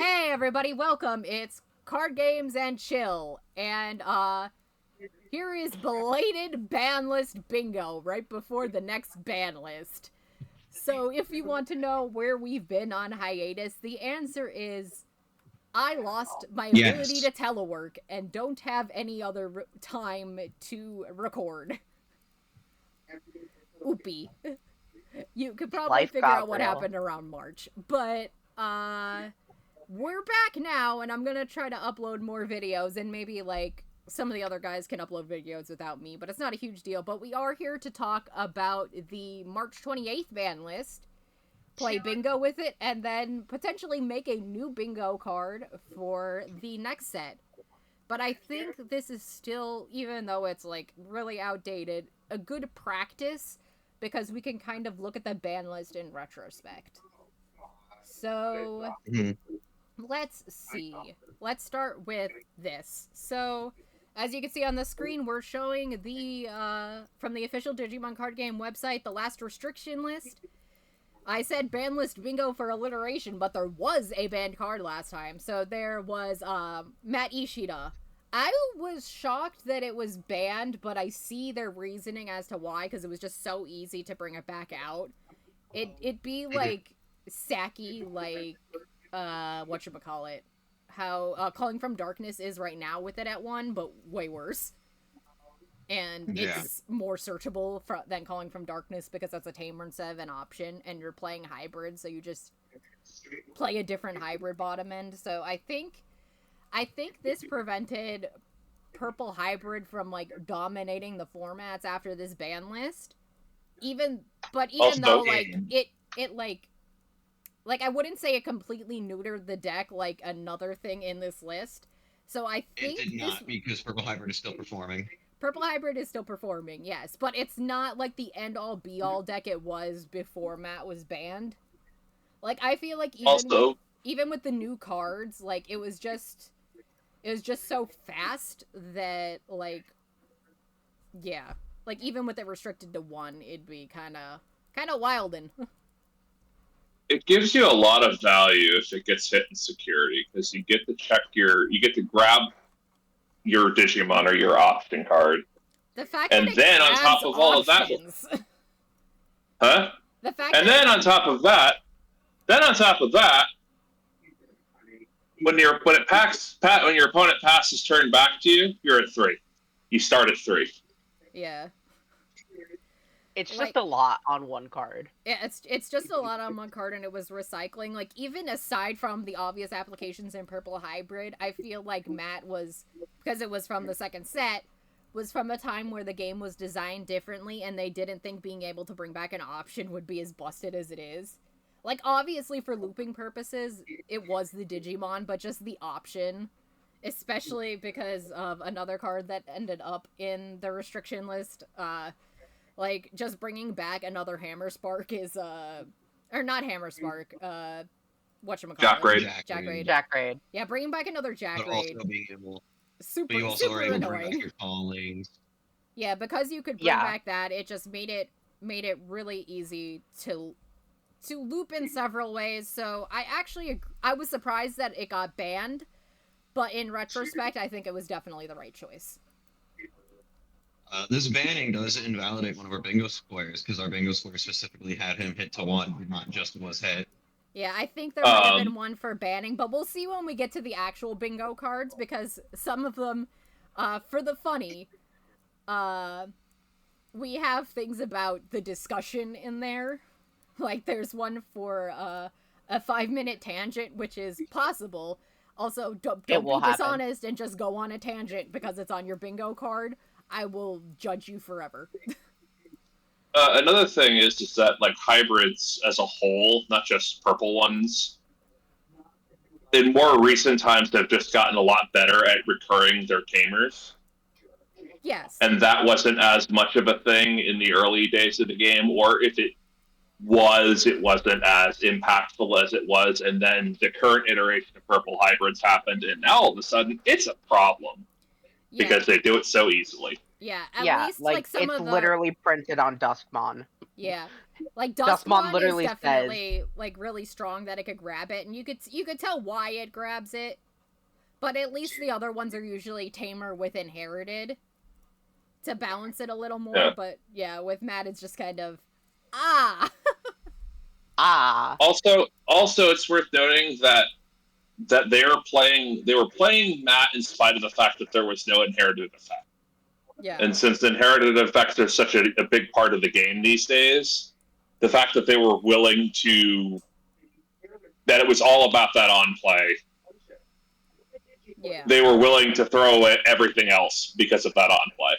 Hey everybody, welcome. It's Card Games and Chill. And here is belated ban list bingo right before the next ban list. So if you want to know where we've been on hiatus, the answer is I lost my ability to telework and don't have any other time to record. Oopie. You could probably Life figure got out what real. happened around March. But we're back now, and I'm gonna try to upload more videos, and maybe, like, some of the other guys can upload videos without me, but it's not a huge deal. But we are here to talk about the March 28th ban list, play bingo with it, and then potentially make a new bingo card for the next set. But I think this is still, even though it's, like, really outdated, a good practice, because we can kind of look at the ban list in retrospect. So... let's see. Let's start with this. So, as you can see on the screen, we're showing the, from the official Digimon Card Game website, the last restriction list. I said ban list bingo for alliteration, but there was a banned card last time. So there was, Matt Ishida. I was shocked that it was banned, but I see their reasoning as to why, because it was just so easy to bring it back out. It'd be, like, Saki, like... whatchamacallit, how Calling from Darkness is right now with it at 1, but way worse. And it's more searchable than Calling from Darkness because that's a tamer instead of an option, and you're playing hybrid, so you just play a different hybrid bottom end. So I think this prevented Purple Hybrid from, like, dominating the formats after this ban list. Even though, like, it like, I wouldn't say it completely neutered the deck like another thing in this list. So I think it did not, because Purple Hybrid is still performing. Purple Hybrid is still performing, yes. But it's not, like, the end-all, be-all deck it was before Matt was banned. Like, I feel like even with the new cards, like, it was just so fast that, like, yeah. Like, even with it restricted to 1, it'd be kind of wildin'. It gives you a lot of value if it gets hit in security, because you get to grab your Digimon or your option card. The fact and that then on top of all of that, The fact and then on top of that, when your opponent passes turn back to you, you're at 3. You start at 3. Yeah. It's just a lot on one card. Yeah, it's just a lot on one card, and it was recycling. Like, even aside from the obvious applications in Purple Hybrid, I feel like Matt was, because it was from the second set, was from a time where the game was designed differently, and they didn't think being able to bring back an option would be as busted as it is. Like, obviously, for looping purposes, it was the Digimon, but just the option, especially because of another card that ended up in the restriction list, like, just bringing back another Hammer Spark is, or not Hammer Spark, whatchamacallit? Jack Raid. Yeah, bringing back another Jack but Raid. Also being able, super annoying. Bring back your callings. Yeah, because you could bring back that, it just made it really easy to loop in several ways. So I was surprised that it got banned, but in retrospect, I think it was definitely the right choice. This banning does invalidate one of our bingo squares, because our bingo square specifically had him hit to 1, not just was hit. Yeah, I think there might have been one for banning, but we'll see when we get to the actual bingo cards, because some of them, for the funny, we have things about the discussion in there. Like, there's one for a 5-minute tangent, which is possible. Also, don't be dishonest and just go on a tangent because it's on your bingo card. I will judge you forever. Another thing is that, like, hybrids as a whole, not just purple ones, in more recent times have just gotten a lot better at recurring their tamers. Yes. And that wasn't as much of a thing in the early days of the game, or if it wasn't as impactful as it was, and then the current iteration of purple hybrids happened, and now all of a sudden it's a problem. Yeah. Because they do it so easily. Yeah, at least, like, some of the... It's literally printed on Duskmon. Yeah, Like Dustmon Dustmon is literally definitely like really strong that it could grab it, and you could tell why it grabs it. But at least the other ones are usually tamer with inherited to balance it a little more. Yeah. But yeah, with Matt, it's just kind of ah. Also, it's worth noting that they were playing Matt in spite of the fact that there was no inherited effect. Yeah. And since the inherited effects are such a big part of the game these days, the fact that they were willing to, that it was all about that on play. Yeah. They were willing to throw away everything else because of that on play.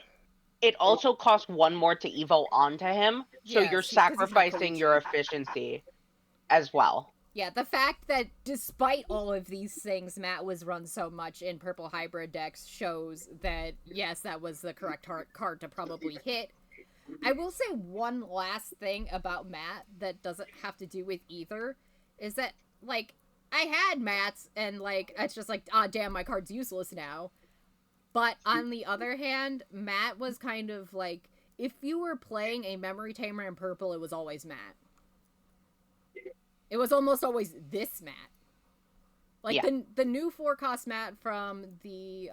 It also costs one more to evo onto him, so Yes, you're 'cause he's not sacrificing your Koichi. efficiency as well. Yeah, the fact that despite all of these things, Matt was run so much in purple hybrid decks shows that, yes, that was the correct card to probably hit. I will say one last thing about Matt that doesn't have to do with either, is that, like, I had Matt's, and, like, it's just like, ah, damn, my card's useless now. But on the other hand, Matt was kind of like, if you were playing a memory tamer in purple, it was always Matt. It was almost always this Matt. Like, Yeah. the new 4-cost Matt from the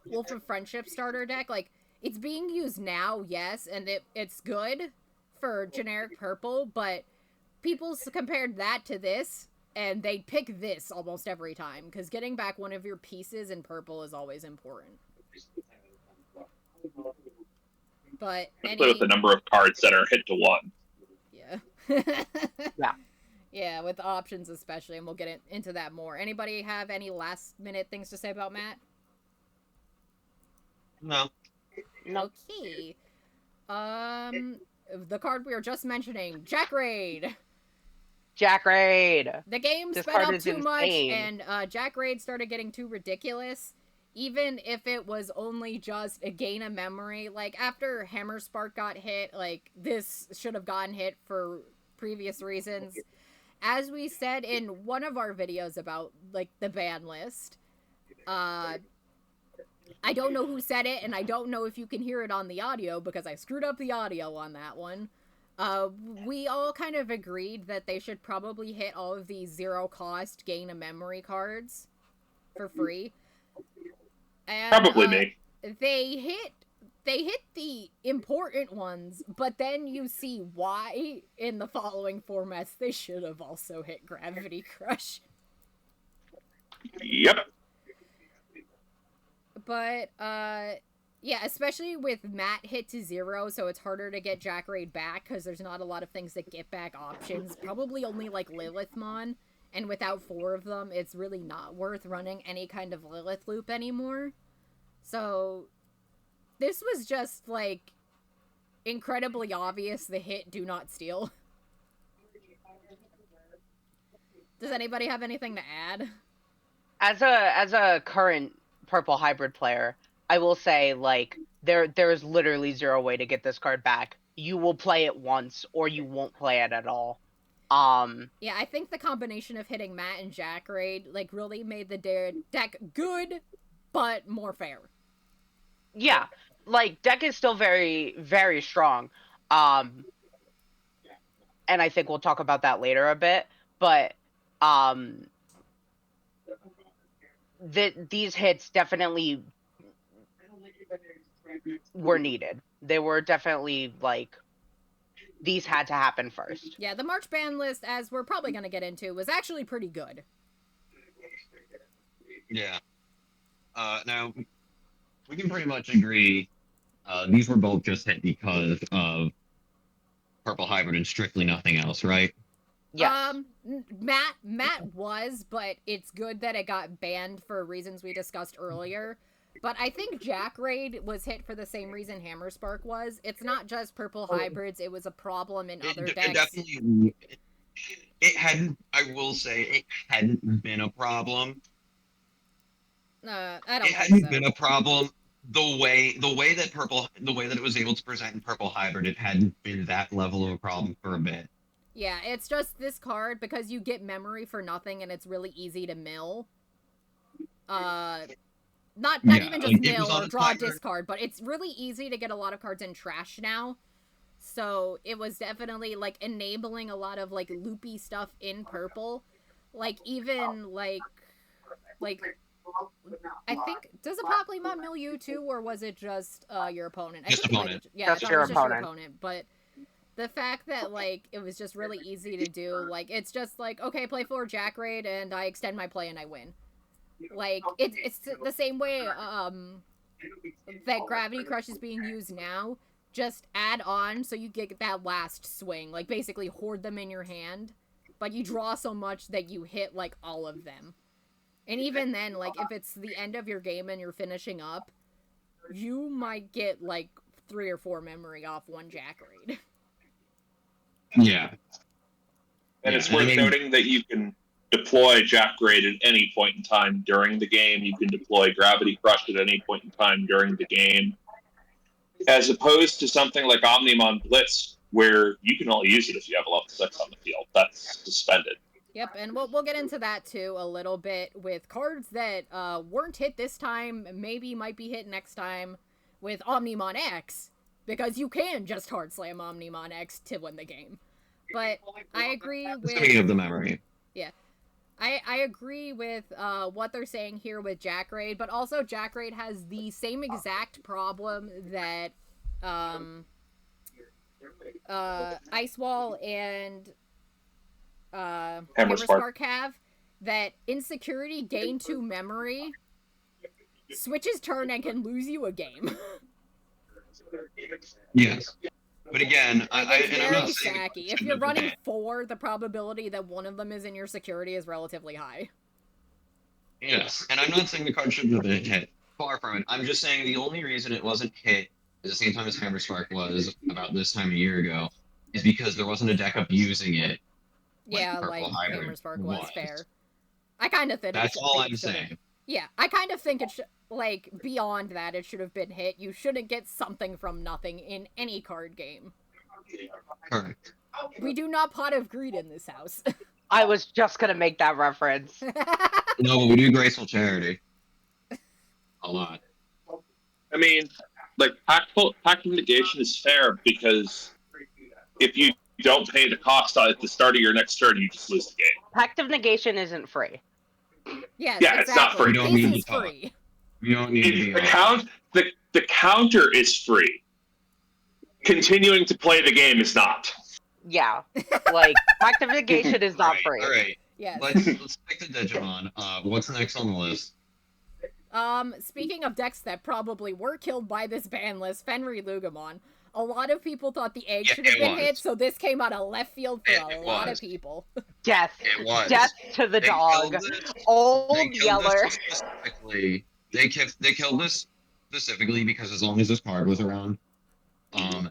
Wolf of Friendship starter deck, like, it's being used now, yes, and it's good for generic purple, but people compared that to this, and they'd pick this almost every time, because getting back one of your pieces in purple is always important. But Especially with the number of cards that are hit to one. Yeah. Yeah. Yeah, with options especially, and we'll get into that more. Anybody have any last-minute things to say about Matt? No. Okay. The card we were just mentioning, Jack Raid. Jack Raid! The game This sped card up is too much, insane. and Jack Raid started getting too ridiculous. Even if it was only just a gain of memory, like, after Hammer Spark got hit, like, this should have gotten hit for previous reasons. As we said in one of our videos about, like, the ban list, I don't know who said it, and I don't know if you can hear it on the audio, because I screwed up the audio on that one. We all kind of agreed that they should probably hit all of these zero-cost gain of memory cards for free. And, Probably me. They hit the important ones, but then you see why in the following formats they should have also hit Gravity Crush. Yep. But, yeah, especially with Matt hit to 0, so it's harder to get Jack Raid back, because there's not a lot of things that get back options. Probably only, like, Lilithmon, and without 4 of them, it's really not worth running any kind of Lilith loop anymore. So, this was just, like, incredibly obvious the hit do not steal. Does anybody have anything to add? As a current purple hybrid player, I will say, like, there is literally zero way to get this card back. You will play it once, or you won't play it at all. Yeah, I think the combination of hitting Matt and Jack Raid, like, really made the deck good, but more fair. Yeah, like, deck is still very, very strong. And I think we'll talk about that later a bit, but, these hits definitely were needed. They were definitely, like, these had to happen first. Yeah, the March ban list, as we're probably going to get into, was actually pretty good. Yeah. Now, we can pretty much agree these were both just hit because of Purple Hybrid and strictly nothing else, right? Yes. Matt was, but it's good that it got banned for reasons we discussed earlier. But I think Jack Raid was hit for the same reason Hammer Spark was. It's not just purple hybrids, it was a problem in other decks. Definitely, it hadn't, I will say, it hadn't been a problem. I don't It think hadn't so. been a problem. The way that it was able to present in Purple Hybrid, it hadn't been that level of a problem for a bit. Yeah, it's just this card, because you get memory for nothing and it's really easy to mill. Not even just mill or draw discard, but it's really easy to get a lot of cards in trash now. So it was definitely, like, enabling a lot of, like, loopy stuff in purple. Like, even, like, I think, does a Popplymon mill you too, or was it just your opponent? I Just think it might opponent. have, yeah, Just I thought your it was just your opponent. opponent, but the fact that, like, it was just really easy to do, like, it's just like, okay, play 4 Jack Raid, and I extend my play and I win. Like, it's the same way, that Gravity Crush is being used now. Just add on so you get that last swing. Like, basically hoard them in your hand. But you draw so much that you hit, like, all of them. And even then, like, if it's the end of your game and you're finishing up, you might get, like, 3 or 4 memory off 1 Jack Raid. Yeah. And Yeah, it's worth noting that you can deploy Jack Raid at any point in time during the game. You can deploy Gravity Crush at any point in time during the game. As opposed to something like Omnimon Blitz, where you can only use it if you have a level 6 on the field. That's suspended. Yep, and we'll get into that too a little bit with cards that weren't hit this time, maybe might be hit next time with Omnimon X, because you can just hard slam Omnimon X to win the game. But I agree with... Speaking of the memory. Yeah. I agree with what they're saying here with Jack Raid, but also Jack Raid has the same exact problem that Ice Wall and Hammer Spark have, that insecurity gain 2 memory, switches turn and can lose you a game. Yes. But again, Like, I'm it's not very saying sacky. If you're running 4, the probability that one of them is in your security is relatively high. Yes, and I'm not saying the card shouldn't have been hit. Far from it. I'm just saying the only reason it wasn't hit at the same time as Hammer Spark was about this time a year ago is because there wasn't a deck up using it. Yeah, Purple like Hybrid Hammer Spark was fair. I kind of think That's all I'm saying. Yeah, I kind of think it should, like, beyond that, it should have been hit. You shouldn't get something from nothing in any card game. Correct. We do not pot of greed in this house. I was just gonna make that reference. No, but we do graceful charity. A lot. I mean, like, pact of negation is fair because if you don't pay the cost at the start of your next turn, you just lose the game. Pact of negation isn't free. Yes, Yeah, it's not free. You don't This need is to talk. free. You don't need to be The counter is free. Continuing to play the game is not. Yeah, like pact of negation is not free. All right. Yes. Let's stick to Digimon. What's next on the list? Speaking of decks that probably were killed by this ban list, Fenrir Lugamon. A lot of people thought the egg should have been hit, so this came out of left field for a lot of people. Death. It was. Death to the dog. Old Yeller. They killed this specifically because as long as this card was around,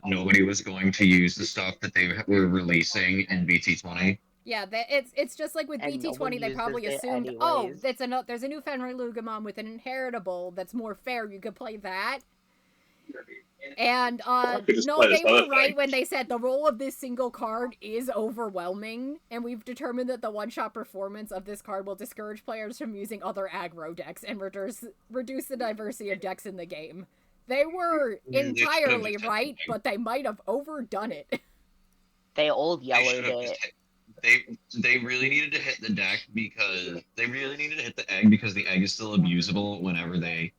nobody was going to use the stuff that they were releasing in BT20. Yeah, it's just like with And no one BT20, they probably uses it assumed, oh, anyways. there's a new Fenrir Lugamon with an inheritable that's more fair, you could play that. And, no, they were right when they said the role of this single card is overwhelming, and we've determined that the one-shot performance of this card will discourage players from using other aggro decks and reduce the diversity of decks in the game. They were entirely right, but they might have overdone it. They old yellowed it. They really needed to hit the deck because they really needed to hit the egg because the egg is still abusable whenever they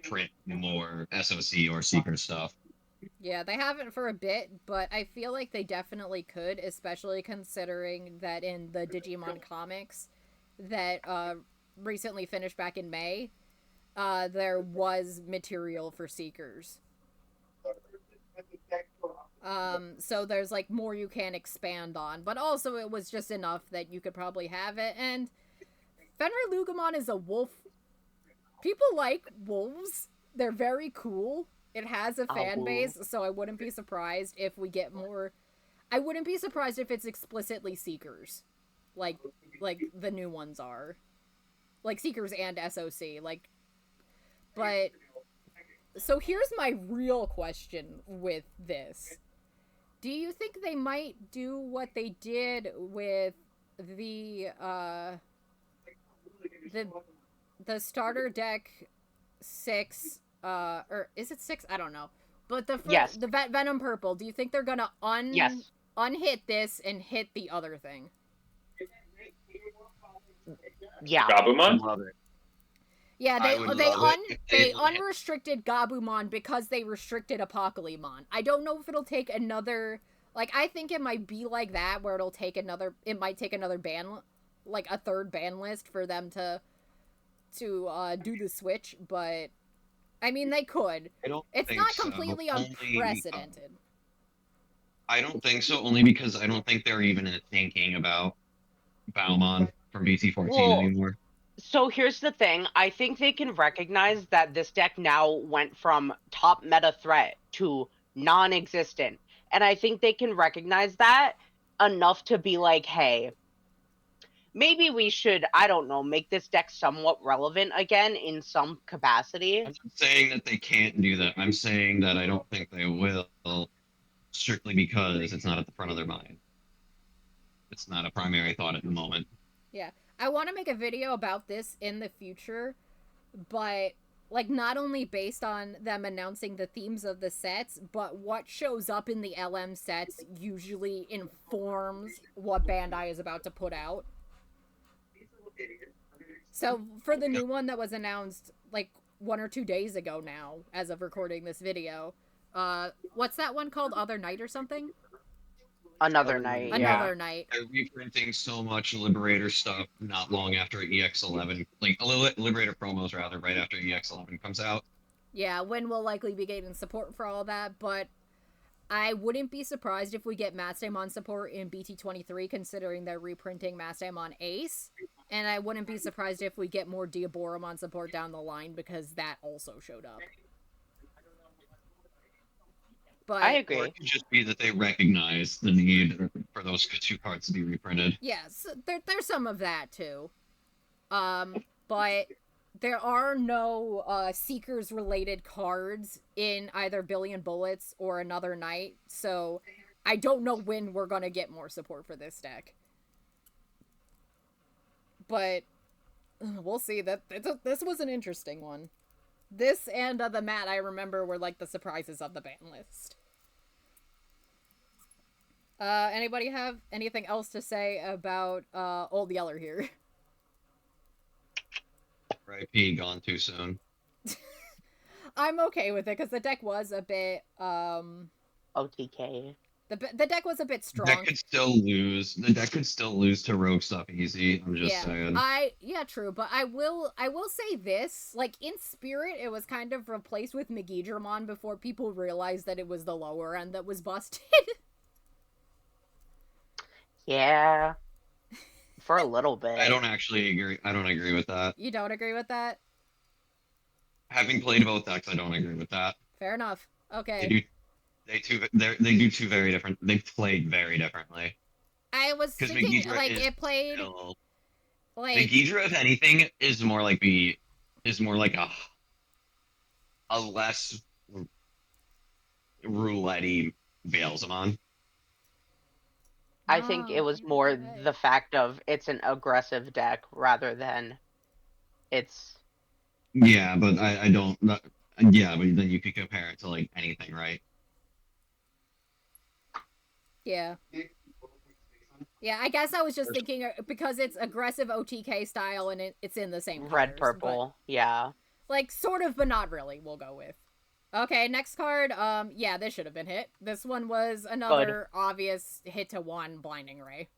print more SOC or Seeker stuff. Yeah, they haven't for a bit, but I feel like they definitely could, especially considering that in the Digimon comics that recently finished back in May, there was material for Seekers. So there's, like, more you can expand on, but also it was just enough that you could probably have it, and Fenrir Lugamon is a wolf. People like wolves. They're very cool. It has a fan base, so I wouldn't be surprised if we get more. I wouldn't be surprised if it's explicitly Seekers. Like the new ones are. Like Seekers and SOC. Like, but, so here's my real question with this. Do you think they might do what they did with the starter deck 6, or is it 6? I don't know. But Yes. the Venom Purple, do you think they're gonna Yes. unhit this and hit the other thing? Yeah. I Gabumon? love it. Yeah, I would love it if they they- unrestricted Gabumon because they restricted Apocalypmon. I don't know if it'll take another, like, I think it might be like that where it might take another ban, like a third ban list for them to do the switch, but I mean they could. I don't It's think not so, completely only because- unprecedented. I don't think so, only because I don't think they're even thinking about Baumon from BT14 Well, anymore. So here's the thing. I think they can recognize that this deck now went from top meta threat to non-existent. And I think they can recognize that enough to be like, hey, maybe we should, I don't know, make this deck somewhat relevant again in some capacity. I'm not saying that they can't do that. I'm saying that I don't think they will, strictly because it's not at the front of their mind. It's not a primary thought at the moment. Yeah. I want to make a video about this in the future, but like not only based on them announcing the themes of the sets, but what shows up in the LM sets usually informs what Bandai is about to put out. So for the new one that was announced like 1 or 2 days ago now, as of recording this video, what's that one called? Other Night or something? Another night, Another yeah. Night. They're reprinting so much Liberator stuff not long after EX11, like Liberator promos rather, right after EX11 comes out. Yeah, Win will likely be getting support for all that, but I wouldn't be surprised if we get Mastamon support in BT23, considering they're reprinting Mastamon Ace. And I wouldn't be surprised if we get more Diaboromon support down the line, because that also showed up. But I Or agree. it could just be that they recognize the need for those two cards to be reprinted. yes, there's some of that too. But there are no Seekers related cards in either Billion Bullets or Another Night, so I don't know when we're gonna get more support for this deck. But we'll see. This was an interesting one. This and the mat, I remember, were like the surprises of the ban list. Anybody have anything else to say about Old Yeller here? RIP, gone too soon. I'm okay with it because the deck was a bit OTK. the deck was a bit The strong. deck could still lose. The deck could still lose to rogue stuff easy. I'm just saying. Yeah, true, but I will say this, like in spirit it was kind of replaced with Megidramon before people realized that it was the lower end that was busted. Yeah. For a little bit. I don't actually agree. I don't agree with that. You don't agree with that? Having played both decks, I don't agree with that. Fair enough. Okay. They do two very different. They played very differently. I was Because thinking Megidra like is it played still, like Megidra, if anything, is more like a less roulette-y Veilzamon. I think it was more okay. the fact of it's an aggressive deck rather than it's Yeah, but I don't. Yeah, but then you could compare it to like anything, right? Yeah. Yeah, I guess I was just thinking because it's aggressive OTK style and it's in the same red colors, purple. Yeah. but, like sort of, but not really. We'll go with. Okay, next card. Yeah, this should have been hit. This one was another obvious hit to 1 Blinding Ray.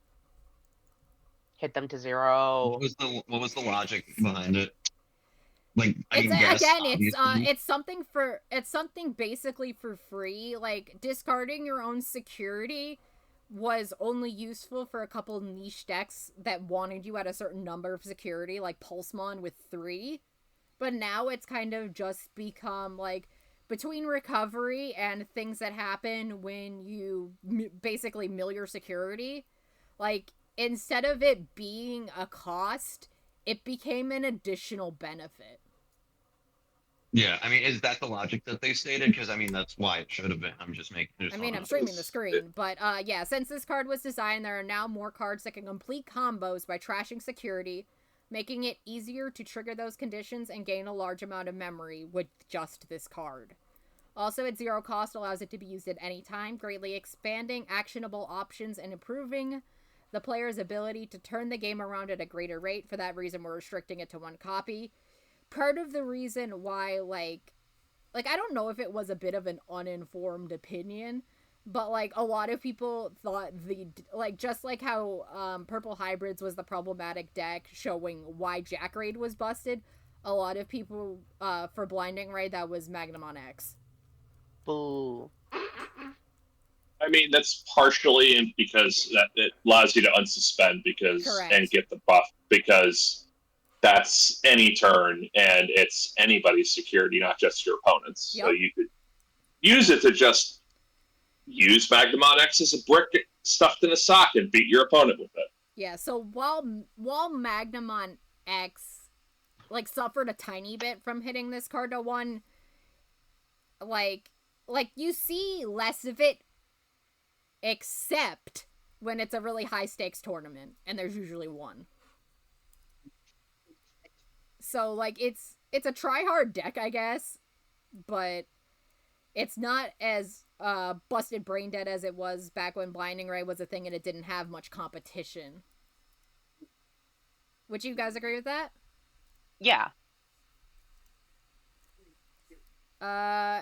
Hit them to 0. What was the logic behind it? Like, I It's mean, yes, obviously. it's something basically for free. Like discarding your own security was only useful for a couple niche decks that wanted you at a certain number of security, like Pulsemon with 3. But now it's kind of just become like between recovery and things that happen when you basically mill your security, like instead of it being a cost, it became an additional benefit. Yeah, I mean, is that the logic that they stated? Because I mean, that's why it should have been. I'm just making. I'm streaming the screen, but yeah, since this card was designed, there are now more cards that can complete combos by trashing security, making it easier to trigger those conditions and gain a large amount of memory with just this card. Also, at zero cost, allows it to be used at any time, greatly expanding actionable options and improving the player's ability to turn the game around at a greater rate. For that reason, we're restricting it to 1 copy. Part of the reason why, like I don't know if it was a bit of an uninformed opinion, but, like, a lot of people thought just like how Purple Hybrids was the problematic deck showing why Jack Raid was busted, a lot of people, for Blinding Ray, that was Magnamon X. Boo. I mean, that's partially because that it allows you to unsuspend and get the buff, because that's any turn and it's anybody's security, not just your opponent's. Yep. So you could use it to just use Magnamon X as a brick stuffed in a sock and beat your opponent with it. Yeah, so while Magnamon X, like, suffered a tiny bit from hitting this card to 1, like you see less of it, except when it's a really high stakes tournament, and there's usually 1. So, like, it's a try-hard deck, I guess, but it's not as busted brain dead as it was back when Blinding Ray was a thing and it didn't have much competition. Would you guys agree with that? Yeah.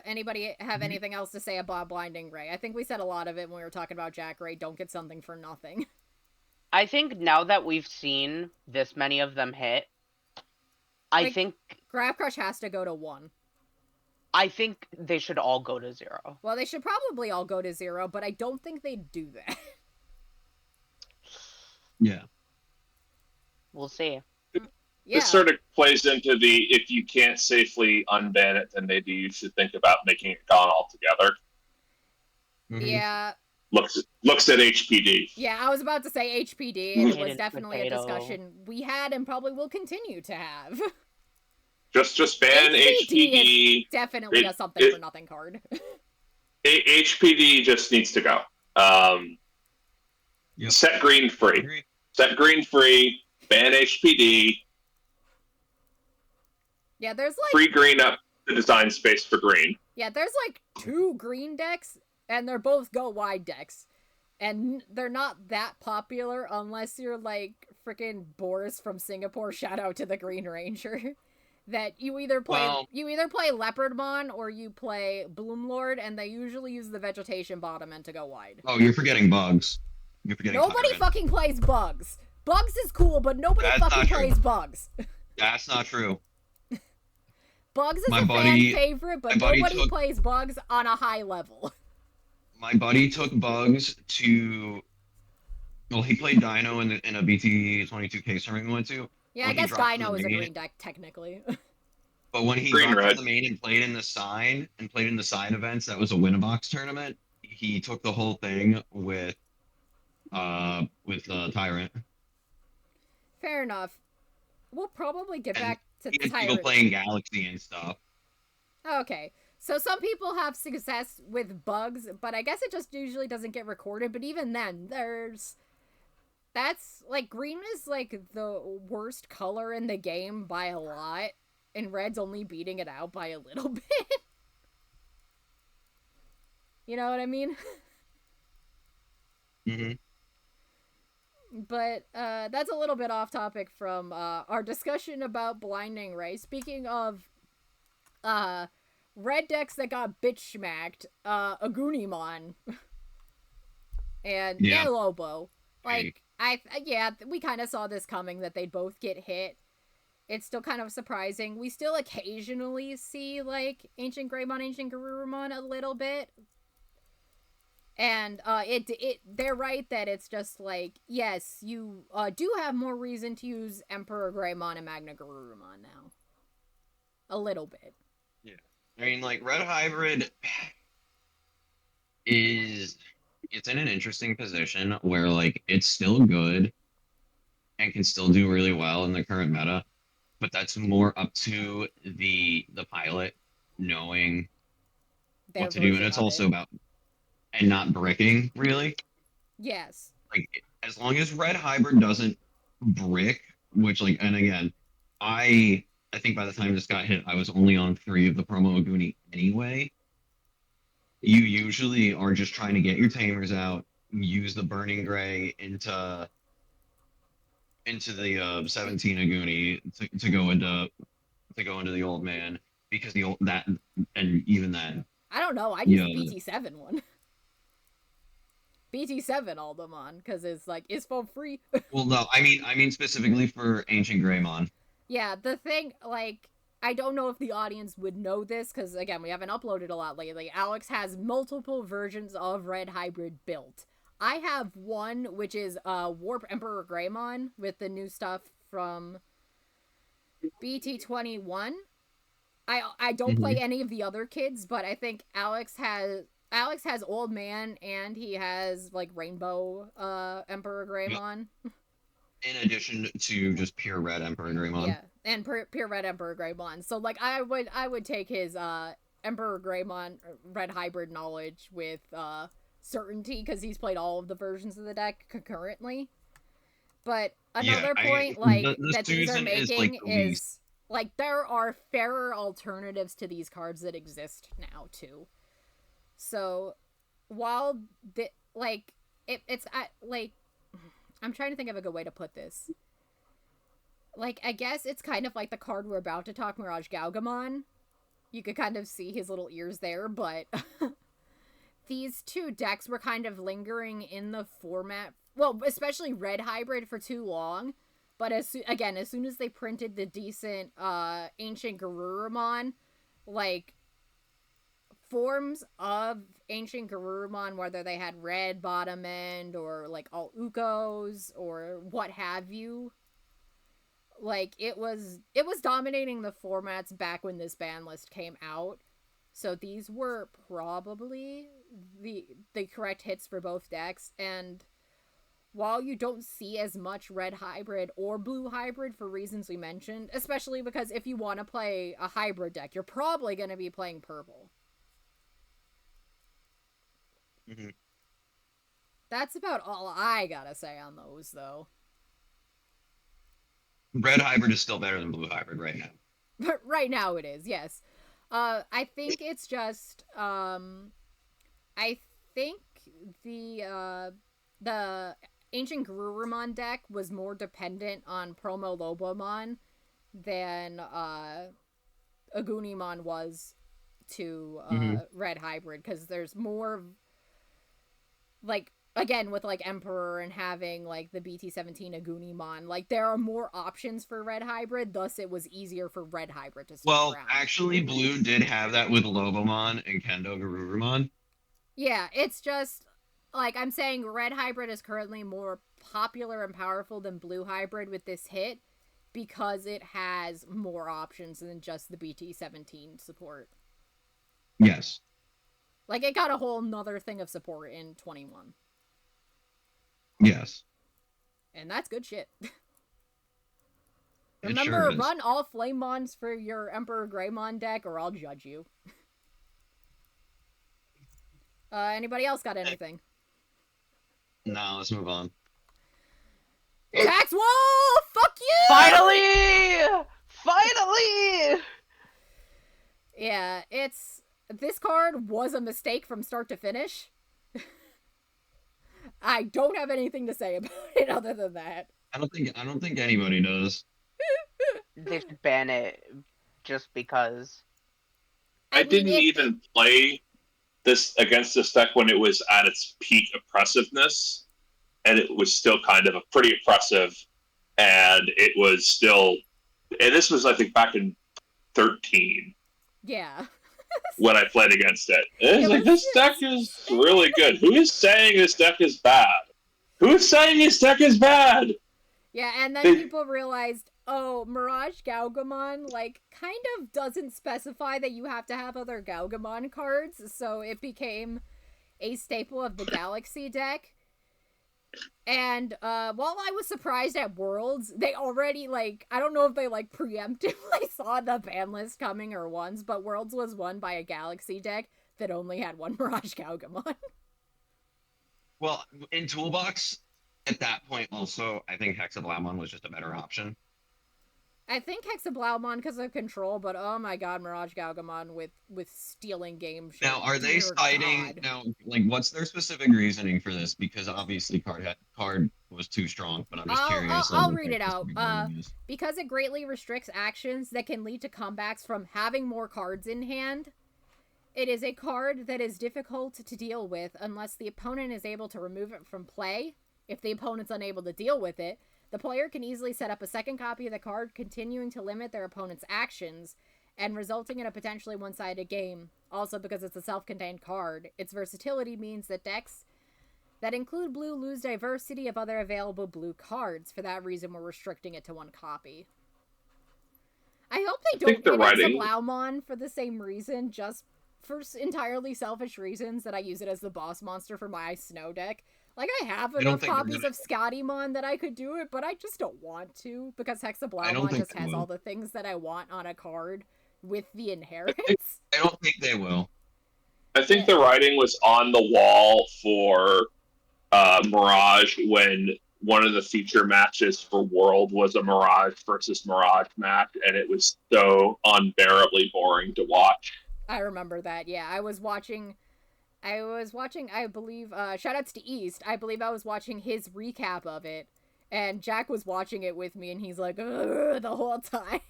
Anybody have anything else to say about Blinding Ray? I think we said a lot of it when we were talking about Jack Ray. Don't get something for nothing. I think now that we've seen this many of them hit, I think Grab Crush has to go to 1. I think they should all go to 0. Well, they should probably all go to 0, but I don't think they'd do that. Yeah. We'll see. Yeah. This sort of plays into the, if you can't safely unban it, then maybe you should think about making it gone altogether. Mm-hmm. Yeah. Looks at HPD. Yeah, I was about to say HPD, and it was Hidden definitely potato. a discussion we had and probably will continue to have. Just ban HPD. Is definitely a something for nothing card. HPD just needs to go. Set green free. Set green free. Ban HPD. Yeah, there's like free green up the design space for green. Yeah, there's like 2 green decks, and they're both go wide decks. And they're not that popular unless you're like freaking Boris from Singapore. Shout out to the Green Ranger. That you either play Leopardmon or you play Bloomlord, and they usually use the Vegetation Bottom to go wide. Oh, you're forgetting Bugs. You're forgetting Nobody Tyrant. fucking plays Bugs. Bugs is cool, but nobody fucking plays Bugs. That's not true. Bugs is fan favorite, but nobody plays Bugs on a high level. My buddy took Bugs to... Well, he played Dino in a BT22K tournament we went to. Yeah, I guess Dino is a green deck, technically. But when he dropped the main and played in the sign events, that was a Win-A-Box tournament, he took the whole thing with Tyrant. Fair enough. We'll probably get back to Tyrant. People playing Galaxy and stuff. Okay. So some people have success with Bugs, but I guess it just usually doesn't get recorded. But even then, that's, like, green is, like, the worst color in the game by a lot, and red's only beating it out by a little bit. You know what I mean? Mm-hmm. But, that's a little bit off topic from, our discussion about Blinding Ray. Speaking of, red decks that got bitch-smacked, Agunimon, and Lobo. Like, we kind of saw this coming, that they'd both get hit. It's still kind of surprising. We still occasionally see, like, Ancient Greymon, Ancient Garurumon a little bit. And, they're right that it's just, like, yes, you, do have more reason to use Emperor Greymon and Magna Garurumon now. A little bit. Yeah. I mean, like, Red Hybrid it's in an interesting position where, like, it's still good and can still do really well in the current meta, but that's more up to the pilot knowing what to do, and it's also about and not bricking, really. Yes. Like, as long as Red Hybrid doesn't brick, which, like, and again, I think by the time this got hit, I was only on 3 of the promo Aguni anyway. you usually are just trying to get your tamers out, use the Burning Gray into the 17 Aguni to go into the old man because the old that and even then I don't know. I use yeah the BT7 one. BT7 Alderman, because it's for free. well no I mean specifically for Ancient Greymon. Yeah, the thing, like, I don't know if the audience would know this, because, again, we haven't uploaded a lot lately. Alex has multiple versions of Red Hybrid built. I have one, which is Warp Emperor Greymon, with the new stuff from BT21. I don't play any of the other kids, but I think Alex has Old Man, and he has, like, Rainbow Emperor Greymon. In addition to just pure red Emperor Greymon. Yeah, and pure red Emperor Greymon. So, like, I would take his Emperor Greymon red hybrid knowledge with certainty, because he's played all of the versions of the deck concurrently. But another point, that these are making is, like, there are fairer alternatives to these cards that exist now, too. So, while, I'm trying to think of a good way to put this. Like, I guess it's kind of like the card we're about to talk, Mirage Gaugamon. You could kind of see his little ears there, but these two decks were kind of lingering in the format, well, especially Red Hybrid, for too long. But as soon as they printed the decent Ancient Garurumon, like, forms of Ancient Garurumon, whether they had red bottom end or, like, all Ukos or what have you, like, it was dominating the formats back when this ban list came out. So these were probably the correct hits for both decks. And while you don't see as much red hybrid or blue hybrid for reasons we mentioned, especially because if you want to play a hybrid deck, you're probably going to be playing purple. Mm-hmm. That's about all I gotta say on those, though. Red hybrid is still better than blue hybrid right now. But right now it is, yes. I think it's just, I think the Ancient Garurumon deck was more dependent on Promo Lobomon than Agunimon was to Red Hybrid, because there's more, like, again, with, like, Emperor and having, like, the BT17 Agunimon, like, there are more options for Red Hybrid, thus it was easier for Red Hybrid to stick around. Actually, Blue did have that with Lobomon and Kendo Garurumon. Yeah, it's just, like, I'm saying Red Hybrid is currently more popular and powerful than Blue Hybrid with this hit, because it has more options than just the BT17 support. Yes. Like, it got a whole nother thing of support in 21. Yes. And that's good shit. It Remember, sure is. run all Flamemons for your Emperor Greymon deck, or I'll judge you. Anybody else got anything? No, let's move on. Tax Wall! Fuck you! Finally! Finally! Yeah, this card was a mistake from start to finish. I don't have anything to say about it other than that. I don't think anybody does. They should ban it just because. I didn't even play this against this deck when it was at its peak oppressiveness, and it was still kind of a pretty oppressive, and it was still, and this was, I think, back in 13. Yeah. When I played against it. It's like, this deck is really good. Who is saying this deck is bad? Who is saying this deck is bad? Yeah, and then people realized, oh, Mirage Gaugamon, like, kind of doesn't specify that you have to have other Gaugamon cards, so it became a staple of the Galaxy deck. And while I was surprised at Worlds, they already, like, I don't know if they, like, preemptively saw the ban list coming or once, but Worlds was won by a Galaxy deck that only had one Mirage Gaugamon. Well, in Toolbox, at that point also, I think Hexablamon was just a better option. I think Hexablaumon because of control, but oh my god, Mirage Gaugamon with stealing game shit. Now, are they Dear citing God. now? Like, what's their specific reasoning for this? Because obviously, card was too strong. But I'm just curious. Like, I'll what read their it out. specific reasoning is. Because it greatly restricts actions that can lead to comebacks from having more cards in hand. It is a card that is difficult to deal with unless the opponent is able to remove it from play. If the opponent's unable to deal with it, the player can easily set up a second copy of the card, continuing to limit their opponent's actions, and resulting in a potentially one-sided game. Also, because it's a self-contained card, its versatility means that decks that include blue lose diversity of other available blue cards. For that reason, we're restricting it to one copy. I hope they don't get Hexablaumon for the same reason, just for entirely selfish reasons, that I use it as the boss monster for my snow deck. Like, I have enough copies of Scottymon that I could do it, but I just don't want to, because Hexablaumon just has all the things that I want on a card with the inheritance. I don't think they will. I think the writing was on the wall for Mirage when one of the feature matches for World was a Mirage versus Mirage match, and it was so unbearably boring to watch. I remember that, yeah. I was watching, I believe, shoutouts to East, I believe I was watching his recap of it, and Jack was watching it with me, and he's like, ugh, the whole time.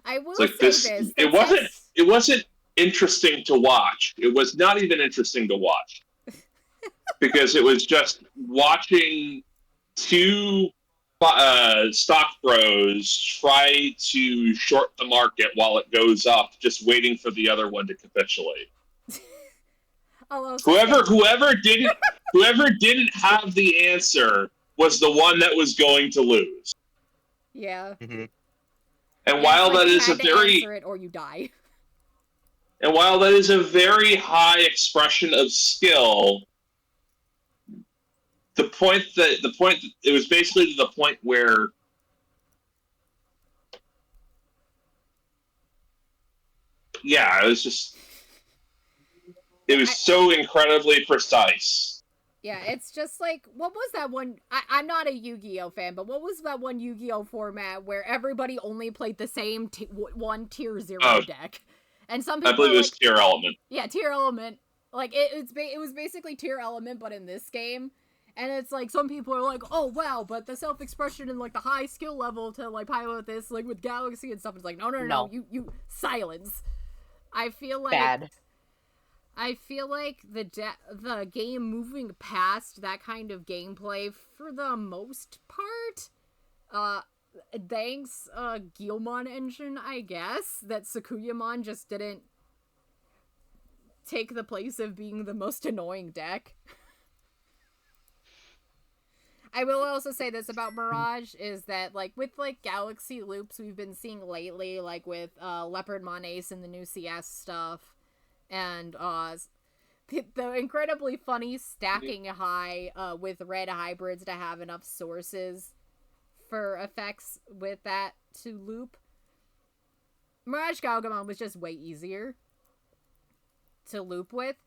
I will say this. It wasn't interesting to watch. It was not even interesting to watch. Because it was just watching two stock bros try to short the market while it goes up, just waiting for the other one to capitulate. Whoever didn't have the answer was the one that was going to lose. Yeah. Mm-hmm. And while that is a very answer it or you die. And while that is a very high expression of skill, it was basically the point where it was so incredibly precise. Yeah, it's just like, what was that one? I'm not a Yu-Gi-Oh fan, but what was that one Yu-Gi-Oh format where everybody only played the same one tier 0 deck? And some people, I believe it was Tier Element. Yeah, Tier Element. Like, it was basically Tier Element, but in this game. And it's like, some people are like, oh, wow, but the self-expression and, like, the high skill level to, like, pilot this, like, with Galaxy and stuff, it's like, no, you silence. I feel like... Bad. I feel like the game moving past that kind of gameplay for the most part, thanks, Guilmon engine, I guess, that Sakuyamon just didn't take the place of being the most annoying deck. I will also say this about Mirage, is that, like, with, like, Galaxy loops we've been seeing lately, like, with, Leopardmon Ace and the new CS stuff, and, the incredibly funny stacking high, with red hybrids to have enough sources for effects with that to loop. Mirage Gaugamon was just way easier to loop with.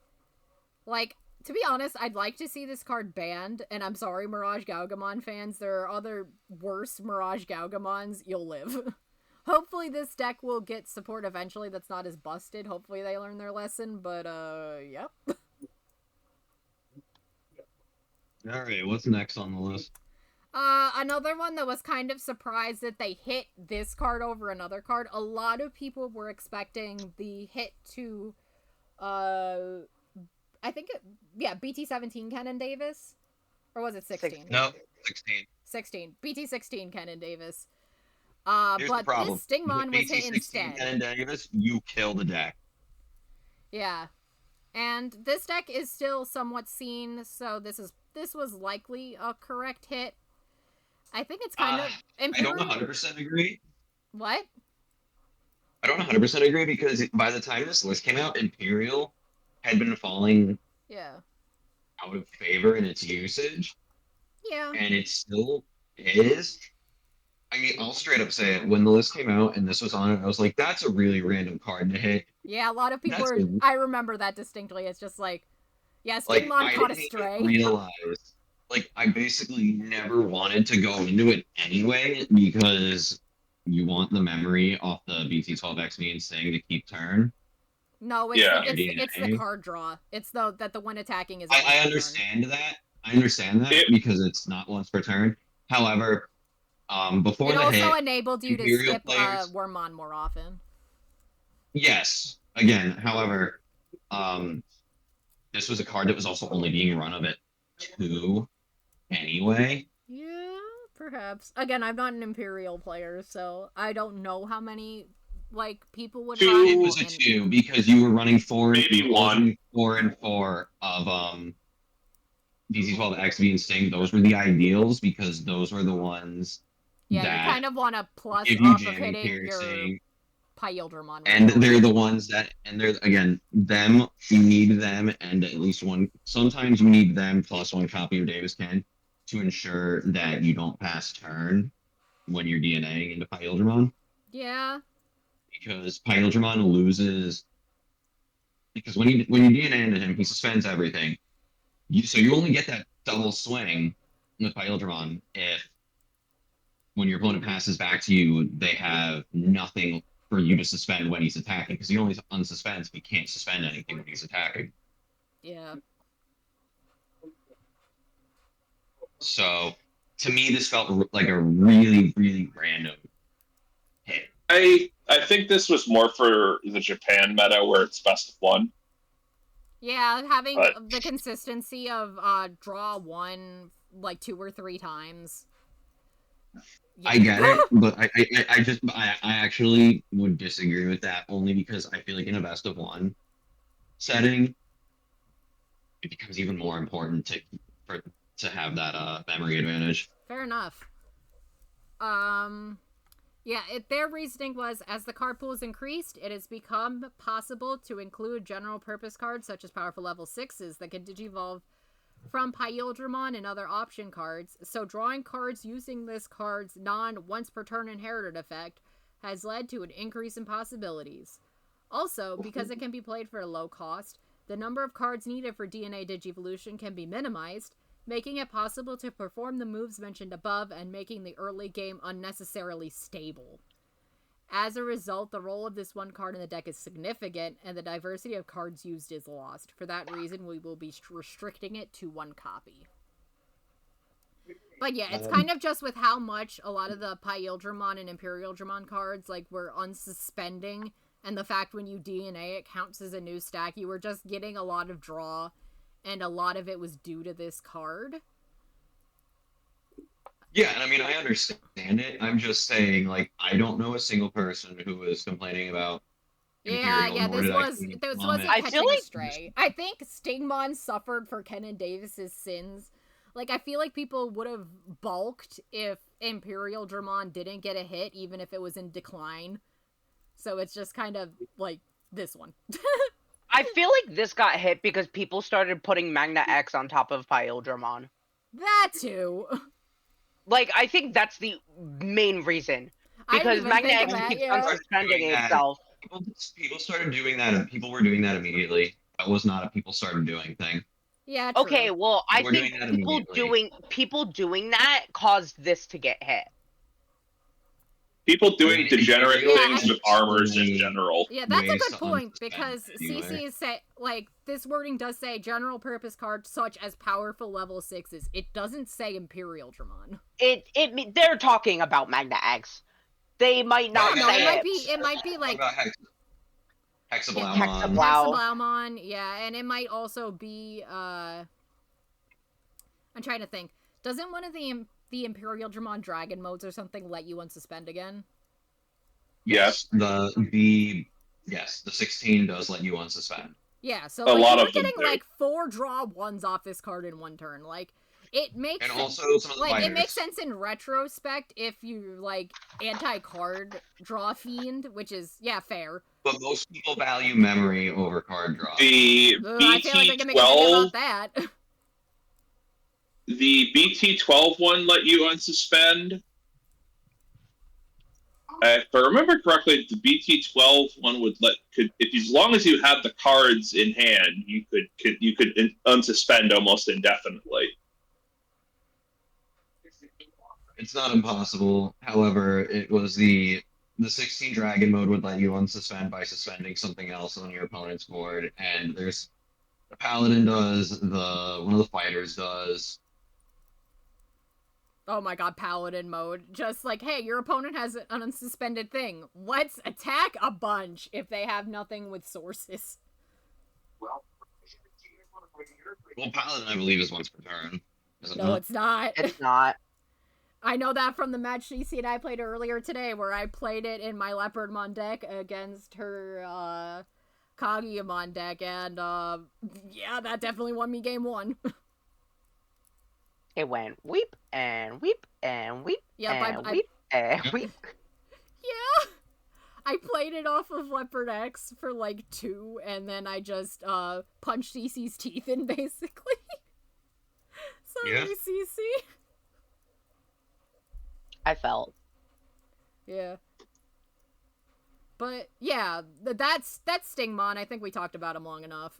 Like, to be honest, I'd like to see this card banned, and I'm sorry, Mirage Gaugamon fans, there are other worse Mirage Gaugamons, you'll live. Hopefully this deck will get support eventually that's not as busted. Hopefully they learn their lesson, but, yep. Alright, what's next on the list? Another one that was kind of surprised that they hit this card over another card. A lot of people were expecting the hit to, I think BT-17 Kenan Davis? Or was it 16? No, 16. 16. BT-16 Kenan Davis. Here's but the problem. this Stingmon was hit instead. Kenan Davis, you kill the deck. Yeah. And this deck is still somewhat seen, so this was likely a correct hit. I think it's kind of... Imperial... I don't 100% agree. What? I don't 100% agree, because by the time this list came out, Imperial had been falling out of favor in its usage. Yeah. And it still is. I mean, I'll straight up say it. When the list came out and this was on it, I was like, that's a really random card to hit. Yeah, a lot of people I remember that distinctly. It's just like, yeah, Stingmon caught a stray. like I basically never wanted to go into it anyway because you want the memory off the BT12XV and Sting to keep turn. No, Yeah. it's the card draw. It's the one attacking is. I understand that. I understand that because it's not once per turn. However, before it the also hit, enabled you to Imperial skip players, Wormmon more often. yes. Again, however, this was a card that was also only being run of it 2 anyway. Yeah, perhaps. Again, I'm not an Imperial player, so I don't know how many like people would run. It was a 2 because you were running 4 Maybe 1. 4 and 4 of DC12XV and Sting. Those were the ideals because those were the ones Yeah, that you kind of want to plus give you off of jamming, hitting your piercing, Pyldramon. and they're the ones that, and they're again them. You need them, and at least one. Sometimes you need them plus 1 copy of Davis Ken to ensure that you don't pass turn when you're DNAing into Pyldramon. Yeah. Because Pyldramon loses. Because when you DNA into him, he suspends everything. So you only get that double swing with Pyldramon if when your opponent passes back to you, they have nothing for you to suspend when he's attacking, because he only unsuspends, but he can't suspend anything when he's attacking. Yeah. So, to me, this felt like a really, really random hit. I think this was more for the Japan meta where it's best of 1. Yeah, having the consistency of draw 1 like 2 or 3 times. Yeah. I get it, but I actually would disagree with that only because I feel like in a best of 1 setting, it becomes even more important to have that memory advantage. Fair enough. Yeah, their reasoning was, as the card pool has increased, it has become possible to include general purpose cards such as powerful level 6s that can digivolve from Pyldramon and other option cards, so drawing cards using this card's non-once per turn inherited effect has led to an increase in possibilities. Also, because it can be played for a low cost, the number of cards needed for DNA Digivolution can be minimized, making it possible to perform the moves mentioned above and making the early game unnecessarily stable. As a result, the role of this one card in the deck is significant, and the diversity of cards used is lost. For that reason, we will be restricting it to 1 copy. But yeah, it's kind of just with how much a lot of the Pyldramon and Imperialdramon cards like were unsuspending, and the fact when you DNA it counts as a new stack, you were just getting a lot of draw, and a lot of it was due to this card. Yeah, and I mean, I understand it. I'm just saying, like, I don't know a single person who is complaining about Imperial. Yeah, this wasn't catching a stray. I think Stingmon suffered for Ken and Davis's sins. Like, I feel like people would have balked if Imperialdramon didn't get a hit, even if it was in decline. So it's just kind of, like, this one. I feel like this got hit because people started putting Magna X on top of Pyldramon. That too. Like, I think that's the main reason. Because Magna X keeps on suspending itself. People started doing that, and people were doing that immediately. That was not a people started doing thing. Yeah, true. Okay, well, I think people doing that caused this to get hit. People doing degenerate things with armors in general. Yeah, that's a good point, because CC is like, this wording does say general purpose cards such as powerful level 6s. It doesn't say Imperialdramon. They're talking about Magna X. They might not say it. It might be like Hexablaumon. Hexablaumon, yeah, and it might also be I'm trying to think. Doesn't one of the Imperialdramon Dragon modes or something let you unsuspend again? Yes. The 16 does let you unsuspend. Yeah, so like, you're getting like 4 draw 1s off this card in 1 turn. Like, it makes it makes sense in retrospect if you like anti-card draw fiend, which is fair. But most people value memory over card draw. The I feel like I can make a video about that. The BT12 one let you unsuspend. If I remember correctly, the BT12 one would as long as you had the cards in hand, you could unsuspend almost indefinitely. It's not impossible. However, it was the 16 dragon mode would let you unsuspend by suspending something else on your opponent's board, and there's the paladin does, one of the fighters does. Oh my god, paladin mode. Just like, hey, your opponent has an unsuspended thing. Let's attack a bunch if they have nothing with sources. Well, paladin I believe is once per turn. Is it No, not? it's not. It's not. I know that from the match CC and I played earlier today, where I played it in my Leopardmon deck against her, Kageyamon deck, and, yeah, that definitely won me game 1. It went weep and weep and weep Yep, and weep and weep. Yeah! I played it off of Leopard X for, like, 2, and then I just, punched CC's teeth in, basically. Sorry, Yeah. CC. I felt. Yeah. But, yeah, that's Stingmon. I think we talked about him long enough.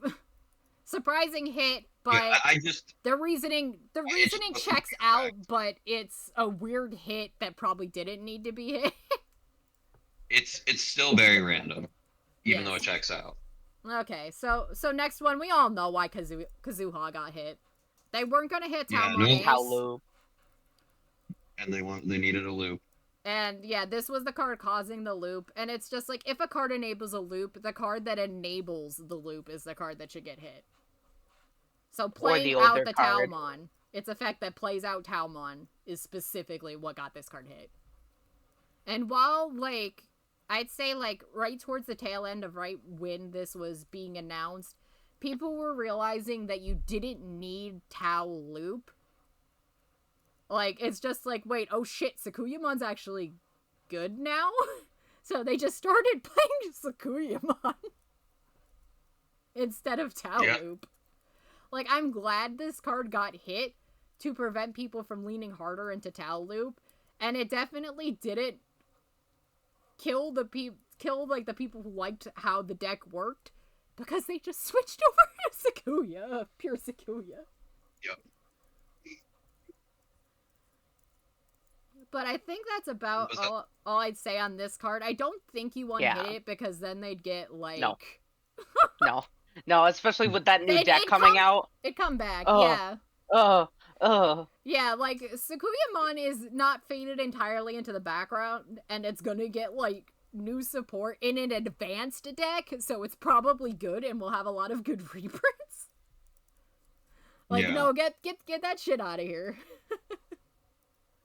Surprising hit, but Yeah, I just the reasoning checks out, but it's a weird hit that probably didn't need to be hit. it's still very random, even Yes. though it checks out. Okay, so next one, we all know why Kazuha got hit. They weren't gonna hit Yeah, Talmon no. Ace. Howlu. And they needed a loop. And yeah, this was the card causing the loop, and it's just like, if a card enables a loop, the card that enables the loop is the card that should get hit. So playing out older the card. Talmon, its effect that plays out Talmon, is specifically what got this card hit. And while, like, I'd say, like, right towards the tail end of right when this was being announced, people were realizing that you didn't need Tau loop. Like, it's just like, wait, oh shit, Sakuyamon's actually good now? So they just started playing Sakuyamon instead of Tau Yeah. loop. Like, I'm glad this card got hit to prevent people from leaning harder into Tau loop, and it definitely didn't kill the people who liked how the deck worked, because they just switched over to Sakuya, pure Sakuya. Yep. But I think that's about Was that- all I'd say on this card. I don't think you one-hit Yeah. it, because then they'd get, like... No. No, especially with that new It'd deck coming out. It'd come back, Oh. yeah. Oh. Yeah, like, Sakuyamon is not faded entirely into the background, and it's gonna get, like, new support in an advanced deck, so it's probably good, and we'll have a lot of good reprints. Like, Yeah. no, get that shit out of here.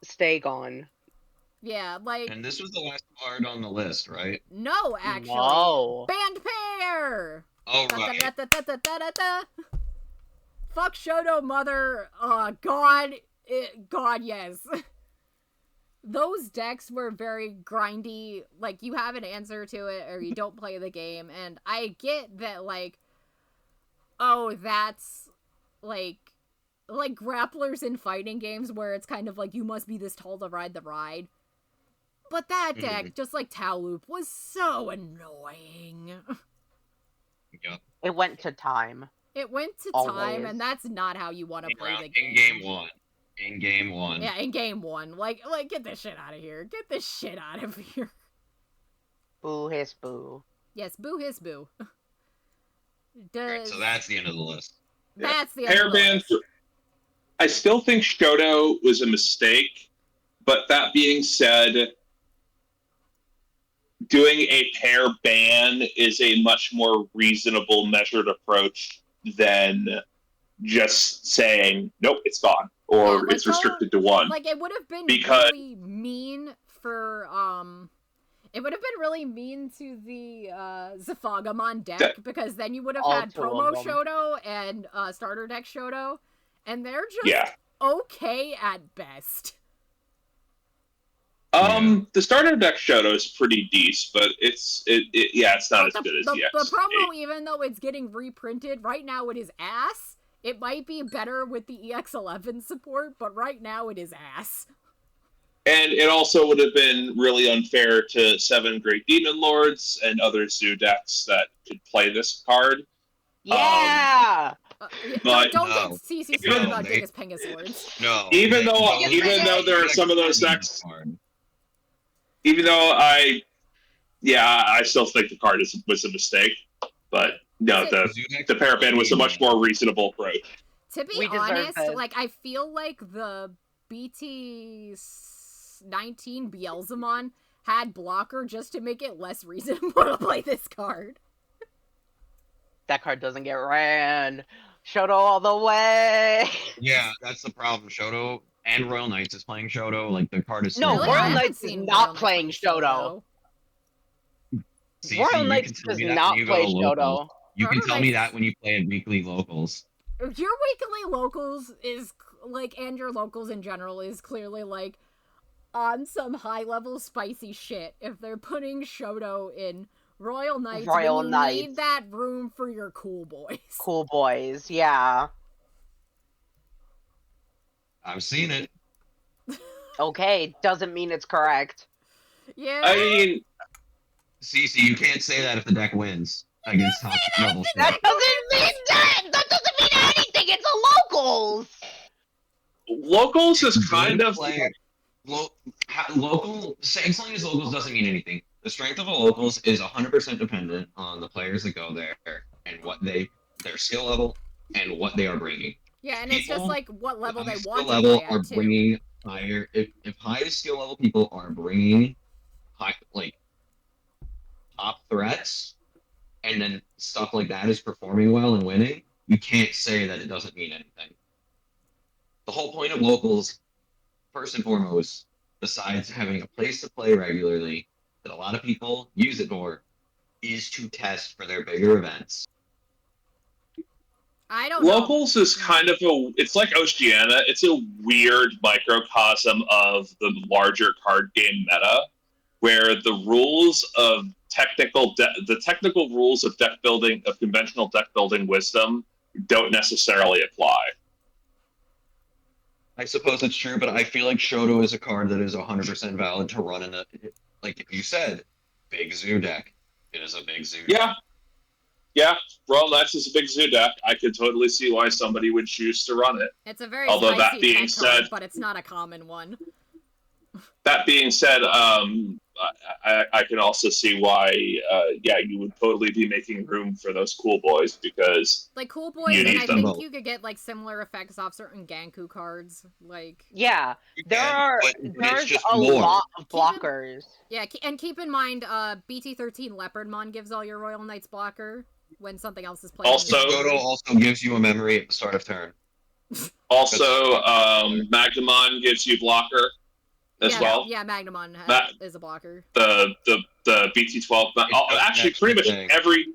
Stay gone. Yeah, like, And this was the last card on the list, right? no, actually. No. Band pair! Oh, right. Da-da-da-da-da-da-da. Fuck Shoto Mother. God, yes. Those decks were very grindy. Like, you have an answer to it, or you don't play the game. And I get that, like, oh, that's, like grapplers in fighting games where it's kind of like, you must be this tall to ride the ride. But that deck, just like Tau Loop, was so annoying. Yep. It went to time. It went to Always. time, and that's not how you want to play the In game. game one. In game one. Yeah, in game 1. Like, get this shit out of here. Get this shit out of here. Boo hiss boo. Yes, boo his boo. Right, Does... so that's the end of the list. That's the end of the Hairband. list. I still think Shoto was a mistake, but that being said, doing a pair ban is a much more reasonable, measured approach than just saying, nope, it's gone, or Yeah, like, it's restricted to one. Like, it would have been Because- really mean for, it would have been really mean to the, Zafagamon deck, because then you would have All had two promo of them. Shoto and, starter deck Shoto, and they're just Yeah. okay at best. The starter deck Shoto is pretty decent, but it's not as But good as the the promo, even though it's getting reprinted, right now it is ass. It might be better with the EX11 support, but right now it is ass. And it also would have been really unfair to 7 Great Demon Lords and other Zoo decks that could play this card. Yeah. Yeah, But don't no. get CC started No, about they- Dingus Pengus Lords. No. even they- though those- even though there are some of those Zoodeck decks, card. even though I still think the card was a mistake. But no, Zoodeck the Paraban was a much more reasonable approach. To be We deserve honest, this. like, I feel like the BT19 Beelzemon had blocker just to make it less reasonable to play this card. That card doesn't get ran. Shoto all the way. Yeah, that's the problem. Shoto and Royal Knights is playing Shoto. Like, the card is No, so Really? Royal I haven't Knights is seen not Royal Knights playing Shoto. CC, Royal you Knights can tell does me that not when you go play to locals. Shoto. You can Royal tell me Knights- that when you play at weekly locals. Your weekly locals is, like, and your locals in general is clearly, like, on some high-level spicy shit if they're putting Shoto in Royal Knights Royal when you Knights. need that room for your cool boys. Cool boys, yeah. I've seen it. Okay, doesn't mean it's correct. Yeah. I mean, CC, you can't say that if the deck wins against top level shit. That doesn't mean that! That doesn't mean anything! It's a locals! locals is kind of Local saying something as locals doesn't mean anything. The strength of a locals is 100% dependent on the players that go there and what their skill level and what they are bringing. Yeah, and it's just People like what level High they skill want to level play are at, too. bringing higher. If high skill level people are bringing high top threats, and then stuff like that is performing well and winning, you can't say that it doesn't mean anything. The whole point of locals, first and foremost, besides having a place to play regularly that a lot of people use it for, is to test for their bigger events. I don't know. locals is kind of it's like Oceania. It's a weird microcosm of the larger card game meta, where the rules of the technical rules of deck building, of conventional deck building wisdom, don't necessarily apply. I suppose it's true, but I feel like Shoto is a card that is 100% valid to run in a, like you said, big zoo deck. It is a big zoo deck. Yeah, Royal Knights is a big zoo deck. I could totally see why somebody would choose to run it. It's a very Although that spicy being tech card, said- but it's not a common one. That being said, I can also see why, you would totally be making room for those cool boys, because Like, cool boys, You and need I them think both. you could get, like, similar effects off certain Ganku cards. Like, Yeah, there's it's just a more. lot of blockers. yeah, and keep in mind, BT13 Leopardmon gives all your Royal Knights blocker when something else is playing. Also- Shoto also gives you a memory at the start of turn. also Magnamon gives you blocker as yeah, well. Yeah, Magnamon That- is a blocker. The BT12. Actually, pretty much thing. every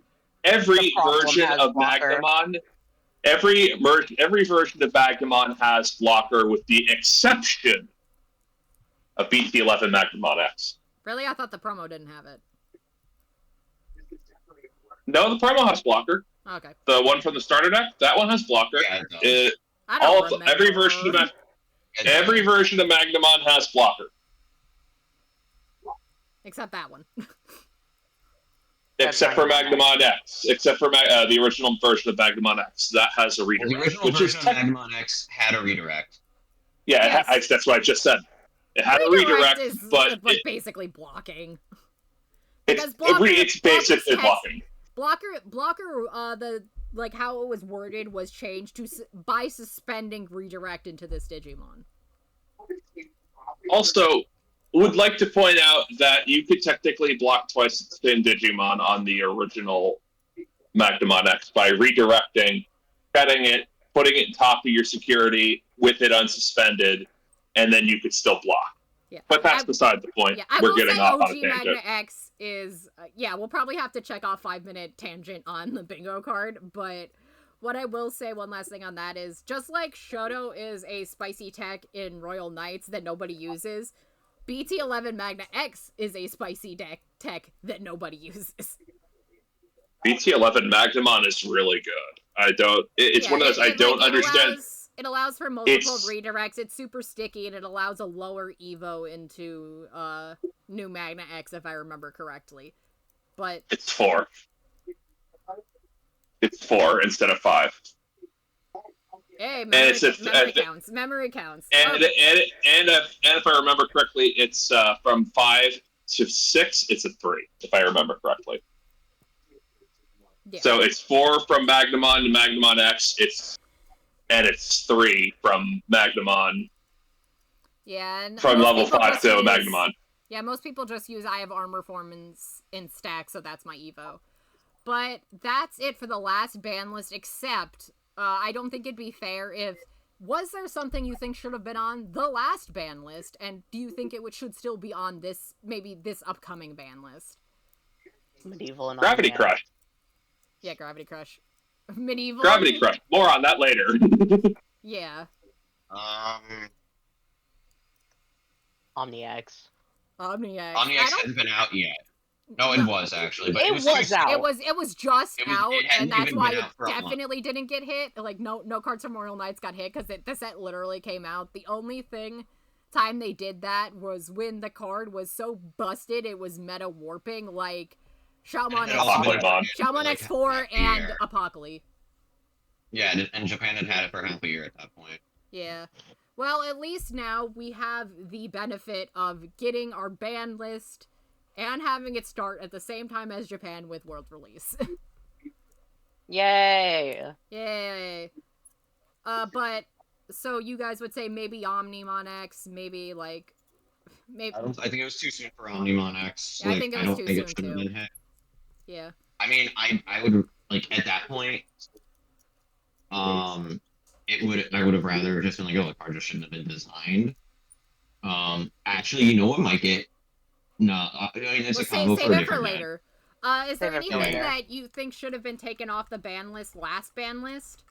The problem version has of blocker. Magnamon, every version of Magnamon has blocker, with the exception of BT11 Magnamon X. Really? I thought the promo didn't have it. No, the promo has blocker. Okay. The one from the starter deck, that one has blocker. Yeah, it does. I don't remember. Every version of Magnamon has blocker, Except that one. except for Magnamon X. Except for the original version of Magnamon X, that has a Well, redirect. the original which is version of Magnamon X had a redirect. yeah, Yes. that's what I just said. It had a redirect, is, but like, basically blocking. Because blocker- it's basically blocker blocking. Blocker, like, how it was worded was changed to by suspending redirect into this Digimon. Also, would like to point out that you could technically block twice in Digimon on the original Magnamon X by redirecting, cutting it, putting it top of your security with it unsuspended, and then you could still block. Yeah. But that's beside the point. Yeah, I We're will getting say off on a OG tangent. Magna X is, we'll probably have to check off 5-minute tangent on the bingo card, but what I will say, one last thing on that is, just like Shoto is a spicy tech in Royal Knights that nobody uses, BT11 Magna X is a spicy tech that nobody uses. BT11 Magnamon is really good. It's one of those I don't understand. It allows for multiple It's- redirects, it's super sticky, and it allows a lower evo into new Magna X, if I remember correctly. But It's 4. It's 4 instead of 5. Hey, And it's memory counts. Memory counts. And if I remember correctly, it's from 5 to 6. It's a 3, if I remember correctly. Yeah. So it's 4 from Magnamon to Magnamon X. It's 3 from Magnamon. Yeah, and from level 5 to use, Magnamon. Yeah, most people just use I have armor form in stack, so that's my Evo. But that's it for the last ban list, except I don't think it'd be fair if... Was there something you think should have been on the last ban list, and do you think it should still be on this, maybe this upcoming ban list? Medieval and Gravity Crush. Yeah, Gravity Crush. Medieval. Gravity Crush. More on that later. Yeah. OmniX. OmniX. OmniX hasn't been out yet. No, it was actually, but It it was out. It was just out, and that's why it for a definitely didn't get hit. Like no cards from Royal Knights got hit because the set literally came out. The only time they did that was when the card was so busted it was meta warping, like Shaman X4 and Apocalypse. Yeah, and Japan had it for half a year at that point. Yeah. Well, at least now we have the benefit of getting our ban list and having it start at the same time as Japan with world release. Yay! Yay! But so you guys would say maybe Omnimon X, maybe like maybe. I think it was too soon for Omnimon X. Yeah, like, I think it was too soon too. Been hit. Yeah. I mean, I would like at that point. I would have rather just been like, oh, the card just shouldn't have been designed. Actually, you know what might get. No, I mean, it's a combo save for it for different later. Is there anything that you think should have been taken off the ban list, last ban list?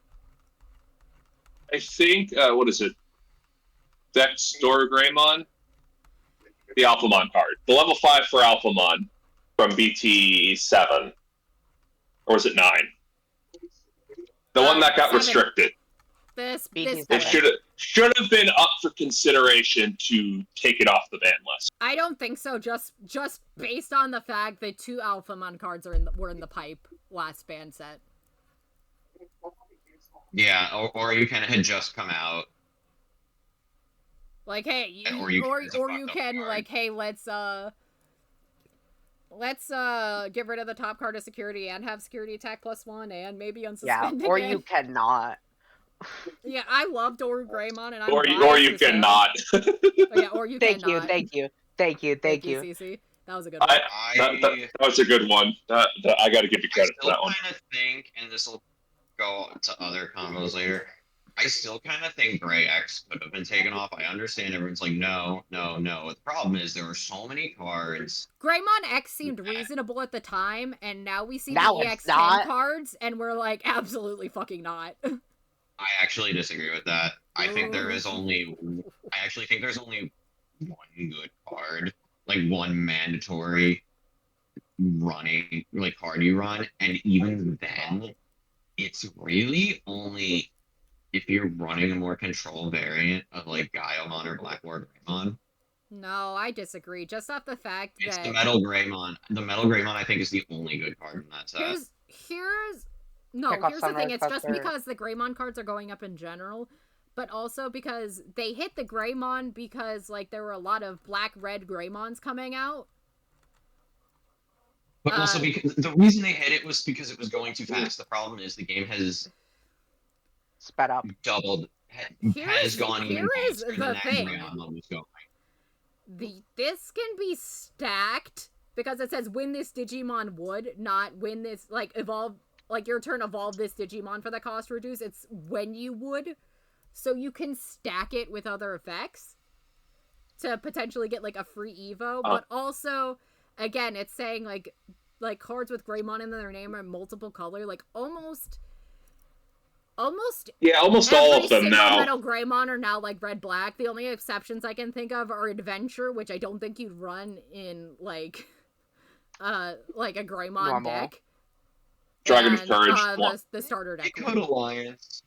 I think, what is it? Dex Greymon? The Alphamon card. The level 5 for Alphamon from BT7. Or was it 9? The one that got 7. Restricted. It should have been up for consideration to take it off the ban list. I don't think so. Just based on the fact that 2 Alphamon cards were in the pipe last ban set. Yeah, or you kind of had just come out. Like, hey, or you can like, hey, let's get rid of the top card of security and have security attack +1 and maybe unsuspend. Yeah, or again. you cannot. Yeah, I love Doru Greymon, and or you cannot. Yeah, or you cannot. Thank you, CC. That was a good one. That was a good one. That I got to give you credit for that one. I kind of think, and this will go to other combos later. I still kind of think Gray X could have been taken off. I understand everyone's like, no. The problem is there were so many cards. Greymon X seemed reasonable at the time, and now we see the EX10 cards, and we're like, absolutely fucking not. I actually disagree with that. I think there's only one good card, like one mandatory running like card you run, and even then, it's really only if you're running a more control variant of like Gaiomon or Blackboard Greymon. No, I disagree. Just off the fact it's that the Metal Greymon. The Metal Greymon, I think, is the only good card in that set. Here's the thing. It's just because the Greymon cards are going up in general, but also because they hit the Greymon because like there were a lot of black-red Greymons coming out. But also because the reason they hit it was because it was going too fast. The problem is the game has sped up, doubled, has gone even faster than that Greymon was going. This can be stacked because it says win this Digimon would, not win this like evolve. Like, your turn evolve this Digimon for the cost reduce. It's when you would. So you can stack it with other effects to potentially get, like, a free Evo. But also, again, it's saying, like cards with Greymon in their name are multiple color. Like, almost yeah, almost all of them now. Metal Greymon are now, like, red-black. The only exceptions I can think of are Adventure, which I don't think you'd run in, like a Greymon deck. Dragon of Courage. The starter deck. Good Alliance.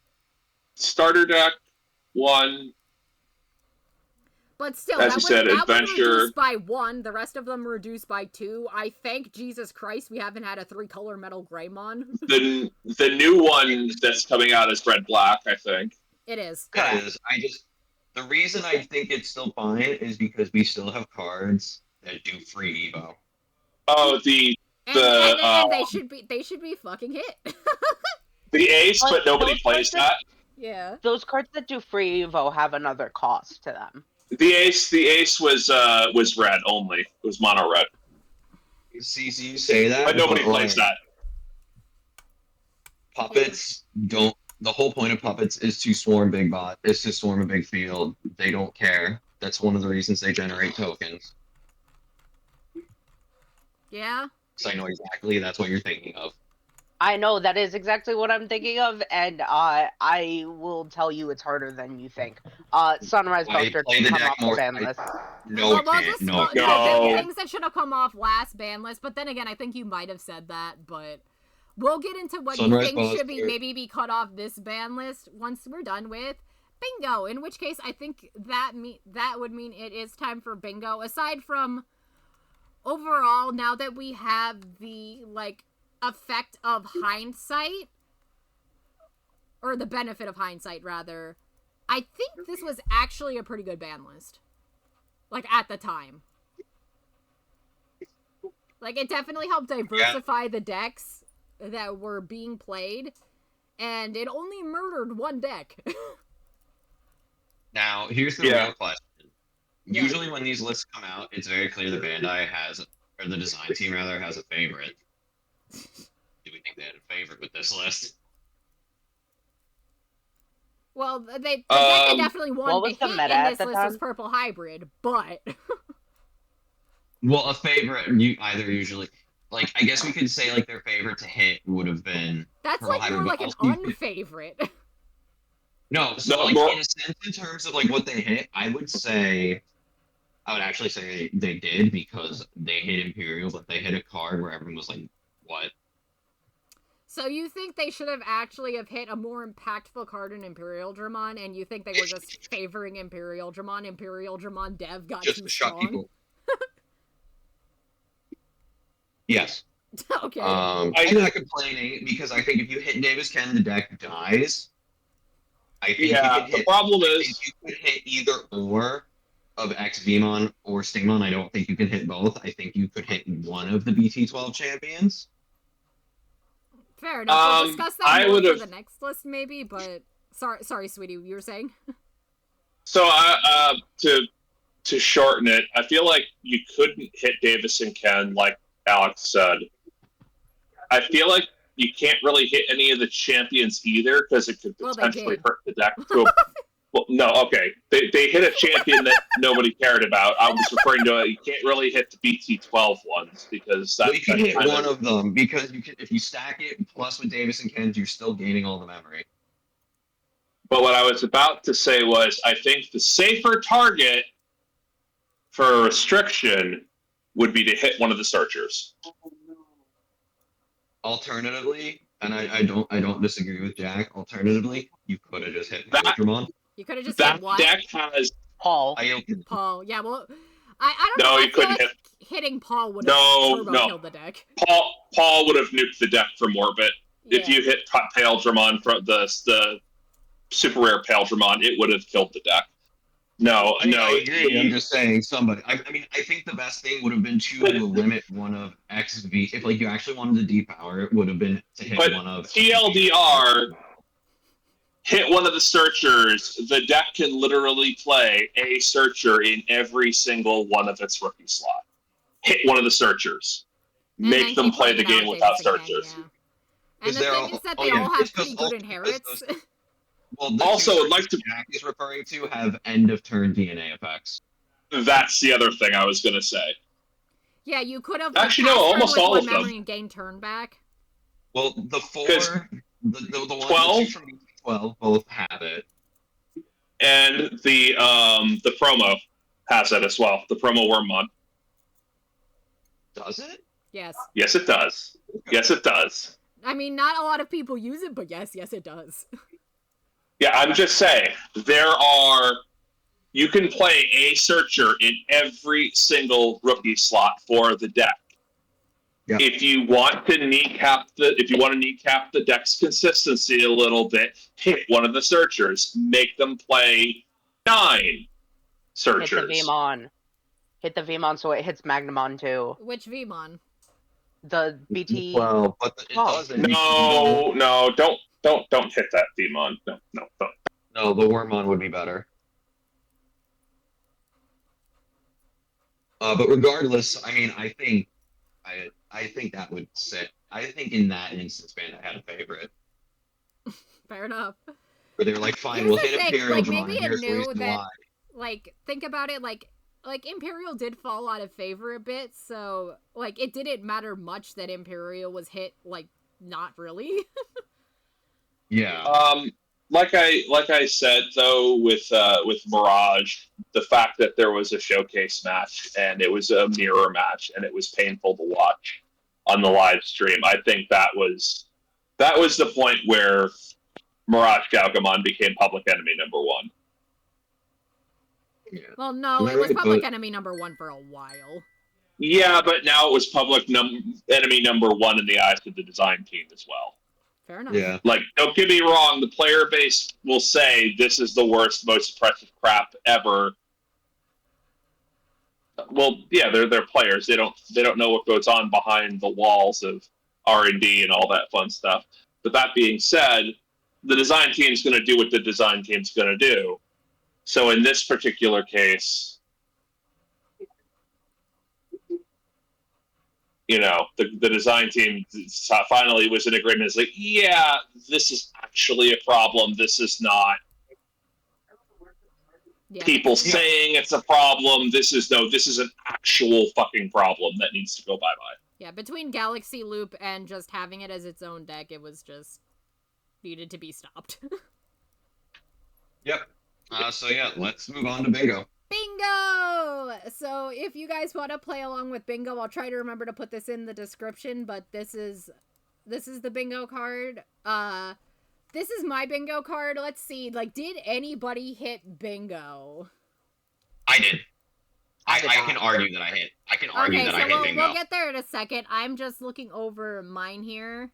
Starter deck 1. But still, as you said, Adventure. Reduced by 1. The rest of them reduced by 2. I thank Jesus Christ we haven't had a 3-color Metal Greymon. The new one that's coming out is red black, I think. It is. Correct. It is. The reason I think it's still fine is because we still have cards that do free Evo. Oh, And they should be fucking hit. the ace, But but nobody those plays cards that. Yeah. Those cards that do free Evo have another cost to them. The ace was red only. It was mono red. See, you say that, But nobody plays like, that. Puppets don't. The whole point of puppets is to swarm big bot. Is to swarm a big field. They don't care. That's one of the reasons they generate tokens. Yeah. So I know exactly that's what you're thinking of. I know that is exactly what I'm thinking of, and I will tell you it's harder than you think. Sunrise I Buster play can the come deck off the more. ban list. No, it can't. No, it no, can't. things that should have come off last ban list, but then again, I think you might have said that, but we'll get into what Sunrise you think should Buster. maybe be cut off this ban list once we're done with bingo. In which case, I think that would mean it is time for bingo. Aside from overall, now that we have the effect of hindsight, or the benefit of hindsight rather, I think this was actually a pretty good ban list. At the time. It definitely helped diversify the decks that were being played, and it only murdered one deck. Now, here's the real question. Usually when these lists come out, it's very clear the Bandai has, or the design team rather, has a favorite. Do we think they had a favorite with this list? Well, the deck that definitely what won was the the hit meta in at this the list time? was Purple Hybrid, but... Well, a favorite, either usually... I guess we could say, their favorite to hit would have been... That's Purple more Hybrid, like an unfavorite. No, so, in a sense, in terms of, what they hit, I would actually say they did, because they hit Imperial, but they hit a card where everyone was like, what? So you think they should have actually hit a more impactful card in Imperial Dramon, and you think they were just favoring Imperial Dramon? Imperial Dramon Dev got Just too to shut strong? people. Yes. Okay. I'm not complaining, because I think if you hit Davis Ken, the deck dies. I think the problem is you could hit either or of XVmon or Stingmon. I don't think you can hit both. I think you could hit one of the BT12 champions. Fair enough. We'll discuss that more for the next list, maybe. But sorry, sweetie, you were saying. So, to shorten it, I feel like you couldn't hit Davis and Ken, like Alex said. I feel like you can't really hit any of the champions either, because it could potentially hurt the deck. Well, no, okay. They hit a champion that nobody cared about. I was referring to you can't really hit the BT12 ones, because you can hit one of them, because if you stack it plus with Davis and Ken's, you're still gaining all the memory. But what I was about to say was, I think the safer target for restriction would be to hit one of the searchers. Alternatively, and I don't disagree with Jack. Alternatively, you could have just hit Pokemon. You could have just hit what? That deck has Paul. Paul. Yeah, well, I don't know. No, I you couldn't hit. Hitting Paul would have killed the deck. Paul would have nuked the deck from orbit. Yeah. If you hit Pale Dramon from the super rare Pale Dramon, it would have killed the deck. No. I agree. I'm just saying somebody. I think the best thing would have been to limit one of XV. If you actually wanted to depower, it would have been to hit one of. TLDR, hit one of the searchers. The deck can literally play a searcher in every single one of its rookie slot. Hit one of the searchers. Make them play the game without searchers. And the thing is that they all have pretty good inherits. Well, also, I'd like to. Jack is referring to have end of turn DNA effects. That's the other thing I was going to say. Yeah, you could have actually no, almost all of them. Memory and gain turn back. Well, the four, the 12 from 12 both have it, and the promo has it as well. The promo Wormmon. Does it? Yes. Yes, it does. Yes, it does. I mean, not a lot of people use it, but yes, it does. Yeah, I'm just saying, you can play a searcher in every single rookie slot for the deck. Yep. If you want to kneecap the deck's consistency a little bit, hit one of the searchers. Make them play 9 searchers. Hit the Vmon so it hits Magnamon too. Which Vmon? The BT. Well, but it doesn't. No, don't hit that Vmon. No, don't. No, the Wormmon would be better. But regardless, I mean, I think that would sit. I think in that instance, Bandai had a favorite. Fair enough. Where they were like, fine, Here's we'll the hit thing, Imperial like, John, maybe and it here's the knew reason that- why. Like, think about it, like Imperial did fall out of favor a bit, so, like, it didn't matter much that Imperial was hit, like, not really. Yeah. Like I said though, with Mirage, the fact that there was a showcase match and it was a mirror match and it was painful to watch on the live stream, I think that was the point where Mirage Galgamon became public enemy number 1. Yeah. Well, no, it was public enemy number 1 for a while. Yeah, but now it was public enemy number 1 in the eyes of the design team as well. Fair enough. Yeah. Like, don't get me wrong, the player base will say this is the worst, most oppressive crap ever. Well, yeah, they're players. They don't know what goes on behind the walls of R&D and all that fun stuff. But that being said, the design team's going to do what the design team's going to do. So in this particular case, you know, the design team finally was in agreement. It's like, yeah, this is actually a problem. This is not people saying it's a problem. This is an actual fucking problem that needs to go bye-bye. Yeah, between Galaxy Loop and just having it as its own deck, it was just needed to be stopped. Yep. So yeah, let's move on to Bingo. Bingo! So if you guys want to play along with Bingo, I'll try to remember to put this in the description, but this is the Bingo card. This is my Bingo card. Let's see, like, did anybody hit Bingo? I did. I can argue that I hit. I can argue that I hit Bingo. We'll get there in a second. I'm just looking over mine here.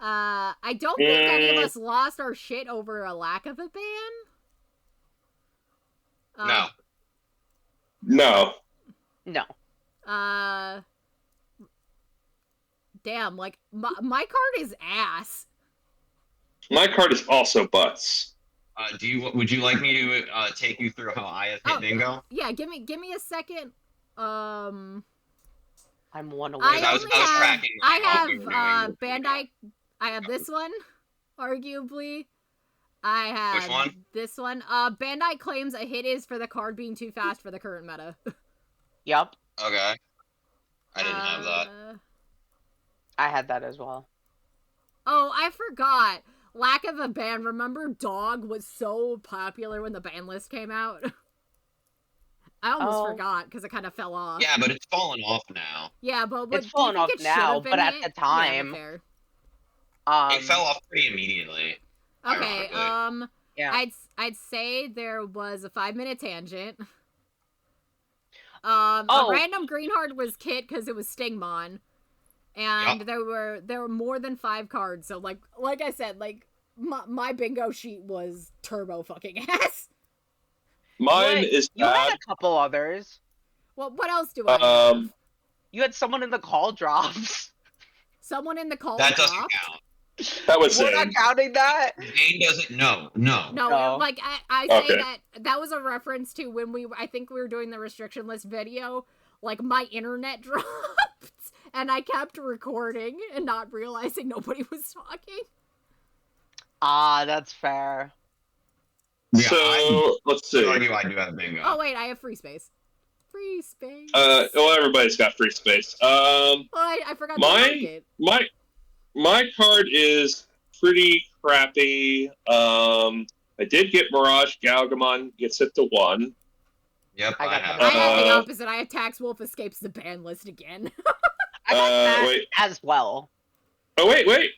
I don't think any of us lost our shit over a lack of a ban. No. Damn, like, my card is ass. My card is also butts. Would you like me to take you through how I have hit Bingo? Yeah, give me a second. I'm one away. I have Bandai. I have this one, arguably. I have Which one? This one. Bandai claims a hit is for the card being too fast for the current meta. Yep. Okay. I didn't have that. I had that as well. Oh, I forgot. Lack of a ban. Remember Dog was so popular when the ban list came out? I almost forgot because it kind of fell off. Yeah, but it's fallen off now. Yeah, but it's fallen off now, but at the time, it fell off pretty immediately. Okay, yeah. I'd say there was a 5-minute tangent. A random Greenheart was Kit because it was Stingmon. And there were more than 5 cards, so like I said, like my bingo sheet was turbo fucking ass. Mine is you had a couple others. Well, what else do I have? You had someone in the call drops. Someone in the call that dropped? doesn't count. That was We're not counting that. Zane doesn't. No. Like I say that was a reference to when I think we were doing the restriction list video. Like my internet dropped, and I kept recording and not realizing nobody was talking. That's fair. Yeah, so let's see. I do have Bingo. Oh wait, I have free space. Free space. Well, everybody's got free space. Well, I forgot to mark it. My card is pretty crappy. I did get Mirage Galgamon gets hit to 1. Yep, I have. I have the opposite. I have Tax Wolf escapes the ban list again. I got that as well. Oh wait. Wait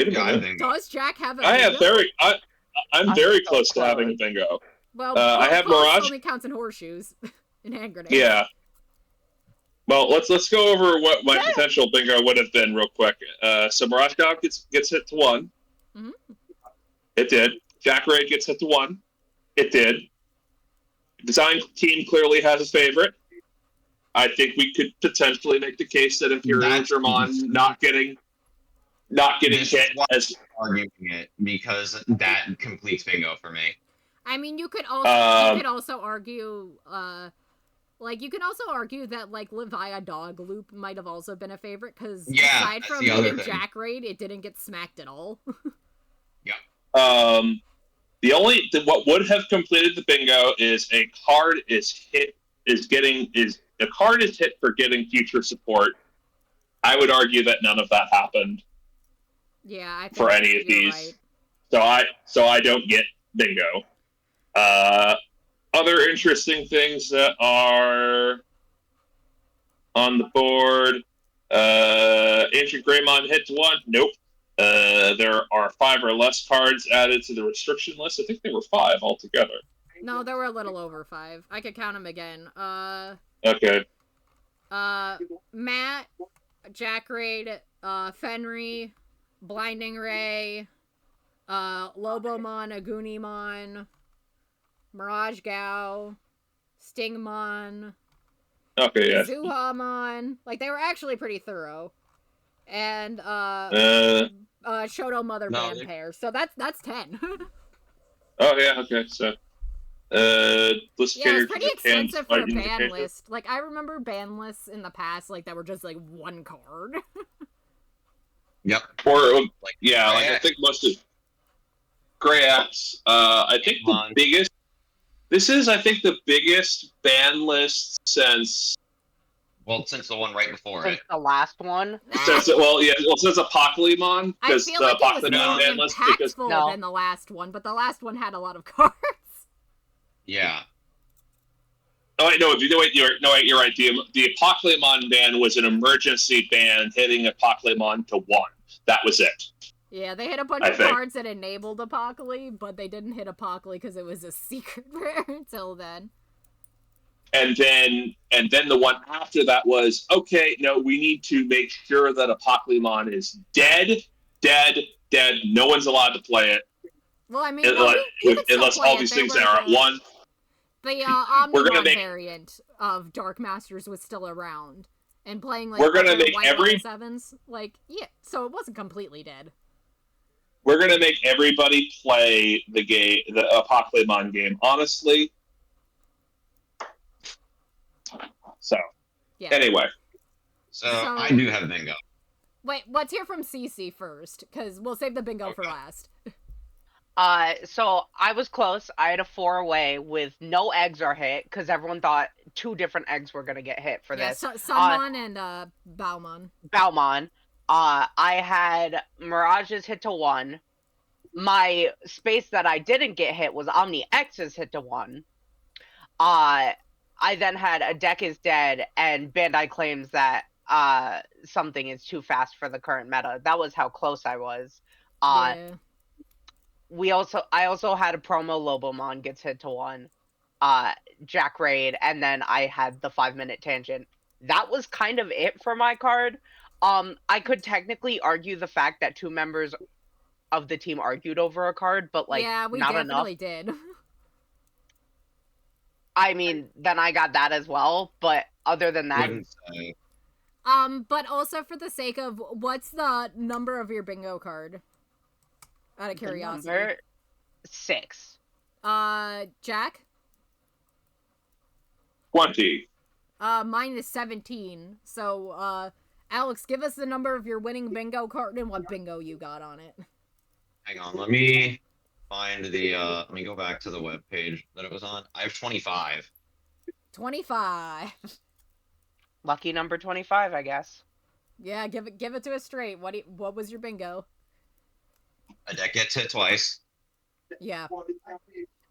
a minute. Does Jack have a I'm very close to having a bingo. Well, I have Mirage. Only counts in horseshoes and hand grenades. Yeah. Well, let's go over what my potential bingo would have been real quick. So Mirage Dog gets hit to 1. Mm-hmm. It did. Jack Raid gets hit to 1. It did. Design team clearly has a favorite. I think we could potentially make the case that Imperial German not getting hit as arguing it because that completes bingo for me. I mean, you could also argue that like Leviathan Dog Loop might have also been a favorite because aside from hitting Jack Raid, it didn't get smacked at all. Yeah. What would have completed the bingo is a card is hit for getting future support. I would argue that none of that happened. Yeah, I think for any of these. Right. So I don't get bingo. Other interesting things that are on the board. Ancient Greymon hit to 1. Nope. There are 5 or less cards added to the restriction list. I think there were 5 altogether. No, there were a little over 5. I could count them again. Okay. Matt, Jack Raid, Fenry, Blinding Ray, Lobomon, Agunimon, Mirage Gao, Stingmon, Zuhamon. Like, they were actually pretty thorough. And, Shoto Mother Band Pair. So that's 10. Oh, yeah, okay, so... it's pretty extensive for a ban list. Like, I remember ban lists in the past, like, that were just, like, 1 card. Yep. Or, I think most of... Grey Axe. I think the biggest... This is, I think, the biggest ban list since... Well, since the one right before since the last one. Since Apocalypse. I feel like it was more impactful than the last one, but the last one had a lot of cards. Yeah. Oh wait, no, you're right. The Apocalypse ban was an emergency ban hitting Apocalypse to 1. That was it. Yeah, they hit a bunch of cards that enabled Apocalypse, but they didn't hit Apocalypse because it was a secret rare until then. And then the one after that was, okay, no, we need to make sure that Apocalypse is dead. No one's allowed to play it. Well, I mean, unless all these things are at once. The Omnimon variant of Dark Masters was still around. And playing, like, we're gonna make White 7s. Like, yeah, so it wasn't completely dead. We're gonna make everybody play the Apocalypse game, honestly. So, anyway. So, I do have bingo. Wait, let's hear from CC first, because we'll save the bingo for last. So I was close. I had a 4-way with no eggs are hit, because everyone thought 2 different eggs were going to get hit for this. Sunmon and Baumon. Baumon. I had Mirage's hit to 1. My space that I didn't get hit was Omni X's hit to 1. I then had A Deck is Dead, and Bandai claims that something is too fast for the current meta. That was how close I was. I also had a promo Lobomon gets hit to 1, Jack Raid, and then I had the 5-minute tangent. That was kind of it for my card. I could technically argue the fact that 2 members of the team argued over a card, but like, yeah, we not definitely enough. did. I mean, then I got that as well, but other than that... But also for the sake of, what's the number of your bingo card? Out of curiosity. Number 6. Jack? 20. Mine is 17. So, Alex, give us the number of your winning bingo card and what bingo you got on it. Hang on, let me find the, let me go back to the web page that it was on. I have 25. 25. Lucky number 25, I guess. Yeah, give it to us straight. What was your bingo? A deck gets hit twice. Yeah.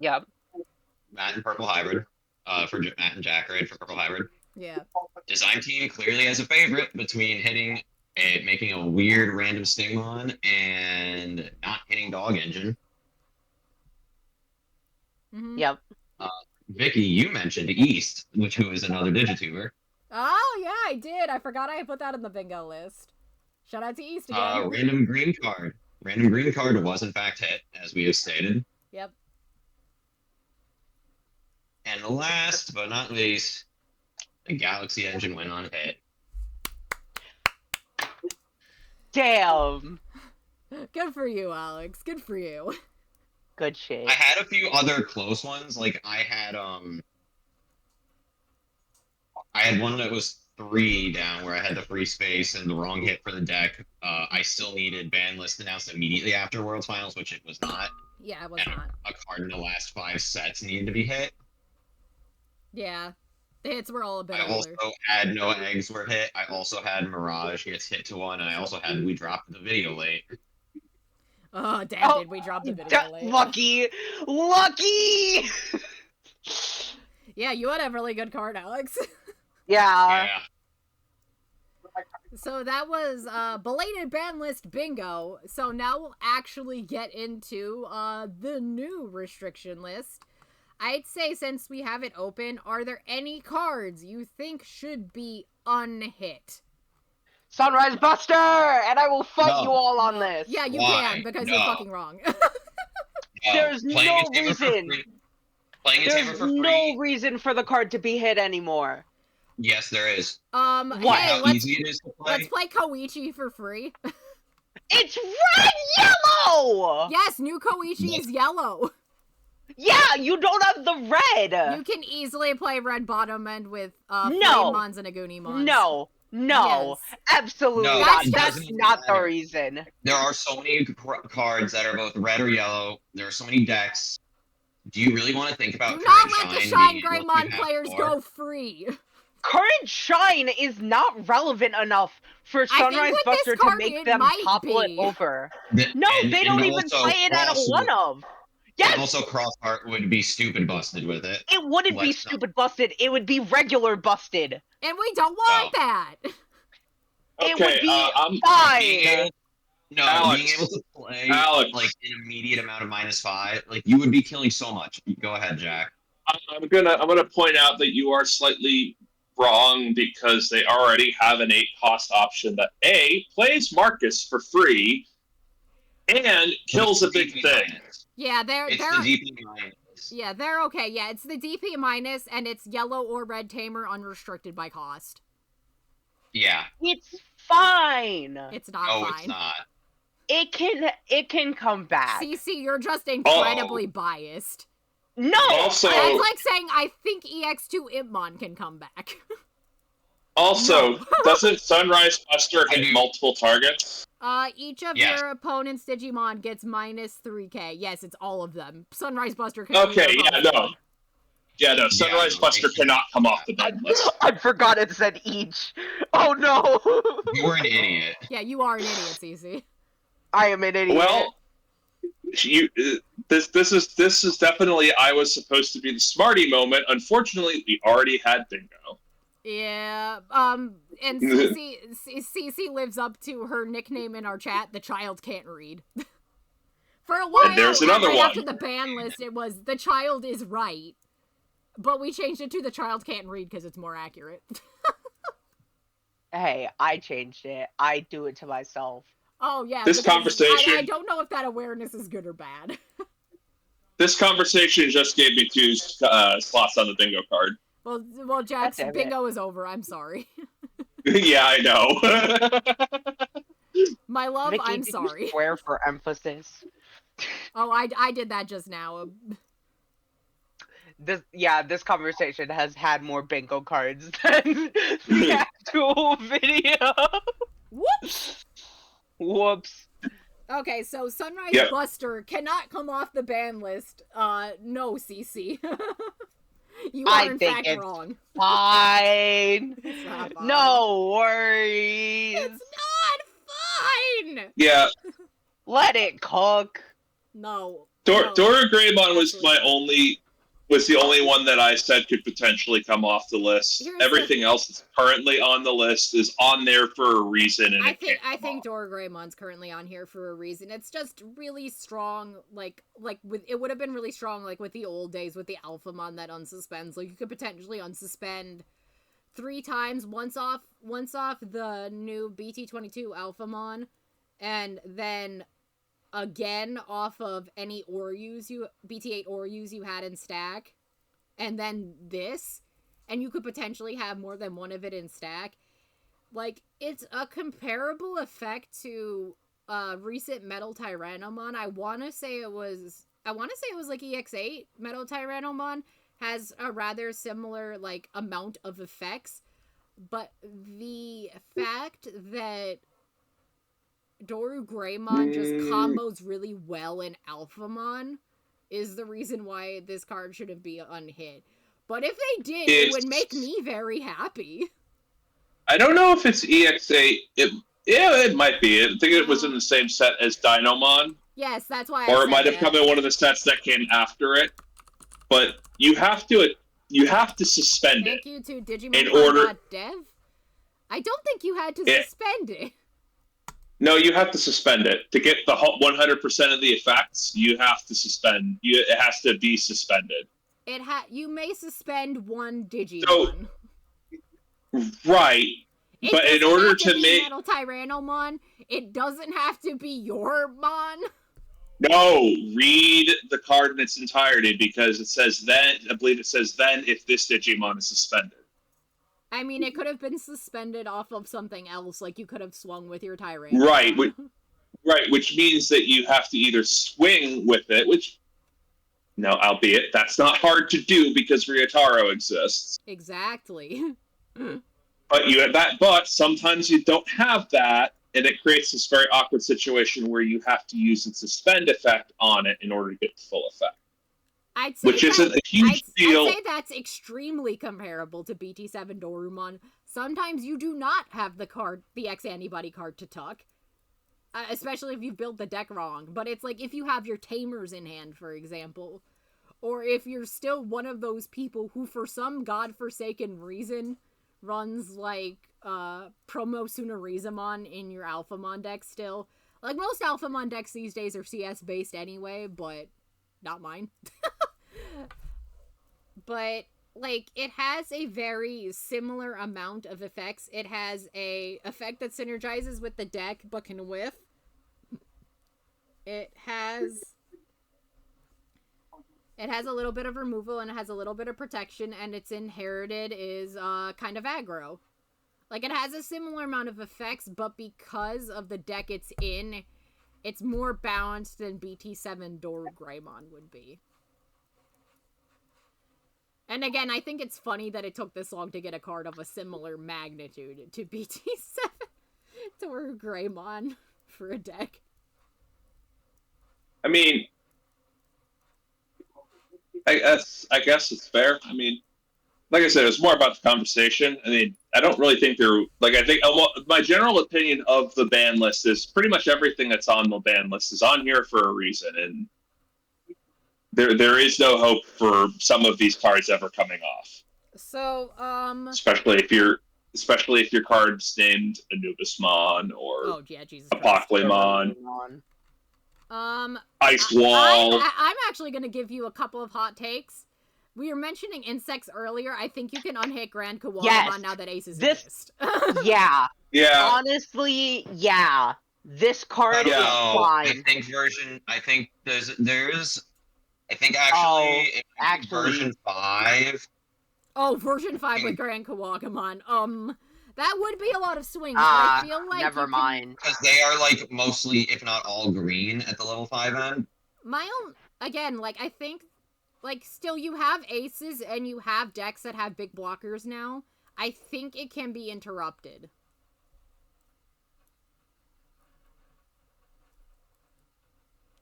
Yep. Matt and Purple Hybrid. For Matt and Jack Raid for Purple Hybrid. Yeah. Design team clearly has a favorite between making a weird random Stingmon and not hitting Dog Engine. Mm-hmm. Yep. Vicky, you mentioned East, who is another Digituber. Oh, yeah, I did. I forgot I put that on the bingo list. Shout out to East again. Random green card. Random green card was in fact hit, as we have stated. Yep. And last but not least, the Galaxy Engine went on hit. Damn. Good for you, Alex. Good for you. Good shit. I had a few other close ones. Like I had one that was 3 down where I had the free space and the wrong hit for the deck. I still needed ban list announced immediately after Worlds Finals, which it was not. Yeah, it was And not. a card in the last 5 sets needed to be hit. Yeah. The hits were all a bit I older. also had No Eggs were hit. I also had Mirage gets hit to 1, and I also had We Dropped the Video late. Oh, damn, did we drop the video late? Lucky! Lucky! Yeah, you had a really good card, Alex. Yeah. Yeah. So that was belated ban list bingo. So now we'll actually get into the new restriction list. I'd say since we have it open, are there any cards you think should be unhit? Sunrise Buster! And I will fight No. you all on this. Yeah, you Why? can, because No. you're fucking wrong. There's Playing no a Tamer for reason. free- Playing a Tamer There's for free. no reason for the card to be hit anymore. Yes, there is. What? Hey, How let's easy it is to play. play Koichi for free. It's red yellow! Yes, new Koichi is yellow. Yeah, you don't have the red! You can easily play red bottom end with No. Flame Mons and Aguni Mons. No. Yes. Absolutely No, not. it That's doesn't not the matter. reason. There are so many cards that are both red or yellow. There are so many decks. Do you really want to think about Do not Current let the Shine Shine being able Greymon to have players 4? go free. Current Shine is not relevant enough for Sunrise with this Buster to card, make it them might topple it be. over. The- No, and- they don't and even also play it at a Cross- one of. And Yes, also Crossheart would be stupid busted with it. it wouldn't be Let's not- stupid busted. It would be regular busted. And we don't want that. It would be Being fine. able, no, Alex. being able to play Alex. like an immediate amount of -5, like you would be killing so much. Go ahead, Jack. I'm gonna point out that you are slightly wrong because they already have an 8 cost option that A plays Marcus for free and kills a big DP thing. minus. Yeah, It's the DP minus. Yeah, they're okay. Yeah, it's the DP minus, and it's yellow or red tamer unrestricted by cost. Yeah. It's fine. It's not No, fine. it's not. It can come back. CC, you're just incredibly biased. No. Also- That's like saying I think EX2 Impmon can come back. Also, doesn't Sunrise Buster I hit do. multiple targets? Each of Yes. your opponent's Digimon gets minus 3k. Yes, it's all of them. Sunrise Buster can Okay, be yeah, no. Yeah, no, Sunrise no, Buster makes cannot come off the I, ban list. I forgot it said each. Oh no. You're an idiot. Yeah, you are an idiot, CC. I am an idiot. Well, this is definitely I was supposed to be the smarty moment. Unfortunately, we already had bingo. Yeah, and CC lives up to her nickname in our chat, the child can't read. For a while, And there's another right one. after the ban list, it was the child is right. But we changed it to the child can't read because it's more accurate. Hey, I changed it. I do it to myself. Oh, yeah. This because conversation- I don't know if that awareness is good or bad. This conversation just gave me 2 slots on the bingo card. Well, Jax, damn it. bingo is over. I'm sorry. Yeah, I know. My love, Vicky, I'm did you sorry. swear for emphasis. Oh, I did that just now. This conversation has had more bingo cards than the actual video. Whoops! Whoops. Okay, so Sunrise Yep. Buster cannot come off the ban list. No, CC. You I are in think fact it's wrong. Fine. It's not fine. No worries. It's not fine! Yeah, Let it cook. No. Dora Greymon was Absolutely. was the only one that I said could potentially come off the list. Here's Everything else that's currently on the list is on there for a reason, and I it think can't come off. Dora Greymon's currently on here for a reason. It's just really strong, like with it would have been really strong like with the old days with the Alphamon that unsuspends. Like you could potentially unsuspend 3 times, once off the new BT22 Alphamon, and then again off of any BT8 Oryus you had in stack, and then this, and you could potentially have more than one of it in stack. Like, it's a comparable effect to recent Metal Tyrannomon. I want to say it was like EX8 Metal Tyrannomon has a rather similar, like, amount of effects, but the fact that Doru Greymon just combos really well in Alphamon is the reason why this card shouldn't be unhit. But if they did, it would make me very happy. I don't know if it's EX8. It might be. I think it was in the same set as Dinomon. Yes, that's why. Or it might have come in one of the sets that came after it. But you have to suspend it. Thank you to DigimonCard.Dev. I don't think you had to suspend it. No, you have to suspend it. To get the 100% of the effects, you have to suspend. It has to be suspended. You may suspend one Digimon. So, right. But in order to make Metal Tyrannomon, it doesn't have to be your Mon. No, read the card in its entirety, because it says then, I believe it says then if this Digimon is suspended. I mean, it could have been suspended off of something else, like you could have swung with your Tyrant. Right, which means that you have to either swing with it, albeit that's not hard to do because Ryotaro exists. Exactly. But sometimes you don't have that, and it creates this very awkward situation where you have to use the suspend effect on it in order to get the full effect. Which isn't a huge deal. I'd say that's extremely comparable to BT7 Dorumon. Sometimes you do not have the X-Antibody card to tuck. Especially if you've built the deck wrong. But it's like if you have your Tamers in hand, for example. Or if you're still one of those people who, for some godforsaken reason, runs like Promo Sunarizamon in your Alphamon deck still. Like, most Alphamon decks these days are CS based anyway, but not mine. But, like, it has a very similar amount of effects. It has a effect that synergizes with the deck but can whiff. It has a little bit of removal, and it has a little bit of protection, and its inherited is kind of aggro. Like, it has a similar amount of effects, but because of the deck it's in, it's more balanced than BT7 Doru Greymon would be. And again, I think it's funny that it took this long to get a card of a similar magnitude to BT7 Doru Greymon for a deck. I mean, I guess it's fair. I mean, like I said, it's more about the conversation. I mean, I don't really think I think my general opinion of the ban list is pretty much everything that's on the ban list is on here for a reason, and there is no hope for some of these cards ever coming off. So, especially if your card's named Anubismon or Apocalypmon. Ice Wall. I'm actually going to give you a couple of hot takes. We were mentioning insects earlier. I think you can unhit Grand Kawagamon now that aces exist. Yeah. Yeah. Honestly, yeah. This card is fine. I think version 5. Oh, version 5 with Grand Kawagamon. That would be a lot of swings, but I feel like never mind. Because they are, like, mostly, if not all, green at the level 5 end. I think, like, still you have aces and you have decks that have big blockers now. I think it can be interrupted.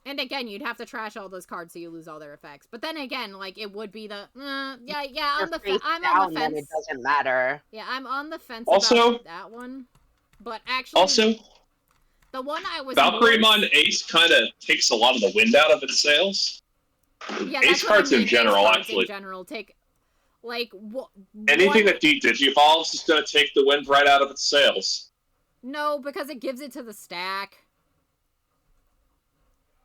And again, you'd have to trash all those cards so you lose all their effects. But then again, like, it would be the... I'm on the fence. It doesn't matter. Yeah, I'm on the fence about that one. But actually... the one I was... Valkyriemon Ace kind of takes a lot of the wind out of its sails. Yeah, Ace cards in general, actually. Take... Like, anything that digivolves is going to take the wind right out of its sails. No, because it gives it to the stack.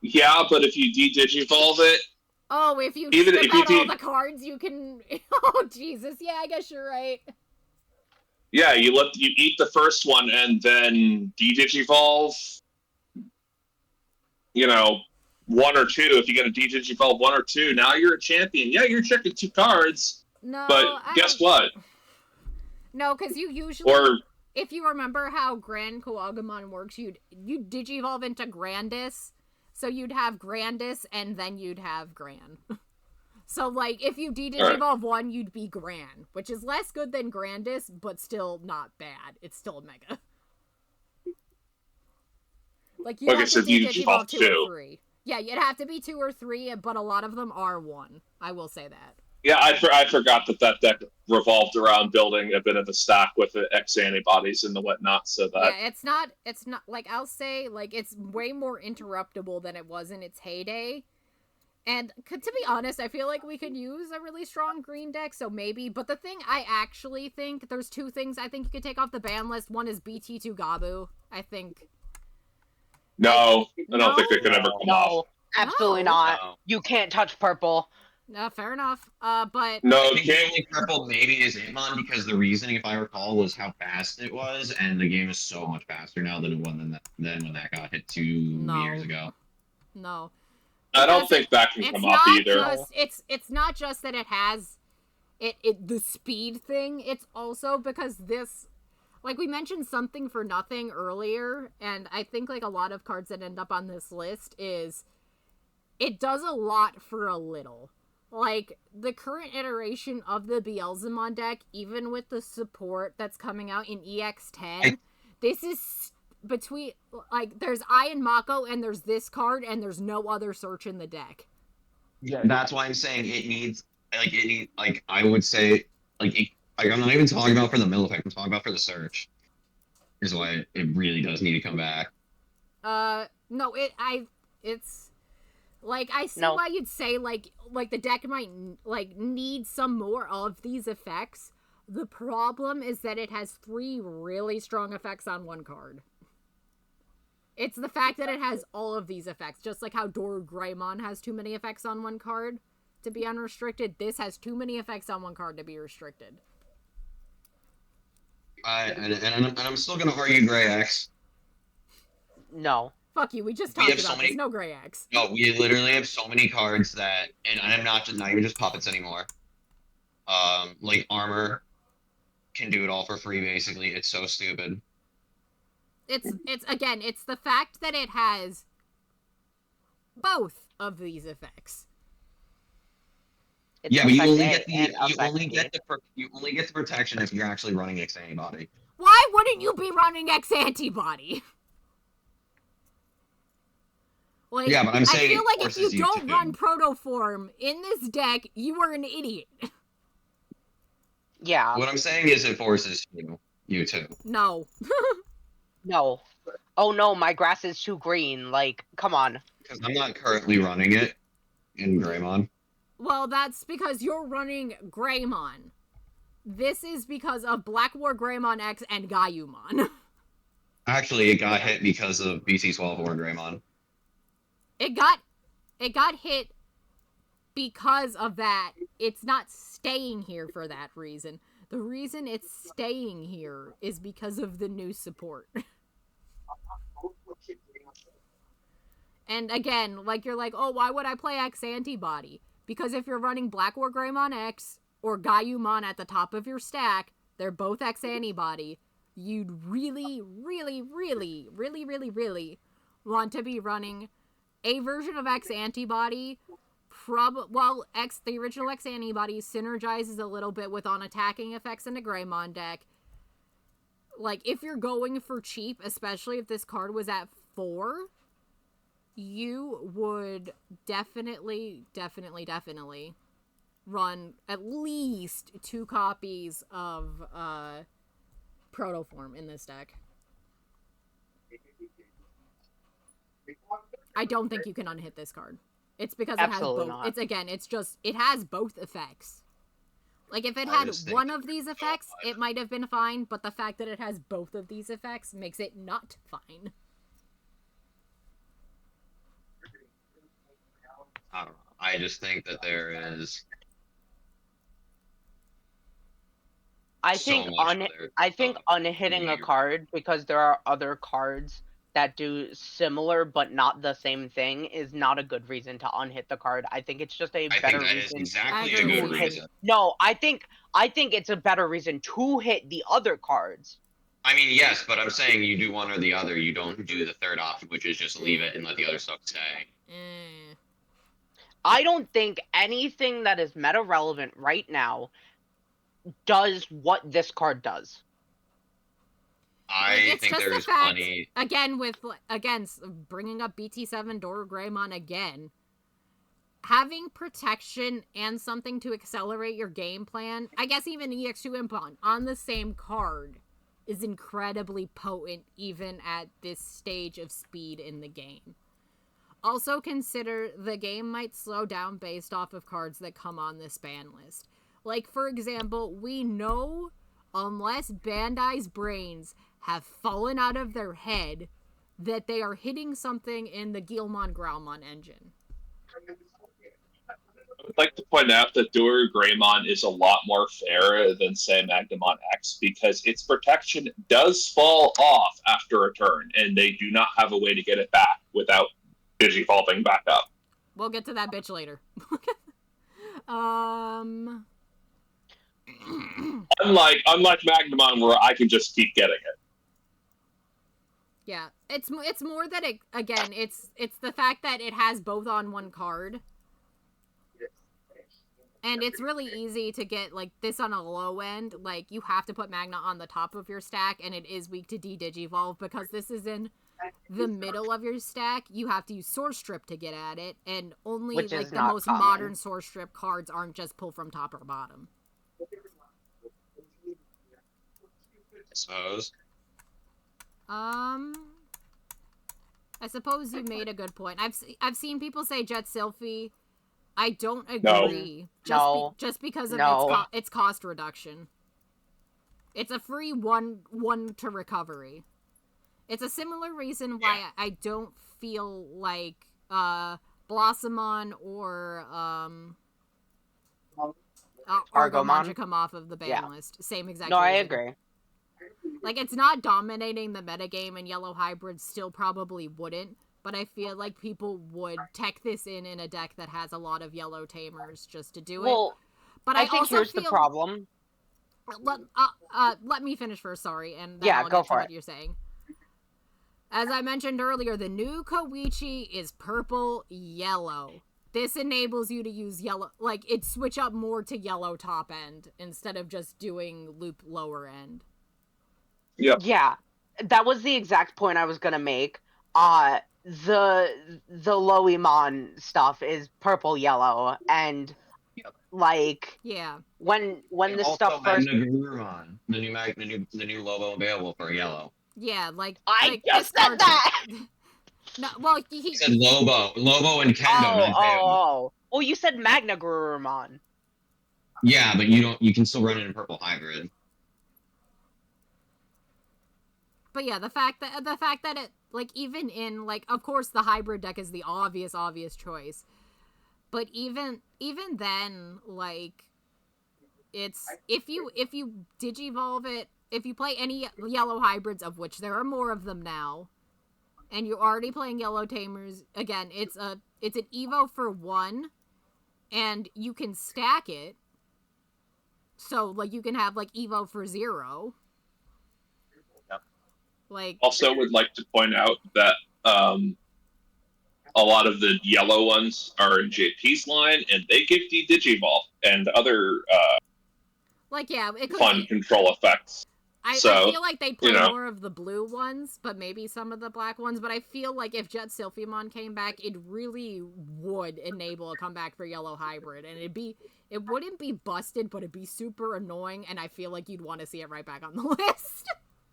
Yeah, but if you de-digivolve it... Oh, if you strip out all the cards, you can... Oh, Jesus. Yeah, I guess you're right. Yeah, you eat the first one and then de-digivolve, you know, 1 or 2. If you get a de-digivolve 1 or 2, now you're a champion. Yeah, you're checking 2 cards, No, but I guess don't. what? No, because you usually, Or if you remember how Grand Koagumon works, you'd digivolve into Grandis, so you'd have Grandis and then you'd have Gran. So, like, if you de-digivolve 1, you'd be Gran, which is less good than Grandis, but still not bad. It's still a Mega. Like, you okay, have so to you de-digivolve 2 2. or 3. Yeah, you'd have to be 2 or 3, but a lot of them are 1. I will say that. Yeah, I forgot that deck revolved around building a bit of a stack with the X antibodies and the whatnot, so that... Yeah, it's not, like, I'll say, like, it's way more interruptible than it was in its heyday. And to be honest, I feel like we could use a really strong green deck, so maybe. But the thing I actually think, there's 2 things I think you could take off the ban list. One is BT2 Gabu, I think. No, I No? don't think it could ever come off. No, absolutely No. not. No. You can't touch purple. Fair enough. But... No, I you think the can't. only purple maybe is Hitmon, because the reasoning, if I recall, was how fast it was, and the game is so much faster now than when that got hit 2 years ago. No. I don't Because think that can it's come off not either. just it's not just that it has the speed thing, it's also because this, like, we mentioned something for nothing earlier, and I think, like, a lot of cards that end up on this list is it does a lot for a little. Like, the current iteration of the Beelzemon deck, even with the support that's coming out in EX10, this is between, like, there's I and Mako, and there's this card, and there's no other search in the deck. Yeah, that's why I'm saying I would say, I'm not even talking about for the mill effect, I'm talking about for the search. Is why it really does need to come back. No, it's, like, I see No. why you'd say, like, the deck might, like, need some more of these effects. The problem is that it has 3 really strong effects on 1 card. It's the fact that it has all of these effects, just like how Doru Greymon has too many effects on 1 card to be unrestricted. This has too many effects on 1 card to be restricted. And I'm still gonna argue Gray X. No. Fuck you, we just We talked have so about this. many- No Gray X. No, we literally have so many cards that, and I'm not even just puppets anymore. Like Armor can do it all for free, basically. It's so stupid. It's again, it's the fact that it has both of these effects. It's Yeah, but you only effect get A and the effect B. you only get the protection if you're actually running X antibody. Why wouldn't you be running X antibody? Like, Yeah, but I'm saying I feel like it if you forces you don't to. run Protoform in this deck, you are an idiot. Yeah. What I'm saying is it forces you to. No. No. Oh no, my grass is too green. Like, come on. Because I'm not currently running it in Greymon. Well, that's because you're running Greymon. This is because of Black War Greymon X and Gaiumon. Actually, it got hit because of BC12 or Greymon. It got hit because of that. It's not staying here for that reason. The reason it's staying here is because of the new support. And again, like, you're like, oh, why would I play X Antibody? Because if you're running Black War Greymon X or Gaiumon at the top of your stack, they're both X Antibody. You'd really, really, really, really, really, really want to be running a version of X Antibody. The original X Antibody synergizes a little bit with on-attacking effects in a Greymon deck. Like, if you're going for cheap, especially if this card was at 4, you would definitely run at least 2 copies of Protoform in this deck. I don't think you can unhit this card. It's because Absolutely it has both. not. It has both effects. Like, if it had one of these effects, it might have been fine, but the fact that it has both of these effects makes it not fine. I don't know. I just think that there is I So think much other I think stuff unhitting a weird. card because there are other cards that do similar but not the same thing is not a good reason to unhit the card. I think it's just a I think better that is reason exactly I a agree to good with hit. you. reason. No, I think it's a better reason to hit the other cards. I mean, yes, but I'm saying you do one or the other. You don't do the third option, which is just leave Yeah. it and let the other stuff stay. I don't think anything that is meta relevant right now does what this card does. I Like, it's think just the there's fact, plenty. again, bringing up BT7 Dora Greymon again, having protection and something to accelerate your game plan, I guess even EX2 Impon on the same card is incredibly potent even at this stage of speed in the game. Also consider the game might slow down based off of cards that come on this ban list. Like, for example, we know unless Bandai's brains have fallen out of their head that they are hitting something in the Guilmon Growlmon engine. I would like to point out that Dura Greymon is a lot more fair than, say, Magnamon X, because its protection does fall off after a turn, and they do not have a way to get it back without digivolving back up. We'll get to that bitch later. Unlike Magnamon, where I can just keep getting it. Yeah, it's more that it's the fact that it has both on one card. And it's really easy to get, like, this on a low end. Like, you have to put Magna on the top of your stack, and it is weak to de-digivolve, because this is in the middle of your stack. You have to use Source Strip to get at it, and only, Which like, is the not most common. modern Source Strip cards aren't just pulled from top or bottom. I suppose. I suppose you made a good point. I've seen people say Jet Sylphie. I don't agree. No. Just because of No. its cost reduction. It's a free one to recovery. It's a similar reason why I don't feel like Blossomon or Argomon should come off of the ban list. Same exact No, I reason. agree. Like, it's not dominating the metagame, and Yellow Hybrids still probably wouldn't, but I feel like people would tech this in a deck that has a lot of yellow tamers just to do it. But I think also here's the problem. Let me finish first, sorry, and then I'll go get to for what it. you're saying. As I mentioned earlier, the new Koichi is purple-yellow. This enables you to use yellow, like, it switch up more to yellow top end instead of just doing loop lower end. Yep. Yeah, that was the exact point I was gonna make. The Loimon stuff is purple yellow, and like when this Also, stuff first. Magna Gururon, the new Lobo available for yellow. Yeah, like I this just said card. that. No, well, He said Lobo and Kendo, not Bayo. Well, you said Magna Gurumon. Yeah, but you can still run it in purple hybrid. But yeah, the fact that it, like, even in, like, of course the hybrid deck is the obvious choice. But even then, like, it's if you digivolve it, if you play any yellow hybrids, of which there are more of them now, and you're already playing yellow tamers, again, it's an Evo for 1, and you can stack it. So, like, you can have, like, Evo for 0. Like, also would like to point out that a lot of the yellow ones are in JP's line, and they give Digivolve and other fun control effects. I feel like they play more of the blue ones, but maybe some of the black ones. But I feel like if Jet Sylphimon came back, it really would enable a comeback for yellow hybrid, and it wouldn't be busted, but it'd be super annoying, and I feel like you'd want to see it right back on the list.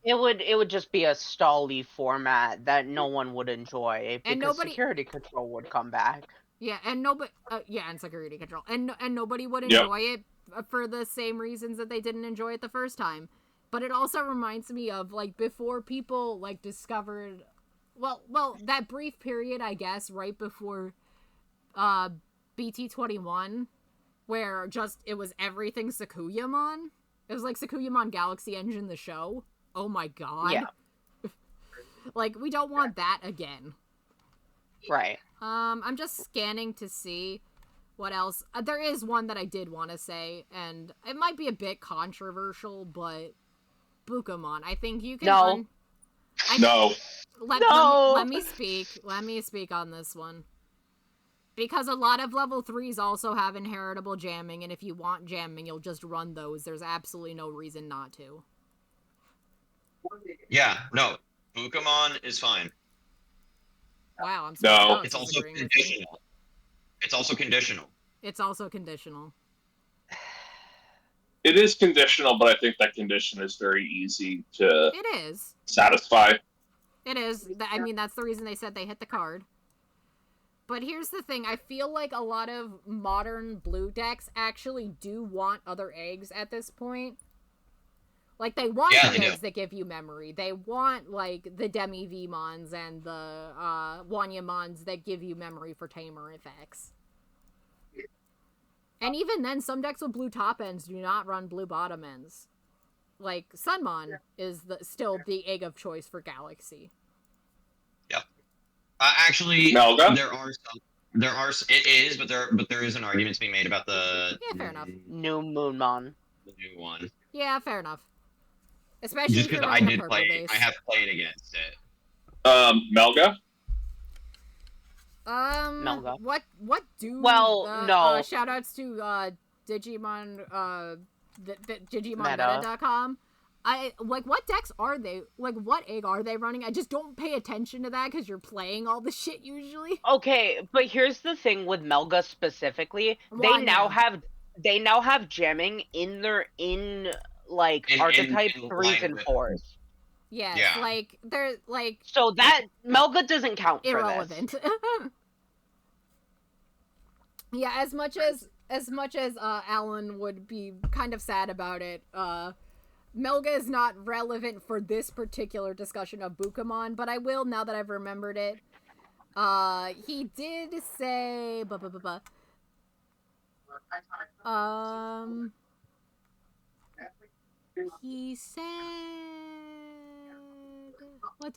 It would just be a stally format that no one would enjoy because security control would come back. Yeah, and and security control, and nobody would enjoy it for the same reasons that they didn't enjoy it the first time. But it also reminds me of, like, before people, like, discovered, well, that brief period, I guess, right before BT21, where just it was everything Sakuyamon. It was like Sakuyamon Galaxy Engine the show. Oh my god. Yeah. Like, we don't want that again. Right. I'm just scanning to see what else. There is one that I did want to say, and it might be a bit controversial, but Bukamon. I think you can No. No. Let me speak. Let me speak on this one. Because a lot of level 3s also have inheritable jamming, and if you want jamming, you'll just run those. There's absolutely no reason not to. Yeah, no. Bukamon is fine. Wow, I'm No. sorry. It's also conditional. It's also conditional. It's also conditional. It is conditional, but I think that condition is very easy to It is. satisfy. It is. I mean, that's the reason they said they hit the card. But here's the thing. I feel like a lot of modern blue decks actually do want other eggs at this point. Like, they want the eggs that give you memory. They want, like, the Demi-Vmons and the Wanyamons that give you memory for Tamer effects. And even then, some decks with blue top ends do not run blue bottom ends. Like, Sunmon is still the egg of choice for Galaxy. Yeah. Actually, Melga? it is, but there is an argument to be made about the... Yeah, fair enough. New Moonmon. The new one. Yeah, fair enough. Especially Just if you're because I running a did purple play, base. I have played against it. Melga? Melga. What do Well, no. shout outs to Digimon Meta. DigimonMeta.com. What decks are they? Like, what egg are they running? I just don't pay attention to that because you're playing all the shit usually. Okay, but here's the thing with Melga specifically. They now have jamming in their archetype 3s and 4s. Yes, Yeah. like they're like So that Melga doesn't count for irrelevant. this. Yeah, as much as Alan would be kind of sad about it, Melga is not relevant for this particular discussion of Bukamon, but I will now that I've remembered it. He did say he said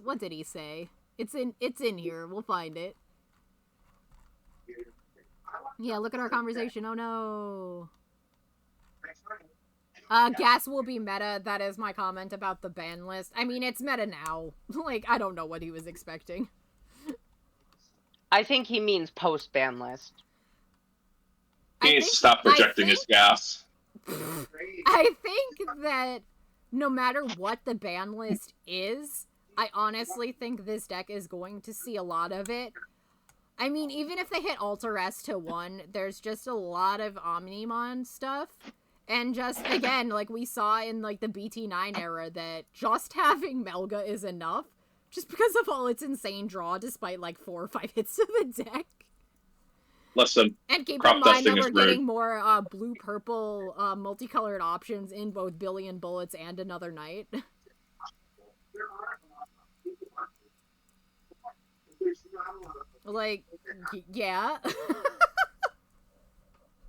what did he say? It's in here. We'll find it. Yeah, look at our conversation. Oh no. Gas will be meta. That is my comment about the ban list. I mean, it's meta now. Like, I don't know what he was expecting. I think he means post-ban list. He needs to stop projecting his gas. I think that no matter what the ban list is, I honestly think this deck is going to see a lot of it. I mean, even if they hit Alter S to 1, there's just a lot of Omnimon stuff. And just, again, like we saw in, like, the BT9 era, that just having Melga is enough. Just because of all its insane draw, despite, like, 4 or 5 hits to the deck. Listen, And keep crop in mind that dusting is we're getting rude. more blue-purple multicolored options in both Billion Bullets and Another Night. Like, yeah.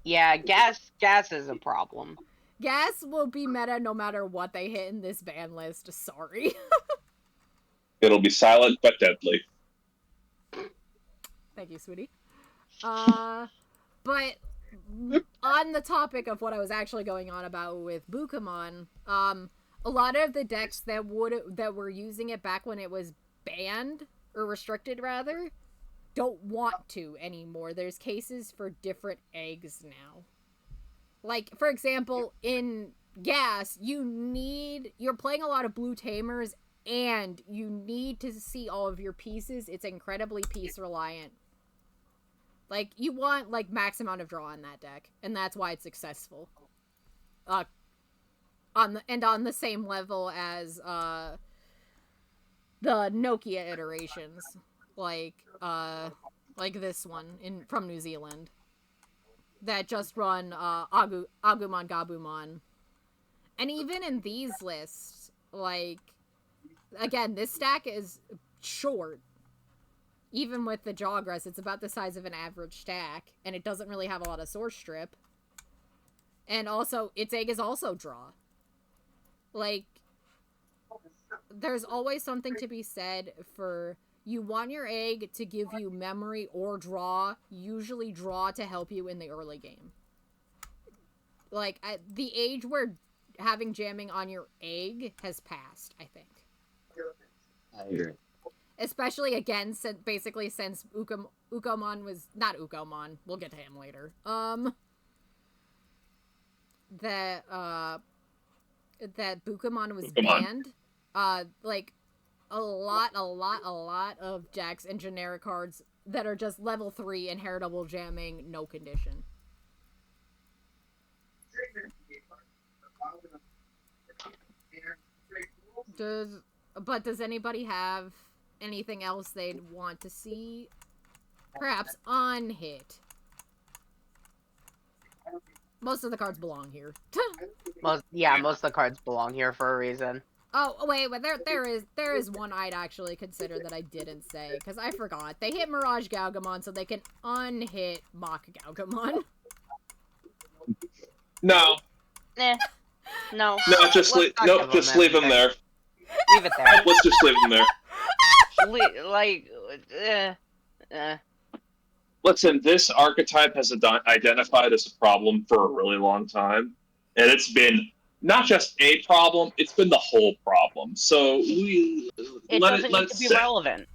Yeah, gas is a problem. Gas will be meta no matter what they hit in this ban list. Sorry. It'll be silent but deadly. Thank you, sweetie. But on the topic of what I was actually going on about with Bukamon, a lot of the decks that were using it back when it was banned, or restricted rather, don't want to anymore. There's cases for different eggs now. Like, for example, in Gas, you're playing a lot of blue tamers, and you need to see all of your pieces. It's incredibly piece reliant. Like, you want, like, max amount of draw in that deck, and that's why it's successful. On the same level as, the Nokia iterations. Like this one from New Zealand. That just run, Agumon Gabumon. And even in these lists, like, again, this stack is short. Even with the Jawgrass, it's about the size of an average stack, and it doesn't really have a lot of source strip. And also, its egg is also draw. Like, there's always something to be said for you want your egg to give you memory or draw, usually draw to help you in the early game. Like, at the age where having jamming on your egg has passed, I think. I agree. Especially, again, since Ukomon was... Not Ukomon. We'll get to him later. That Bukamon was banned. Like, a lot of Jax and generic cards that are just level 3 inheritable jamming, no condition. Does anybody have anything else they'd want to see? Perhaps on hit. Most of the cards belong here. Most of the cards belong here for a reason. Oh, wait, but there is one I'd actually consider that I didn't say, because I forgot. They hit Mirage Galgamon so they can unhit Mach Galgamon. No. No. No, just leave him there. Leave it there. Let's just leave him there. Listen, this archetype has identified as a problem for a really long time, and it's been not just a problem; it's been the whole problem. So let it be sit. relevant.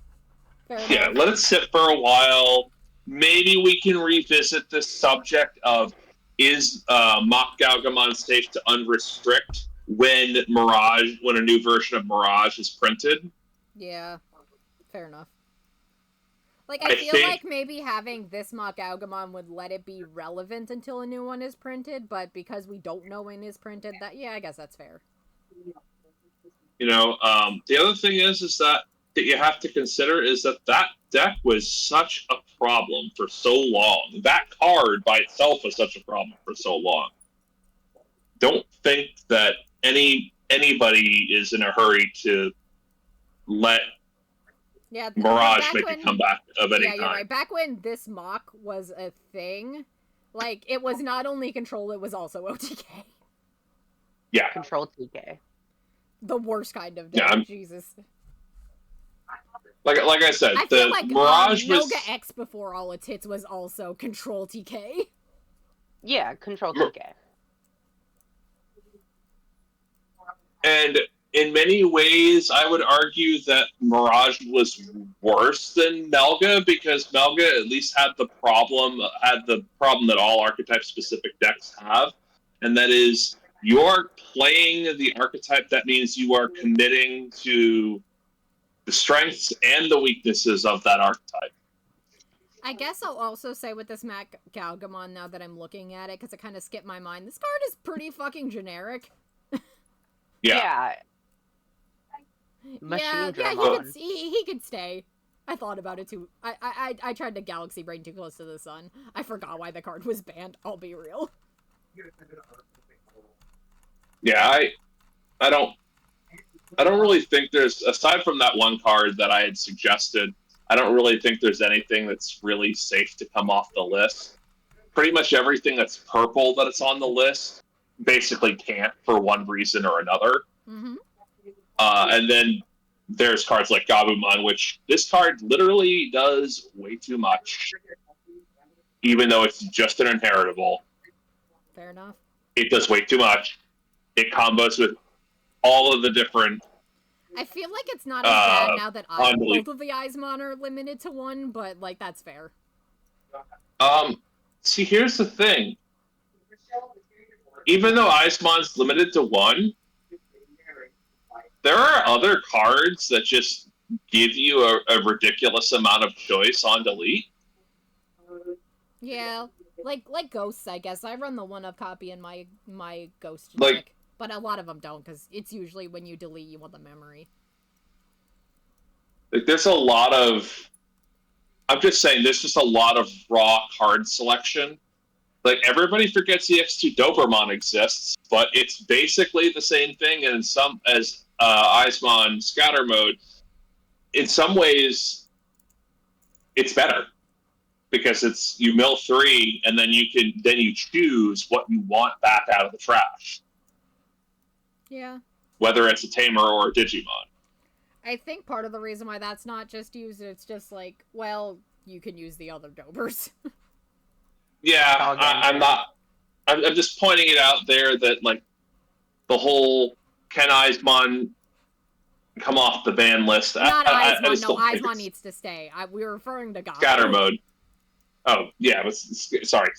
Yeah, let it sit for a while. Maybe we can revisit this subject of is Mach Galgamon safe to unrestrict when a new version of Mirage is printed? Yeah, fair enough. Like, I feel like maybe having this Mach Galgamon would let it be relevant until a new one is printed, but because we don't know when it's printed, I guess that's fair. You know, the other thing is that you have to consider is that deck was such a problem for so long. That card by itself was such a problem for so long. Don't think that anybody is in a hurry to let Mirage make a comeback of any kind. Yeah, you're right. Back when this Mach was a thing, like, it was not only Control, it was also OTK. Yeah. Control TK. The worst kind of deck. Yeah, Jesus. Like I said, I feel like Mirage was... Noga X before all its hits was also Control TK. Yeah, Control TK. And in many ways, I would argue that Mirage was worse than Melga, because Melga at least had the problem that all archetype-specific decks have, and that is, you're playing the archetype. That means you are committing to the strengths and the weaknesses of that archetype. I guess I'll also say with this Mach Galgamon, now that I'm looking at it, because it kind of skipped my mind, this card is pretty fucking generic. Yeah. He could stay. I thought about it too. I tried to galaxy brain too close to the sun. I forgot why the card was banned. I'll be real. Yeah, I don't really think there's, aside from that one card that I had suggested, I don't really think there's anything that's really safe to come off the list. Pretty much everything that's purple that it's on the list basically can't for one reason or another. Mm-hmm. And then there's cards like Gabumon, which this card literally does way too much, even though it's just an inheritable. Fair enough. It does way too much. It combos with all of the different... I feel like it's not as bad now that both of the Eismon are limited to one, but, like, that's fair. See, here's the thing. Even though Eismon's limited to one, there are other cards that just give you a ridiculous amount of choice on delete. Yeah, like Ghosts, I guess. I run the one-of copy in my Ghost deck. Like, but a lot of them don't, because it's usually when you delete, you want the memory. Like, there's a lot of... I'm just saying, there's just a lot of raw card selection. Like, everybody forgets EX2 Doberman exists, but it's basically the same thing as Eismon Scatter Mode. In some ways, it's better. Because it's, you mill 3, and then you choose what you want back out of the trash. Yeah. whether it's a tamer or a Digimon. I think part of the reason why that's not just used, it's just like, well, you can use the other dobers. Yeah, I'm just pointing it out there that, like, the whole Ken Eismon come off the ban list. Not Eismon, no, Eismon needs to stay. We were referring to God. Scatter mode. Oh, yeah, sorry.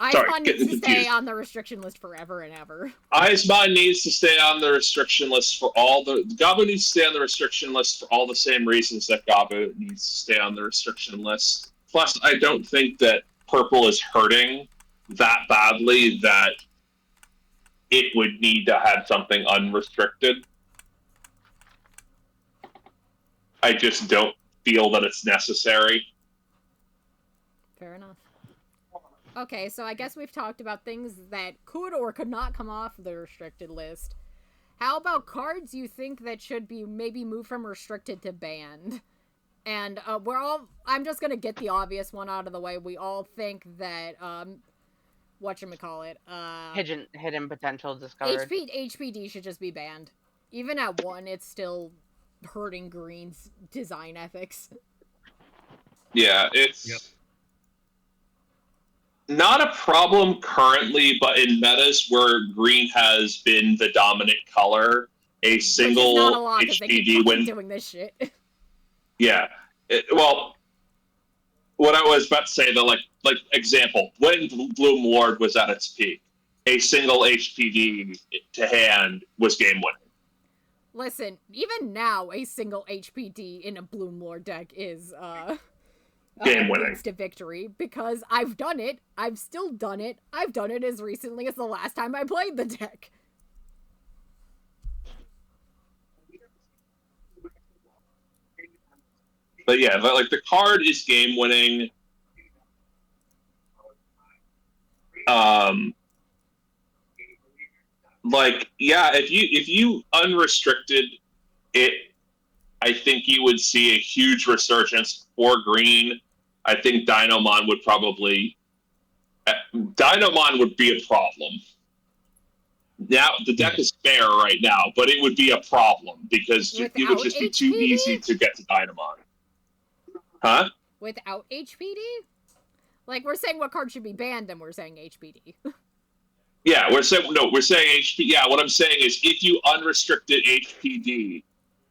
Eismon needs to stay on the restriction list forever and ever. Eismon needs to stay on the restriction list for all the... Gabu needs to stay on the restriction list for all the same reasons that Gabu needs to stay on the restriction list. Plus, I don't think that Purple is hurting that badly that it would need to have something unrestricted. I just don't feel that it's necessary. Fair enough. Okay, so I guess we've talked about things that could or could not come off the restricted list. How about cards you think that should be maybe moved from restricted to banned? And I'm just gonna get the obvious one out of the way. We all think that, whatchamacallit, hidden potential discovered. HPD should just be banned. Even at 1, it's still hurting Green's design ethics. Yeah, it's not a problem currently, but in metas where Green has been the dominant color, a single HPD when doing this shit. Yeah. Well, what I was about to say, though, like example, when Bloom Lord was at its peak, a single HPD to hand was game winning. Listen, even now, a single HPD in a Bloom Lord deck is game winning to victory, because I've done it. I've still done it. I've done it as recently as the last time I played the deck. But yeah, like the card is game winning. Like, yeah, if you unrestricted it, I think you would see a huge resurgence for Green. I think Dinomon would be a problem. Now the deck is fair right now, but it would be a problem because it would just be too easy to get to Dinomon. Huh? Without HPD? Like, we're saying what card should be banned, and we're saying HPD. Yeah, we're saying HPD. Yeah, what I'm saying is if you unrestricted HPD,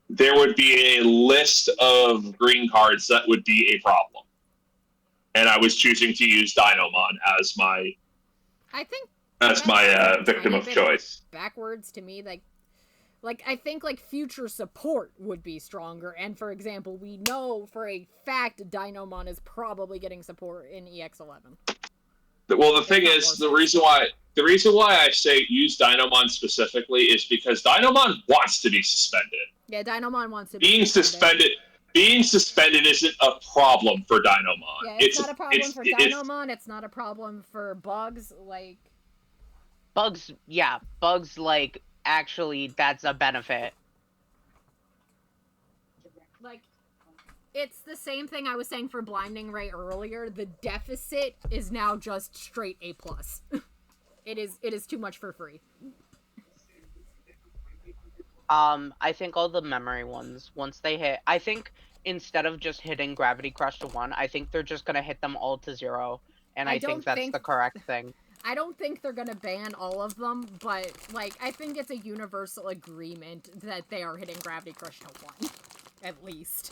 there would be a list of green cards that would be a problem. And I was choosing to use Dinomon as my victim of choice. Backwards to me, like I think like future support would be stronger, and for example, we know for a fact Dinomon is probably getting support in EX11. Well, the thing is, the reason why I say use Dinomon specifically is because Dinomon wants to be suspended. Yeah, Dinomon wants to be suspended. Being suspended isn't a problem for Dinomon. Yeah, it's not a problem for Dinomon. It's not a problem for Bugs. Like Bugs, yeah, Bugs. Like actually, that's a benefit. Like, it's the same thing I was saying for Blinding Ray earlier. The deficit is now just straight A+. It is too much for free. I think all the memory ones, once they hit, I think instead of just hitting Gravity Crush to 1, I think they're just gonna hit them all to 0, and I think that's the correct thing. I don't think they're gonna ban all of them, but, like, I think it's a universal agreement that they are hitting Gravity Crush to 1, at least.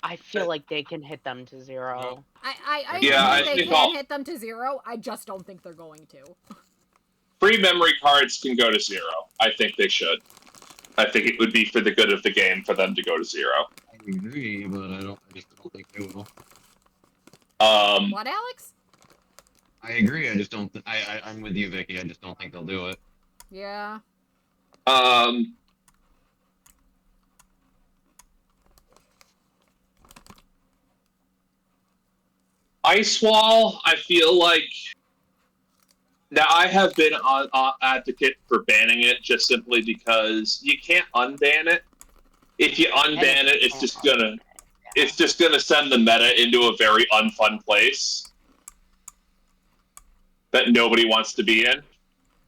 I feel like they can hit them to 0. I think they can hit them to 0, I just don't think they're going to. Free memory cards can go to 0. I think they should. I think it would be for the good of the game for them to go to 0. I agree, but I just don't think they will. What, Alex? I agree, I just don't I'm with you, Vicky, I just don't think they'll do it. Yeah. Ice Wall, I feel like... Now, I have been an advocate for banning it just simply because you can't unban it. If you unban it, it's just gonna send the meta into a very unfun place that nobody wants to be in.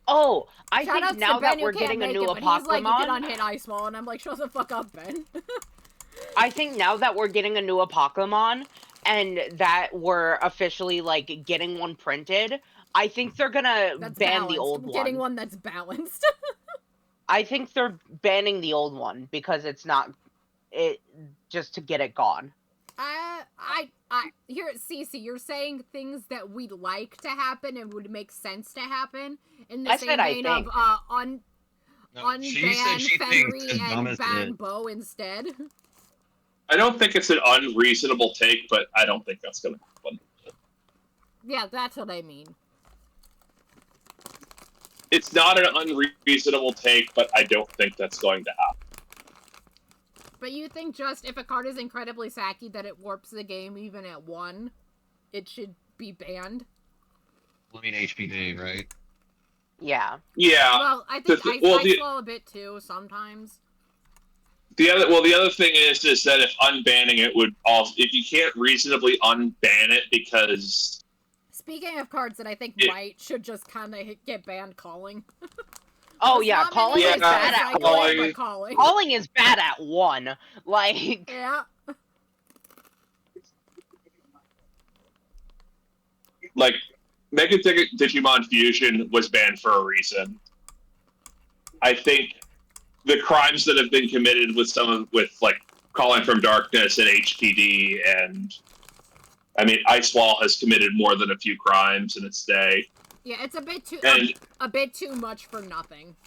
Oh, I Shout outs think now to Ben that we're who can't getting a make new it, but he's like, you can Apoclymon, unhit Ice Wall, and I'm like, shut the fuck up, Ben. I think now that we're getting a new Apoclymon, and that we're officially, like, getting one printed, I think they're gonna That's ban balanced. the old one. Getting one that's balanced. I think they're banning the old one because it's not just to get it gone. Here, Cece, you're saying things that we'd like to happen and would make sense to happen in the I same said I vein think. of No, she said unban she thinks Fenry as dumb and as ban it. Bo instead. I don't think it's an unreasonable take, but I don't think that's going to happen. Yeah, that's what I mean. It's not an unreasonable take, but I don't think that's going to happen. But you think just if a card is incredibly sacky that it warps the game even at 1, it should be banned? I mean, HPD, right? Yeah. Yeah. Well, I think Ice Wall a bit too, sometimes. The other thing is that if unbanning it would also, if you can't reasonably unban it because... Speaking of cards that I think should just kind of get banned, Calling. Oh yeah, Calling is bad at Calling. Calling is bad at 1. Like... Yeah. Like, Mega Digimon Fusion was banned for a reason. I think the crimes that have been committed with like Calling from Darkness and HPD, and I mean Ice Wall has committed more than a few crimes in its day. Yeah, it's a bit too And a bit too much for nothing.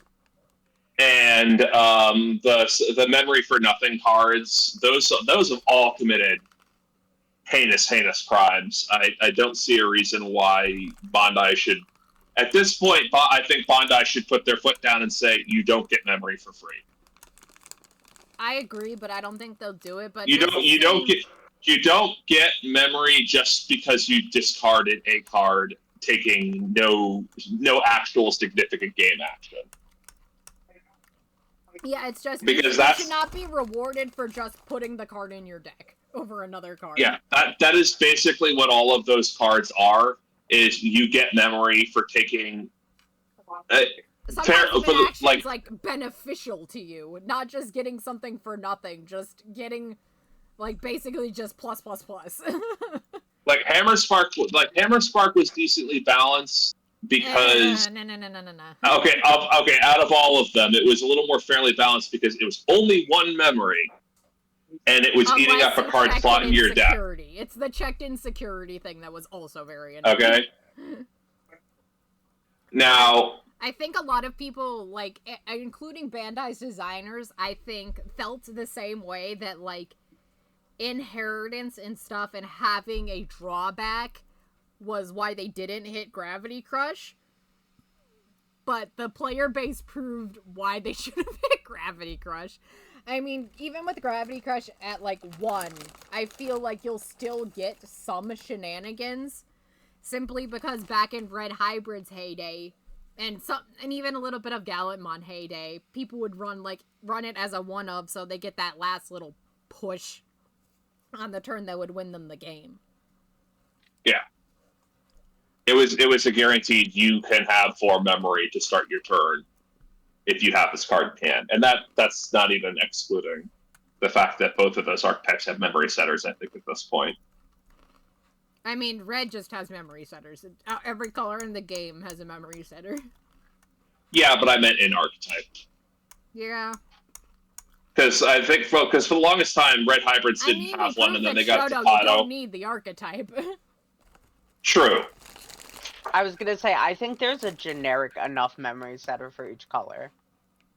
And the Memory for Nothing cards, those have all committed heinous crimes. I don't see a reason why Bandai should. At this point, I think Bandai should put their foot down and say, you don't get Memory for free. I agree, but I don't think they'll do it. But you don't get Memory just because you discarded a card, taking no actual significant game action. Yeah, it's just because you should not be rewarded for just putting the card in your deck over another card. Yeah, that is basically what all of those cards are. Is you get Memory for taking. Sometimes like beneficial to you, not just getting something for nothing, just getting like basically just plus. Like Hammer Spark was decently balanced because no. Okay, out of all of them, it was a little more fairly balanced because it was only 1 Memory, and it was eating up a card slot in your deck. It's the checked-in security thing that was also very annoying. Okay. Now, I think a lot of people, like, including Bandai's designers, I think felt the same way that, like, inheritance and stuff and having a drawback was why they didn't hit Gravity Crush. But the player base proved why they should have hit Gravity Crush. I mean, even with Gravity Crush at, like, 1, I feel like you'll still get some shenanigans. Simply because back in Red Hybrid's heyday, and even a little bit of Gallantmon heyday, people would run it as a 1-of, so they get that last little push on the turn that would win them the game. Yeah. It was a guaranteed you can have 4 Memory to start your turn if you have this card in hand. And that's not even excluding the fact that both of those archetypes have Memory setters, I think, at this point. I mean, Red just has Memory setters. Every color in the game has a Memory setter. Yeah, but I meant in archetype. Yeah. Because I think for the longest time, Red Hybrids didn't have one, and then they got Tapato. You don't need the archetype. True. I was gonna say, I think there's a generic enough Memory setter for each color.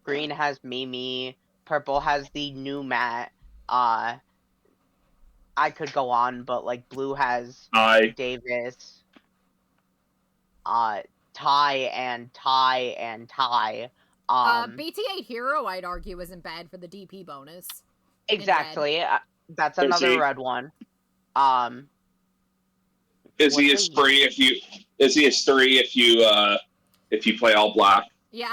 Green has Mimi, purple has the new Matt, I could go on, but, like, blue has Davis, Ty and Ty and Ty. BT8 Hero, I'd argue, isn't bad for the DP bonus. Exactly. That's another red one. Is he a spree if you play all black? Yeah,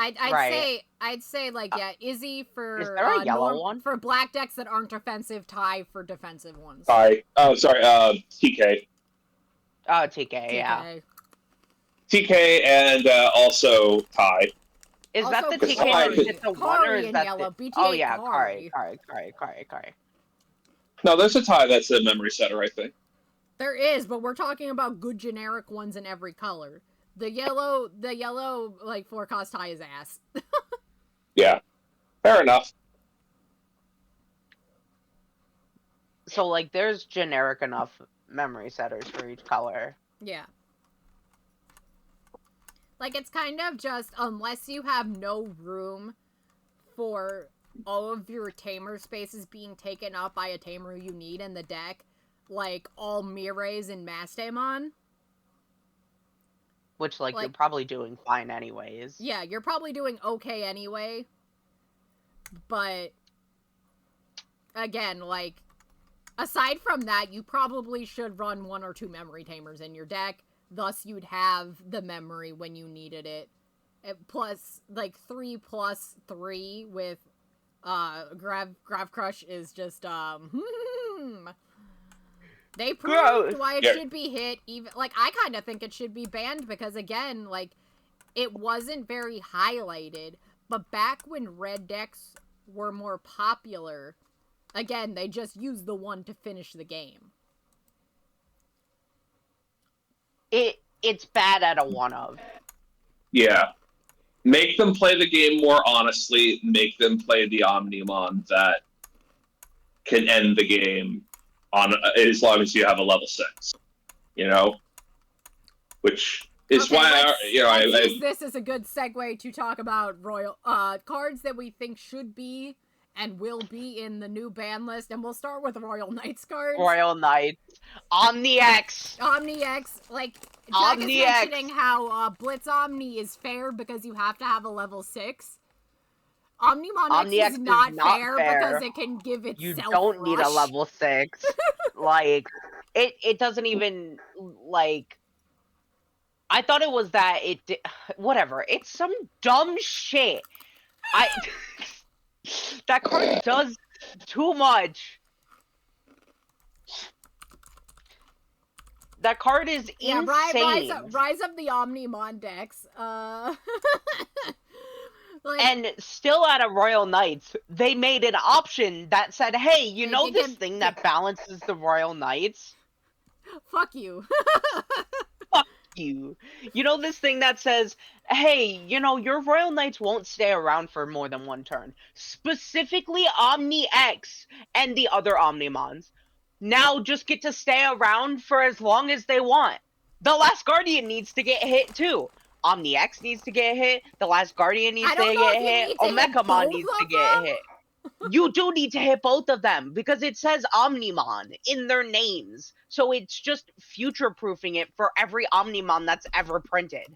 I'd say like, yeah, Izzy for is there a yellow one? For black decks that aren't offensive, Ty for defensive ones. Ty. Oh, sorry, TK. Oh, TK, yeah. TK and also Ty. Is Also, that the Kari. TK that gets the one, or Kari is in that yellow. the... BTA Oh yeah, Kari. Kari. No, there's a Ty that's a memory setter, I think. There is, but we're talking about good generic ones in every color. The yellow, like, forecast tie is ass. Yeah. Fair enough. So, like, there's generic enough memory setters for each color. Yeah. Like, it's kind of just, unless you have no room for all of your tamer spaces being taken up by a tamer you need in the deck, like, all Mireis and Mastamon. Which, like, you're probably doing fine anyways. Yeah, you're probably doing okay anyway. But, again, like, aside from that, you probably should run 1 or 2 memory tamers in your deck. Thus, you'd have the memory when you needed it. Plus, like, 3+3 with, Grav Crush is just, They proved why it should be hit, even, like, I kind of think it should be banned, because, again, like, it wasn't very highlighted, but back when red decks were more popular, again, they just used the 1 to finish the game. It's bad at a 1-of. Yeah. Make them play the game more honestly, make them play the Omnimon that can end the game on as long as you have a level 6, you know, which is okay, why let's use this as a good segue to talk about royal cards that we think should be and will be in the new ban list, and we'll start with Royal Knights cards. Royal Knights, Omni-X, like Jack is mentioning how Blitz Omni is fair because you have to have a level 6. Omnimon X is not fair because it can give itself You don't need a level 6. Like, it doesn't even, like... I thought it was that it did... Whatever. It's some dumb shit. That card does too much. That card is insane. Rise up the Omnimon decks. Like, and still at a Royal Knights, they made an option that said, hey, you know this thing that balances the Royal Knights? Fuck you. Fuck you. You know this thing that says, hey, you know, your Royal Knights won't stay around for more than 1 turn. Specifically Omni-X and the other Omnimons. Now just get to stay around for as long as they want. The Last Guardian needs to get hit too. Omni-X needs to get hit. The Last Guardian needs to get hit. Omegamon needs to get hit. You do need to hit both of them because it says Omnimon in their names. So it's just future-proofing it for every Omnimon that's ever printed.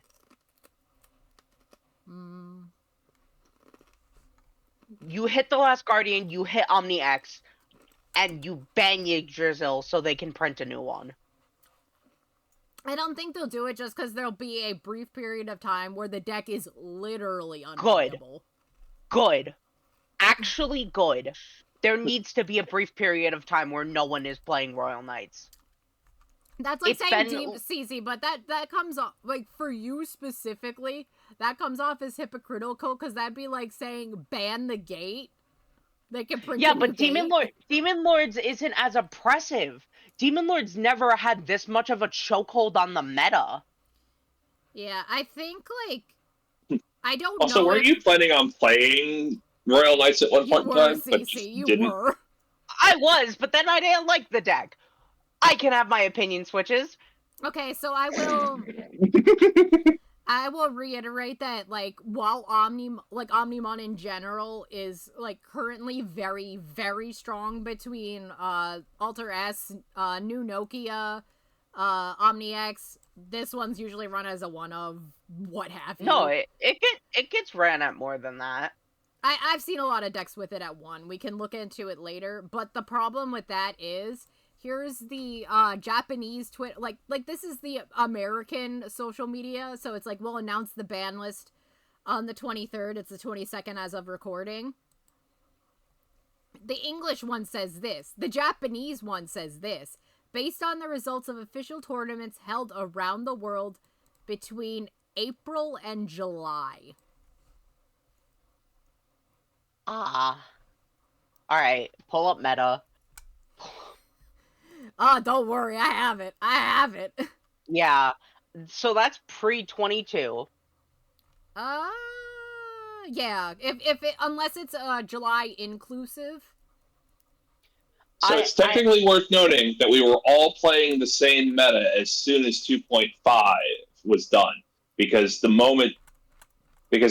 You hit the Last Guardian, you hit Omni-X, and you bang Yggdrasil so they can print a new one. I don't think they'll do it just because there'll be a brief period of time where the deck is literally unplayable. Good. Actually good. There needs to be a brief period of time where no one is playing Royal Knights. That's like saying CC, but that comes off, like, for you specifically, that comes off as hypocritical, because that'd be like saying ban the gate. They can print but Demon Lords isn't as oppressive. Demon Lords never had this much of a chokehold on the meta. Yeah, I think, like, I don't know. Also, weren't you planning on playing Royal Knights at one point in time? CC, you were. I was, but then I didn't like the deck. I can have my opinion switches. Okay, so I will reiterate that, like, while Omnimon in general is, like, currently very, very strong between, Alter S, New Nokia, Omni-X, this one's usually run as a 1-of what have you. No, it gets ran at more than that. I've seen a lot of decks with it at 1. We can look into it later, but the problem with that is, here's the Japanese Twitter, like this is the American social media, so it's like, we'll announce the ban list on the 23rd, it's the 22nd as of recording. The English one says this, the Japanese one says this, based on the results of official tournaments held around the world, between April and July. Alright, pull up meta. Oh, don't worry, I have it. I have it. Yeah, so that's pre-22. Yeah. If it, unless it's July inclusive. So it's technically worth noting that we were all playing the same meta as soon as 2.5 was done, because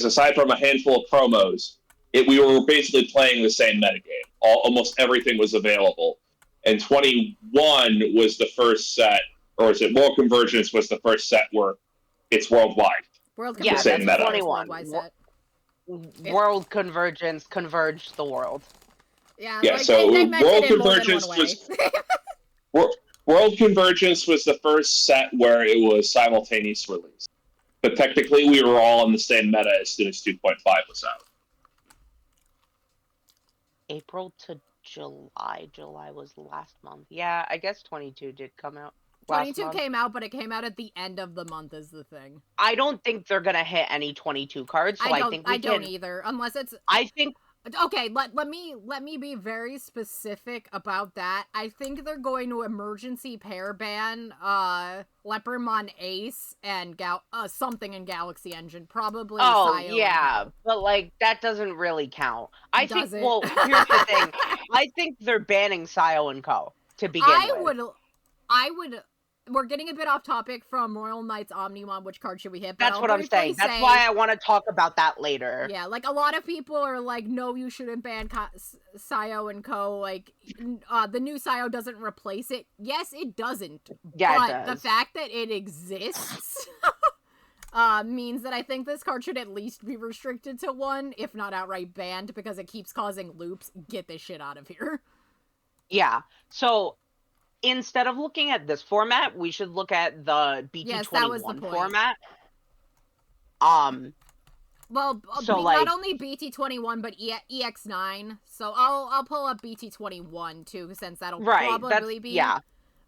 aside from a handful of promos, we were basically playing the same metagame. Almost everything was available, and 21 was the first set, or is it World Convergence was the first set where it's worldwide. World Convergence, Convergence that's is 21. World Convergence converged the world. Yeah, Yeah, like, so they meant World it in more than Convergence one way. World Convergence was the first set where it was simultaneous release. But technically, we were all in the same meta as soon as 2.5 was out. April to July. July was last month. Yeah, I guess 22 did come out. 22 came out, but it came out at the end of the month is the thing. I don't think they're gonna hit any 22 cards, so I don't either, unless it's... I think... Okay, let me be very specific about that. I think they're going to emergency pair ban Leopardmon Ace and something in Galaxy Engine, probably. Oh, Sayo yeah, but like that doesn't really count. I think. Well, here's the thing. I think they're banning Sayo and Co. to begin with. I would. We're getting a bit off topic from Royal Knights Omnimon. Which card should we hit? That's what I'm saying. That's why I want to talk about that later. Yeah, like a lot of people are like, no, you shouldn't ban Sayo and Co. Like, the new Sayo doesn't replace it. Yes, it doesn't. Yeah, but it does. The fact that it exists means that I think this card should at least be restricted to one, if not outright banned, because it keeps causing loops. Get this shit out of here. Yeah. So instead of looking at this format, we should look at the BT21 format. Well, so not only BT21 but EX9. So I'll pull up BT21 too, since that'll probably be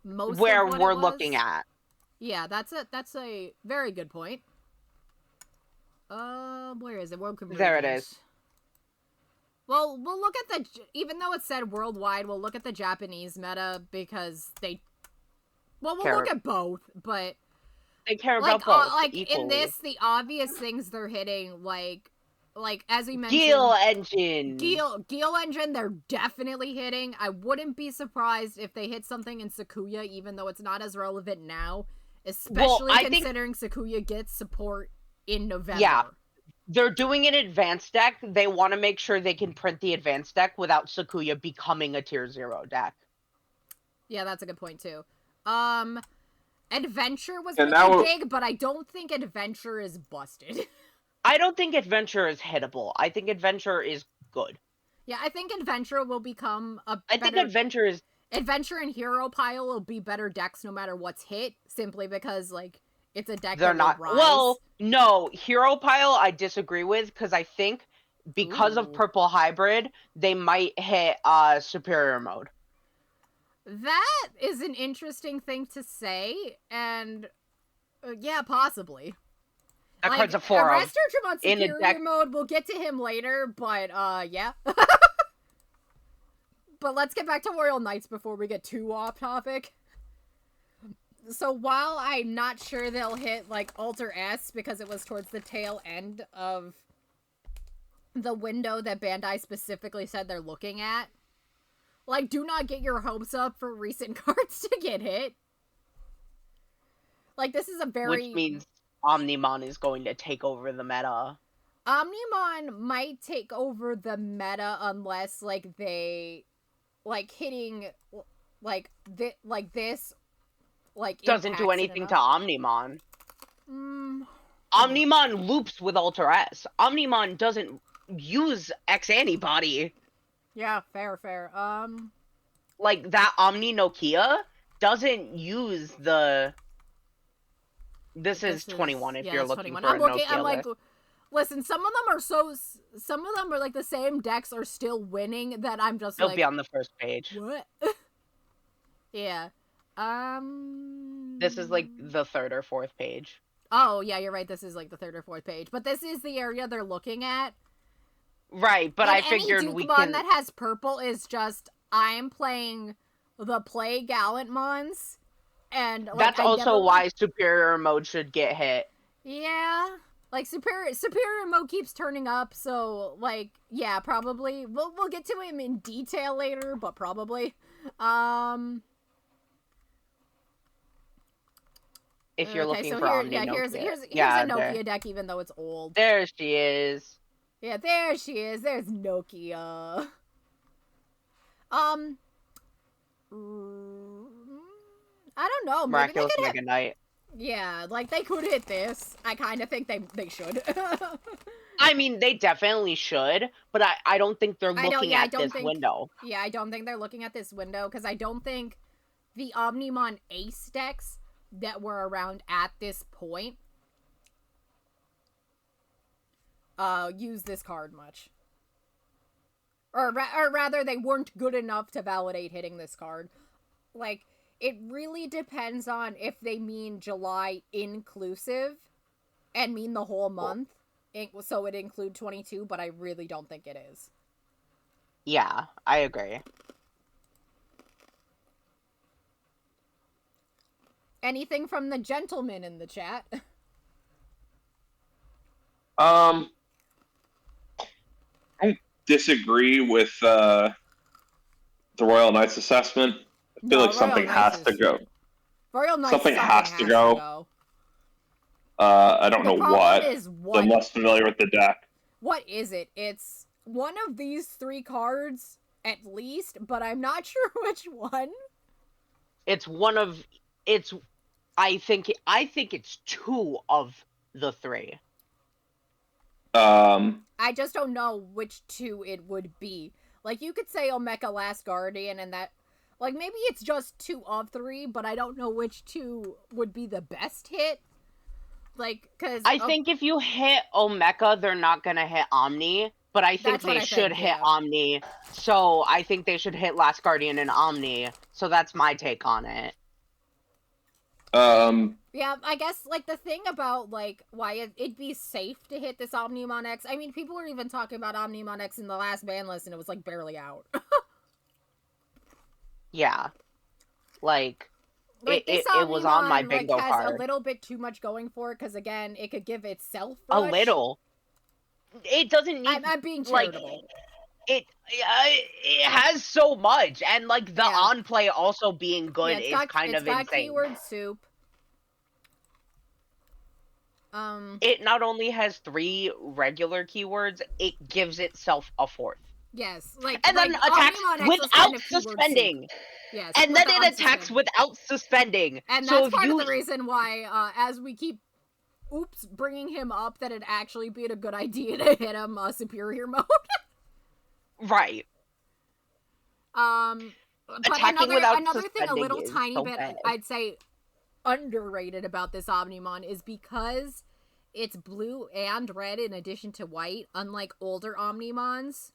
most where of what we're looking at. Yeah, that's a very good point. Where is it? World Convergence. There it is. Well, we'll look at even though it said worldwide, we'll look at the Japanese meta because we'll look at both, but they care about both equally. In this, the obvious things they're hitting, like as we mentioned, Gil Engine, they're definitely hitting. I wouldn't be surprised if they hit something in Sakuya, even though it's not as relevant now, especially considering Sakuya gets support in November. Yeah. They're doing an advanced deck. They want to make sure they can print the advanced deck without Sakuya becoming a tier 0 deck. Yeah, that's a good point too. Adventure was really big, but I don't think Adventure is busted. I don't think Adventure is hittable. I think Adventure is good. Yeah, I think Adventure will become think Adventure and Hero Pile will be better decks no matter what's hit, simply because, like, it's a deck they're that not. will rise. Well, no, Hero Pile I disagree with, because I think because of Purple Hybrid, they might hit Superior Mode. That is an interesting thing to say, and yeah, possibly. That card's a 4 Arrestor on Superior Mode, we'll get to him later, but yeah. But let's get back to Royal Knights before we get too off topic. So while I'm not sure they'll hit, like, Alter S, because it was towards the tail end of the window that Bandai specifically said they're looking at, like, do not get your hopes up for recent cards to get hit. Like, this is a very... Which means Omnimon is going to take over the meta. Omnimon might take over the meta unless, like, they... Like, hitting... Like, this... Like, doesn't do anything to Omnimon. Mm. Omnimon loops with Alter S. Omnimon doesn't use X antibody. Yeah, fair. Like, that Omni Nokia doesn't use the... This is 21 if you're looking 21. For a Nokia I'm like, listen, some of them are like the same decks are still winning that I'm just They'll be on the first page. What? Yeah. This is like the 3rd or 4th page. Oh, yeah, you're right. This is like the 3rd or 4th page. But this is the area they're looking at. Right, but And I figured any we Dukemon can... that has purple is just, I'm playing the play Gallant Mons. And, like, That's also why Superior Mode should get hit. Yeah. Like, Superior Mode keeps turning up, so, like, yeah, probably. We'll get to him in detail later, but probably. If you're okay, looking so for here, Omni yeah, Nokia. here's a Yeah, Nokia deck, even though it's old. there she is. Yeah, there she is. There's Nokia. I don't know. Maybe Miraculous they could Mega Knight. Yeah, like, they could hit this. I kind of think they should. I mean, they definitely should, but I don't think they're looking at this window. Yeah, I don't think they're looking at this window, because I don't think the Omnimon Ace decks that were around at this point use this card much. Or rather, they weren't good enough to validate hitting this card. Like, it really depends on if they mean July inclusive and mean the whole month. So it include 22, but I really don't think it is. Yeah, I agree. Anything from the gentleman in the chat? I disagree with the Royal Knights assessment. I feel like something has to go. Royal Knights Something has to go. I don't know what. I'm less familiar with the deck. What is it? It's one of these 3 cards, at least, but I'm not sure which one. It's one of... It's... I think it's 2 of the 3. I just don't know which 2 it would be. Like, you could say Omeka Last Guardian and that... Like, maybe it's just 2 of 3, but I don't know which 2 would be the best hit. Like, because... I think if you hit Omeka, they're not gonna hit Omni, but I think they should hit Omni. So I think they should hit Last Guardian and Omni. So that's my take on it. Yeah, I guess, like, the thing about, like, why it'd be safe to hit this Omnimon X... I mean, people were even talking about Omnimon X in the last ban list, and it was, like, barely out. Yeah. Like it was on my bingo has card. A little bit too much going for it, because, again, it could give itself a rush. little. It doesn't need... I'm being charitable. Like, it has so much, and, like, the on-play also being good is kind of insane. It's got keyword soup. It not only has 3 regular keywords, it gives itself a 4th. Yes, like, and then attacks without suspending. Yes, and then it attacks without suspending. And that's part of the reason why, as we keep, bringing him up, that it'd actually be a good idea to hit him superior mode. Right. But attacking another thing, a suspending little is tiny so bit, bad. I'd say, underrated about this Omnimon is because it's blue and red in addition to white, unlike older Omnimons.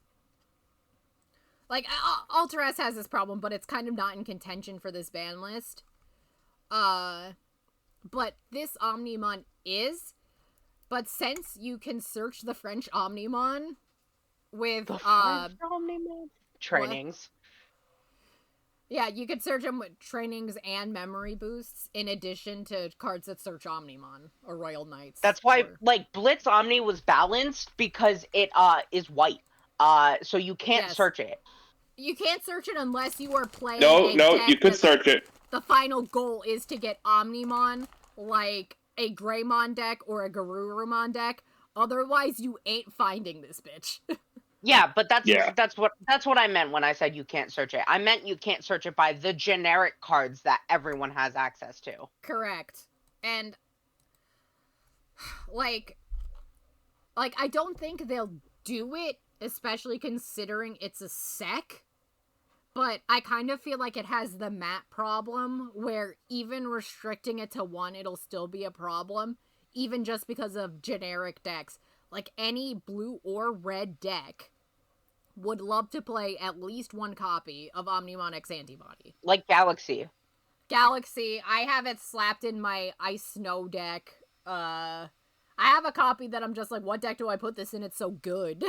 Like, Alteras has this problem, but it's kind of not in contention for this ban list. But this Omnimon is. But since you can search the French Omnimon with, the French Omnimon? Trainings. What? Yeah, you could search them with trainings and memory boosts, in addition to cards that search Omnimon, or Royal Knights. That's why, like, Blitz Omni was balanced, because it, is white. So you can't search it. You can't search it unless you are playing you could search it. The final goal is to get Omnimon, like a Greymon deck or a Garurumon deck. Otherwise, you ain't finding this bitch. Yeah, but that's what I meant when I said you can't search it. I meant you can't search it by the generic cards that everyone has access to. Correct. And like I don't think they'll do it, especially considering it's a sec. But I kind of feel like it has the map problem, where even restricting it to 1, it'll still be a problem, even just because of generic decks. Like, any blue or red deck would love to play at least 1 copy of Omnimon X Antibody. Like Galaxy. Galaxy, I have it slapped in my Ice Snow deck, I have a copy that I'm just like, what deck do I put this in? It's so good.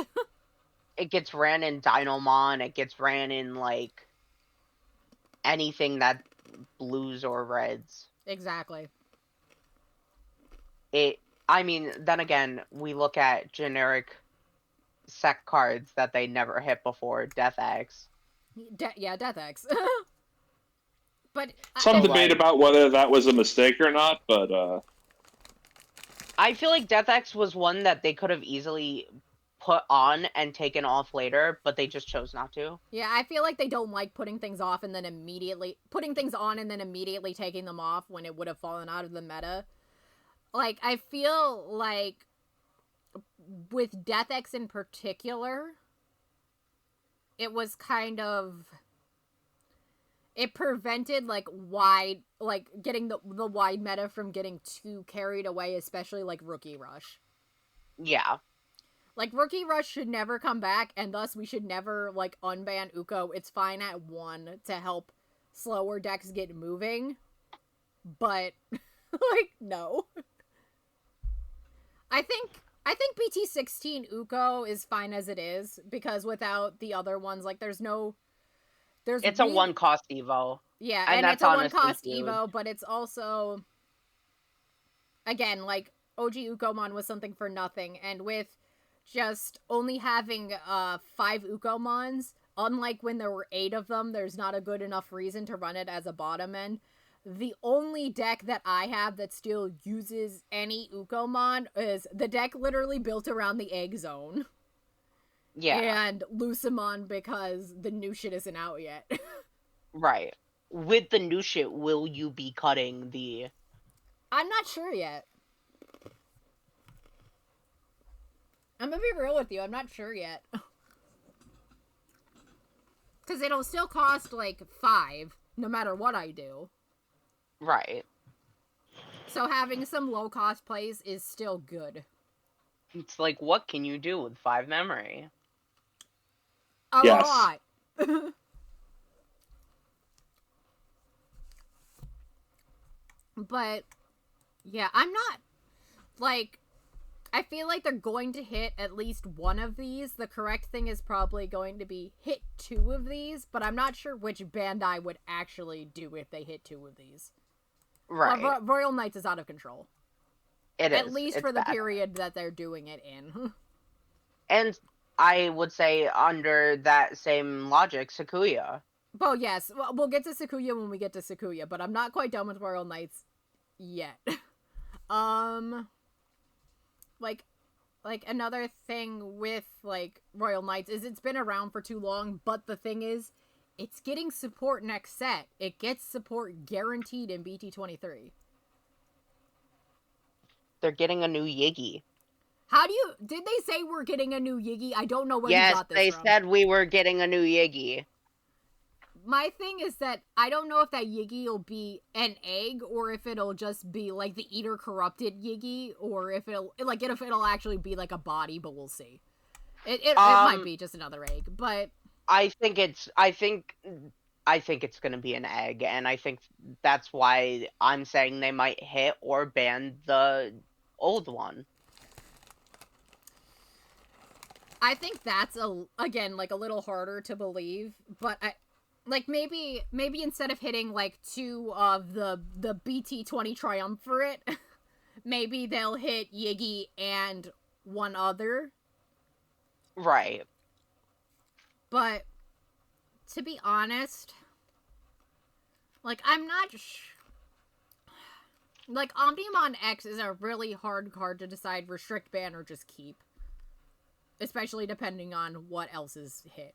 It gets ran in Dynamon. It gets ran in, like, anything that blues or reds. Exactly. I mean, then again, we look at generic sec cards that they never hit before, Death X. Yeah, Death X. But Some debate about whether that was a mistake or not, but I feel like Death X was one that they could have easily put on and taken off later, but they just chose not to. Yeah, I feel like they don't like putting things off and then putting things on and then immediately taking them off when it would have fallen out of the meta. Like, I feel like with Death X in particular, it was kind of, it prevented getting the wide meta from getting too carried away, especially like Rookie Rush. Yeah. Like, Rookie Rush should never come back, and thus we should never, like, unban Uko. It's fine at 1 to help slower decks get moving, but, like, no. I think BT16 Uko is fine as it is, because without the other ones, like, it's a 1-cost Evo. Yeah, and it's a honestly 1-cost huge. Evo, but it's also, again, like, OG Ukomon was something for nothing, and with just only having 5 Ukomons, unlike when there were 8 of them, there's not a good enough reason to run it as a bottom end. The only deck that I have that still uses any Ukomon is the deck literally built around the Egg Zone. Yeah. And Lucemon, because the new shit isn't out yet. Right. With the new shit, will you be cutting the... I'm not sure yet. I'm gonna be real with you, I'm not sure yet. Because it'll still cost, like, 5, no matter what I do. Right. So having some low-cost plays is still good. It's like, what can you do with 5 memory? A Yes. lot. But, yeah, I'm not, like, I feel like they're going to hit at least one of these. The correct thing is probably going to be hit 2 of these, but I'm not sure which Bandai would actually do if they hit 2 of these. Right. Royal Knights is out of control. It At is. least It's for the bad. period that they're doing it in. And I would say under that same logic, Sakuya. Oh, yes. We'll get to Sakuya when we get to Sakuya, but I'm not quite done with Royal Knights yet. Like, another thing with, like, Royal Knights is it's been around for too long, but the thing is, it's getting support next set. It gets support guaranteed in BT23. They're getting a new Yiggy. Did they say we're getting a new Yiggy? I don't know where Yes, you got this they from. said we were getting a new Yiggy. My thing is that I don't know if that Yiggy will be an egg, or if it'll just be, like, the Eater Corrupted Yiggy, or if it'll actually be, like, a body, but we'll see. It might be just another egg, but... I think it's gonna be an egg, and I think that's why I'm saying they might hit or ban the old one. I think that's, again, like, a little harder to believe, but maybe instead of hitting, like, 2 of the BT20 Triumvirate, maybe they'll hit Yiggy and 1 other. Right. But, to be honest, like, I'm not like, Omnimon X is a really hard card to decide restrict, ban, or just keep. Especially depending on what else is hit.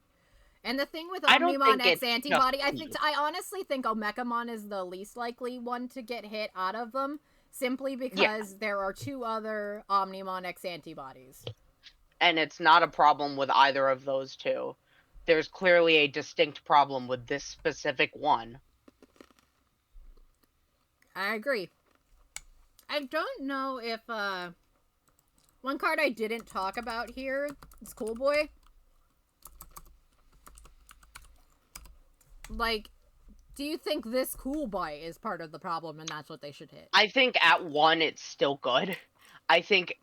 And the thing with Omnimon X Antibody, I honestly think Omekamon is the least likely one to get hit out of them, simply because there are 2 other Omnimon X Antibodies. And it's not a problem with either of those 2. There's clearly a distinct problem with this specific one. I agree. I don't know if, one card I didn't talk about here is Cool Boy. Like, Do you think this cool boy is part of the problem and that's what they should hit? I think at 1 it's still good. I think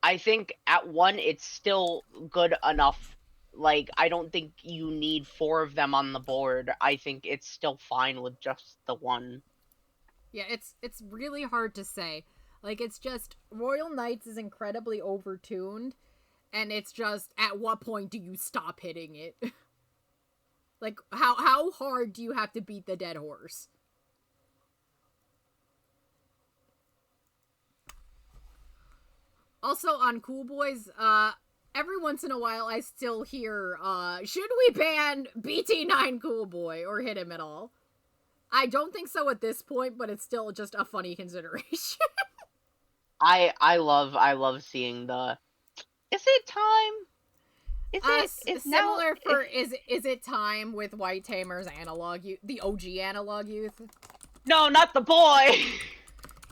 I think at 1 it's still good enough. Like, I don't think you need 4 of them on the board. I think it's still fine with just the 1. Yeah, it's really hard to say. Like, it's just, Royal Knights is incredibly overtuned, and it's just, at what point do you stop hitting it? Like, how hard do you have to beat the dead horse? Also, on Cool Boys, every once in a while I still hear, should we ban BT9 Cool Boy or hit him at all? I don't think so at this point, but it's still just a funny consideration. I love seeing the, is it time? Is similar now, for is it time with White Tamer's analog youth, the OG analog youth? No, not the boy.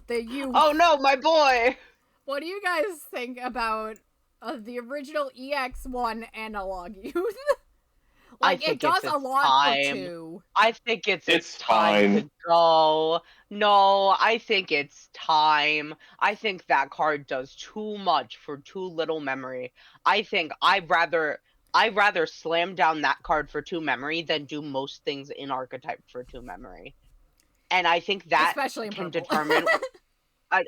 The youth. Oh no, my boy. What do you guys think about the original EX1 analog youth? Like, it does a lot for 2. I think it's time to go. No, I think it's time. I think that card does too much for too little memory. I think I'd rather slam down that card for 2 memory than do most things in archetype for 2 memory. And I think that especially in can purple. determine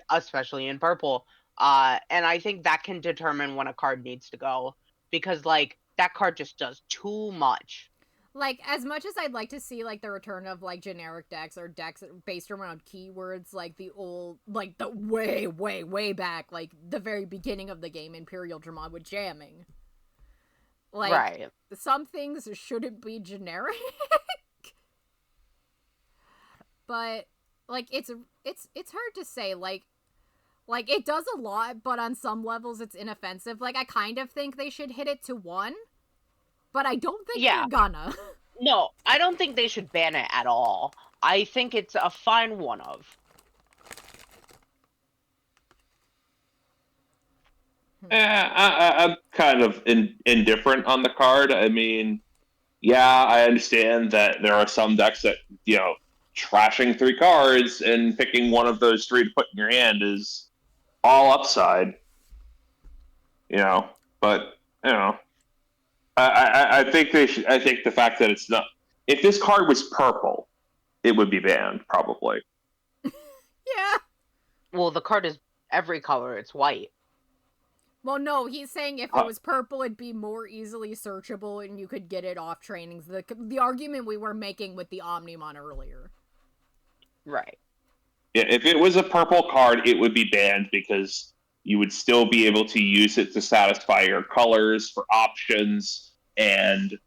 especially in purple. And I think that can determine when a card needs to go, because like that card just does too much. Like, as much as I'd like to see, like, the return of, like, generic decks or decks based around keywords, like the old, like, the way, way, way back, like, the very beginning of the game, Imperial Dramon with jamming. Like, right. Some things shouldn't be generic. But, like, it's hard to say, like, it does a lot, but on some levels it's inoffensive. Like, I kind of think they should hit it to 1. But I don't think they're gonna. No, I don't think they should ban it at all. I think it's a fine one of. I'm kind of indifferent on the card. I mean, yeah, I understand that there are some decks that, trashing 3 cards and picking one of those 3 to put in your hand is all upside. But, I think they should. I think the fact that it's not. If this card was purple, it would be banned, probably. Yeah. Well, the card is every color. It's white. Well, no, he's saying if it was purple, it'd be more easily searchable and you could get it off trainings. The argument we were making with the Omnimon earlier. Right. Yeah, if it was a purple card, it would be banned because you would still be able to use it to satisfy your colors for options and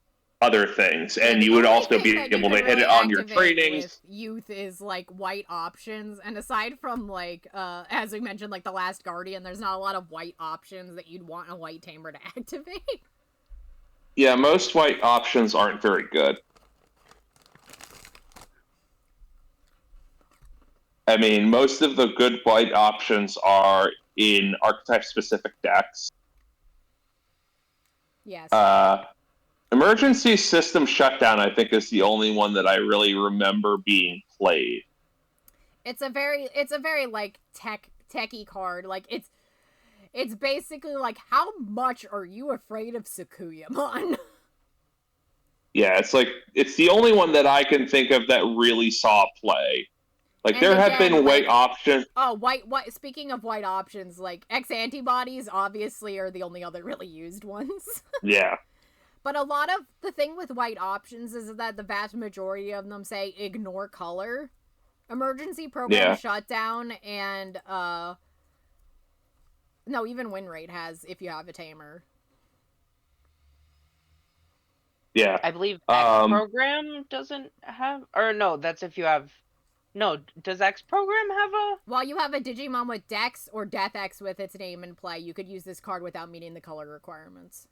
other things, and you would also be able to hit it on your trainings. With youth is like white options, and aside from like as we mentioned, like the Last Guardian, there's not a lot of white options that you'd want a White Tamer to activate. Yeah, most white options aren't very good. I mean, most of the good white options are in archetype-specific decks. Yes. Emergency System Shutdown, I think, is the only one that I really remember being played. It's a very like techie card. Like it's basically like, how much are you afraid of Sakuyamon? Yeah, it's the only one that I can think of that really saw play. Like, and there have been white options. Oh, white. Speaking of white options, like X antibodies obviously are the only other really used ones. Yeah. But a lot of the thing with white options is that the vast majority of them say ignore color, emergency program shutdown, and no, even win rate has if you have a tamer. Yeah, I believe X program doesn't have, or no, that's if you have. No, does X program have a? While you have a Digimon with Dex or Death X with its name in play, you could use this card without meeting the color requirements.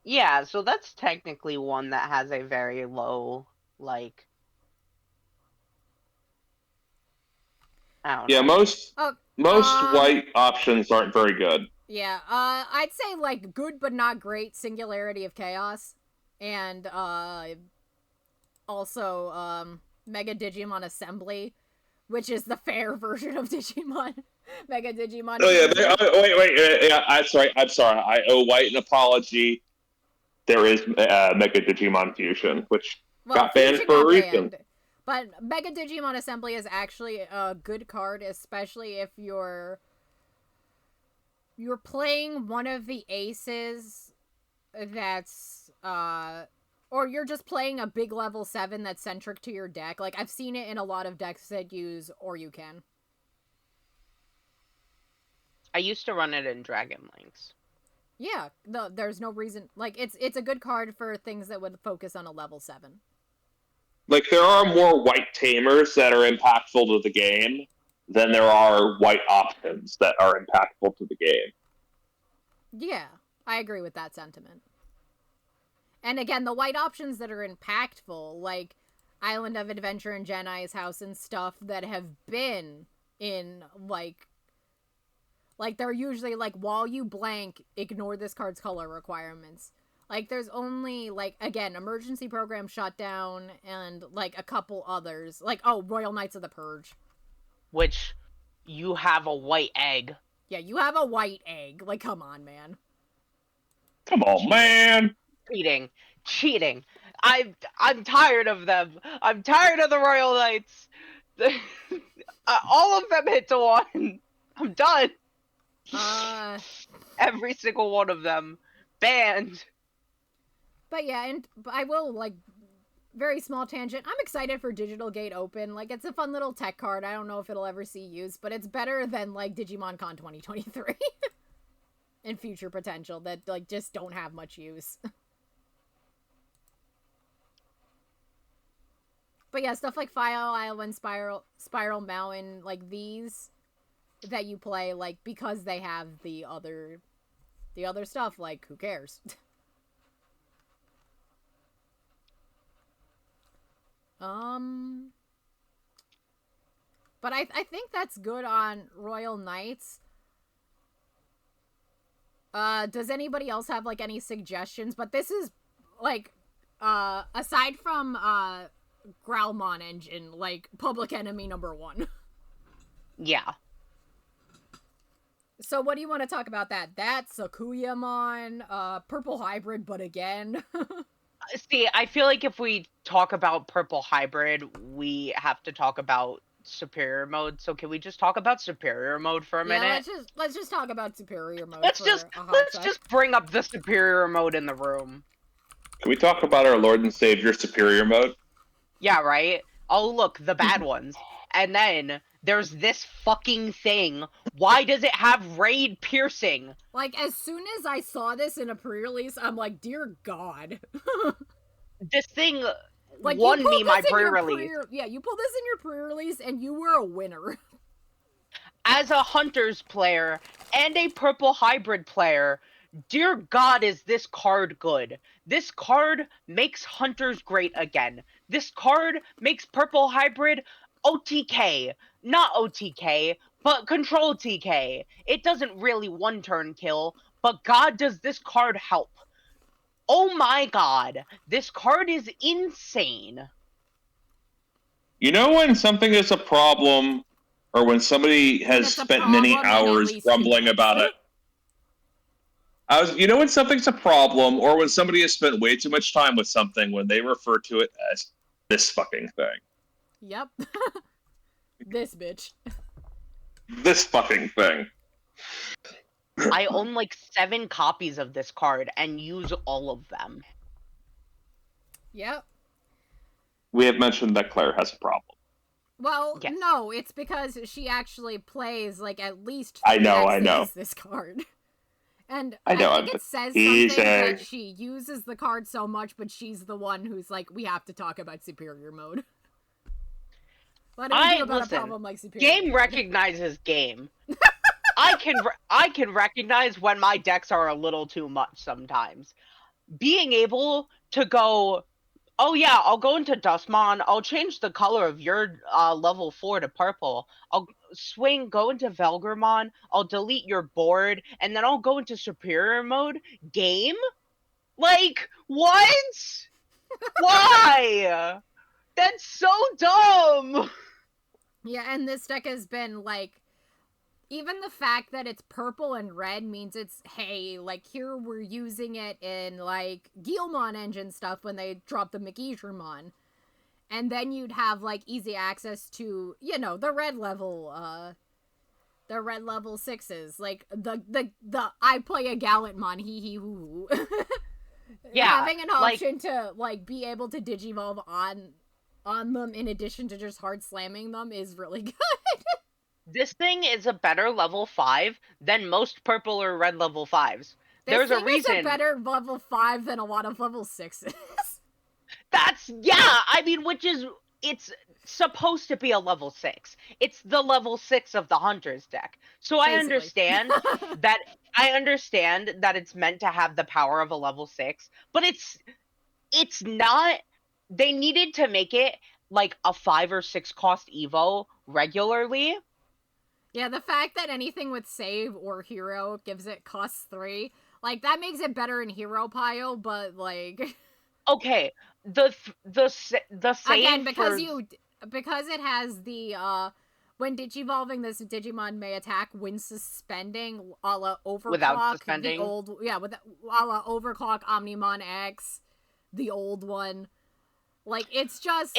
Yeah, so that's technically one that has a very low, like... I don't know. Yeah, most white options aren't very good. Yeah, I'd say, like, good but not great, Singularity of Chaos. And, also Mega Digimon Assembly, which is the fair version of Digimon. Mega Digimon. Oh yeah, wait. Yeah, I'm sorry. I owe White an apology. There is Mega Digimon Fusion, which got banned for a reason. But Mega Digimon Assembly is actually a good card, especially if you're playing one of the aces that's or you're just playing a big level 7 that's centric to your deck. Like, I've seen it in a lot of decks that use Or You Can. I used to run it in Dragon Links. Yeah, there's no reason. Like, it's a good card for things that would focus on a level 7. Like, there are more white tamers that are impactful to the game than there are white options that are impactful to the game. Yeah, I agree with that sentiment. And again, the white options that are impactful, like Island of Adventure and Jeni's House and stuff that have been in, like they're usually like, while you blank, ignore this card's color requirements. Like, there's only, like, again, Emergency Program Shutdown and, like, a couple others. Like, oh, Royal Knights of the Purge. Which, you have a white egg. Yeah, you have a white egg. Like, come on, man. Come on, man! Cheating. I'm tired of them. I'm tired of the Royal Knights. All of them hit to 1. I'm done. Every single one of them. Banned. But yeah, and I will, like, very small tangent. I'm excited for Digital Gate Open. Like, it's a fun little tech card. I don't know if it'll ever see use, but it's better than, like, Digimon Con 2023. And future potential that, like, just don't have much use. But yeah, stuff like File Island, Spiral Mountain, like, these that you play, like, because they have the other stuff, like, who cares? But I think that's good on Royal Knights. Does anybody else have, like, any suggestions? But this is, like, aside from, Growlmon engine, like, public enemy #1. Yeah. So what do you want to talk about that? That's Sakuyamon, Purple Hybrid, but again. See, I feel like if we talk about Purple Hybrid, we have to talk about Superior Mode. So can we just talk about Superior Mode for a minute? Let's just talk about Superior Mode. Let's just bring up the Superior Mode in the room. Can we talk about our Lord and Savior Superior Mode? Yeah, right? Oh, look, the bad ones. And then there's this fucking thing. Why does it have raid piercing? Like, as soon as I saw this in a pre-release, I'm like, dear God. This thing, like, won me my pre-release. Yeah, you pulled this in your pre-release, and you were a winner. As a Hunters player and a Purple Hybrid player, dear God, is this card good. This card makes Hunters great again. This card makes Purple Hybrid OTK. Not OTK, but Control TK. It doesn't really one-turn kill, but God, does this card help. Oh my God, this card is insane. You know when something is a problem, or when somebody has spent many hours grumbling about it? You know when something's a problem, or when somebody has spent way too much time with something, when they refer to it as this fucking thing. Yep. This bitch. This fucking thing. I own like 7 copies of this card and use all of them. Yep. We have mentioned that Claire has a problem. Well, yes. No, it's because she actually plays, like, at least 3 I know. this card. And I think it says something that she uses the card so much, but she's the one who's like, we have to talk about Superior Mode. What do we do about a problem like Superior Game Mode? recognizes game. I can recognize when my decks are a little too much sometimes. Being able to go, oh yeah, I'll go into Dustmon, I'll change the color of your level 4 to purple, I'll go into Velgramon, I'll delete your board, and then I'll go into Superior Mode. Game? Like, what? Why? That's so dumb! Yeah, and this deck has been, like, even the fact that it's purple and red means it's, hey, like, here we're using it in, like, Guilmon engine stuff when they drop the McEatramon. And then you'd have, like, easy access to, you know, the red level 6s. Like, the I play a Gallantmon, hee hee hoo hoo. Yeah, having an option to, like, be able to Digivolve on them in addition to just hard slamming them is really good. This thing is a better level 5 than most purple or red level 5s. There's This a thing reason. is a better level 5 than a lot of level 6s. I mean, it's supposed to be a level 6. It's the level 6 of the Hunter's deck. So I understand that it's meant to have the power of a level 6, but it's not. They needed to make it like a 5 or 6 cost Evo regularly. Yeah, the fact that anything with save or hero gives it cost 3, like, that makes it better in hero pile, but, like... Okay, the save Again, because for... because it has the, when Digivolving, this Digimon may attack when suspending, a la Overclock, without suspending. the old... Yeah, with a la Overclock, Omnimon X, the old one. Like, it's just...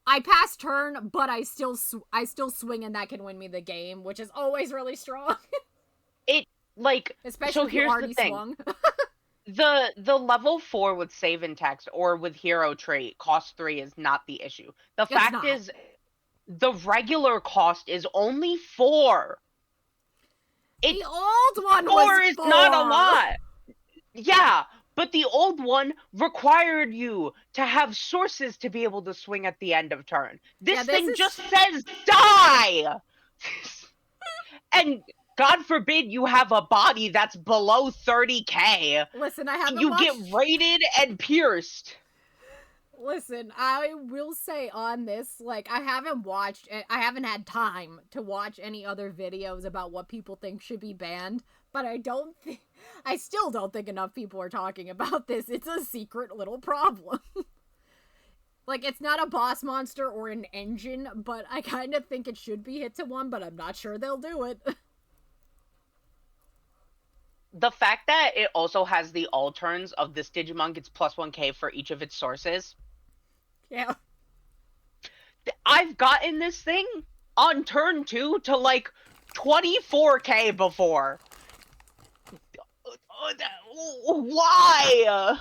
I pass turn, but I still swing, and that can win me the game, which is always really strong. Especially so if you here's already the thing. swung. The level 4 with save and text or with hero trait cost 3 is not the issue. The fact is, the regular cost is only 4. The old one 4 was is 4. not a lot. Yeah. But the old one required you to have sources to be able to swing at the end of turn. This thing just says die! And God forbid you have a body that's below 30k. Listen, I haven't get raided and pierced. Listen, I will say on this, like, I haven't had time to watch any other videos about what people think should be banned, but I still don't think enough people are talking about this. It's a secret little problem. Like, it's not a boss monster or an engine, but I kind of think it should be hit to 1, but I'm not sure they'll do it. The fact that it also has the all turns of this Digimon gets plus 1k for each of its sources. Yeah. I've gotten this thing on turn 2 to like 24k before. Why?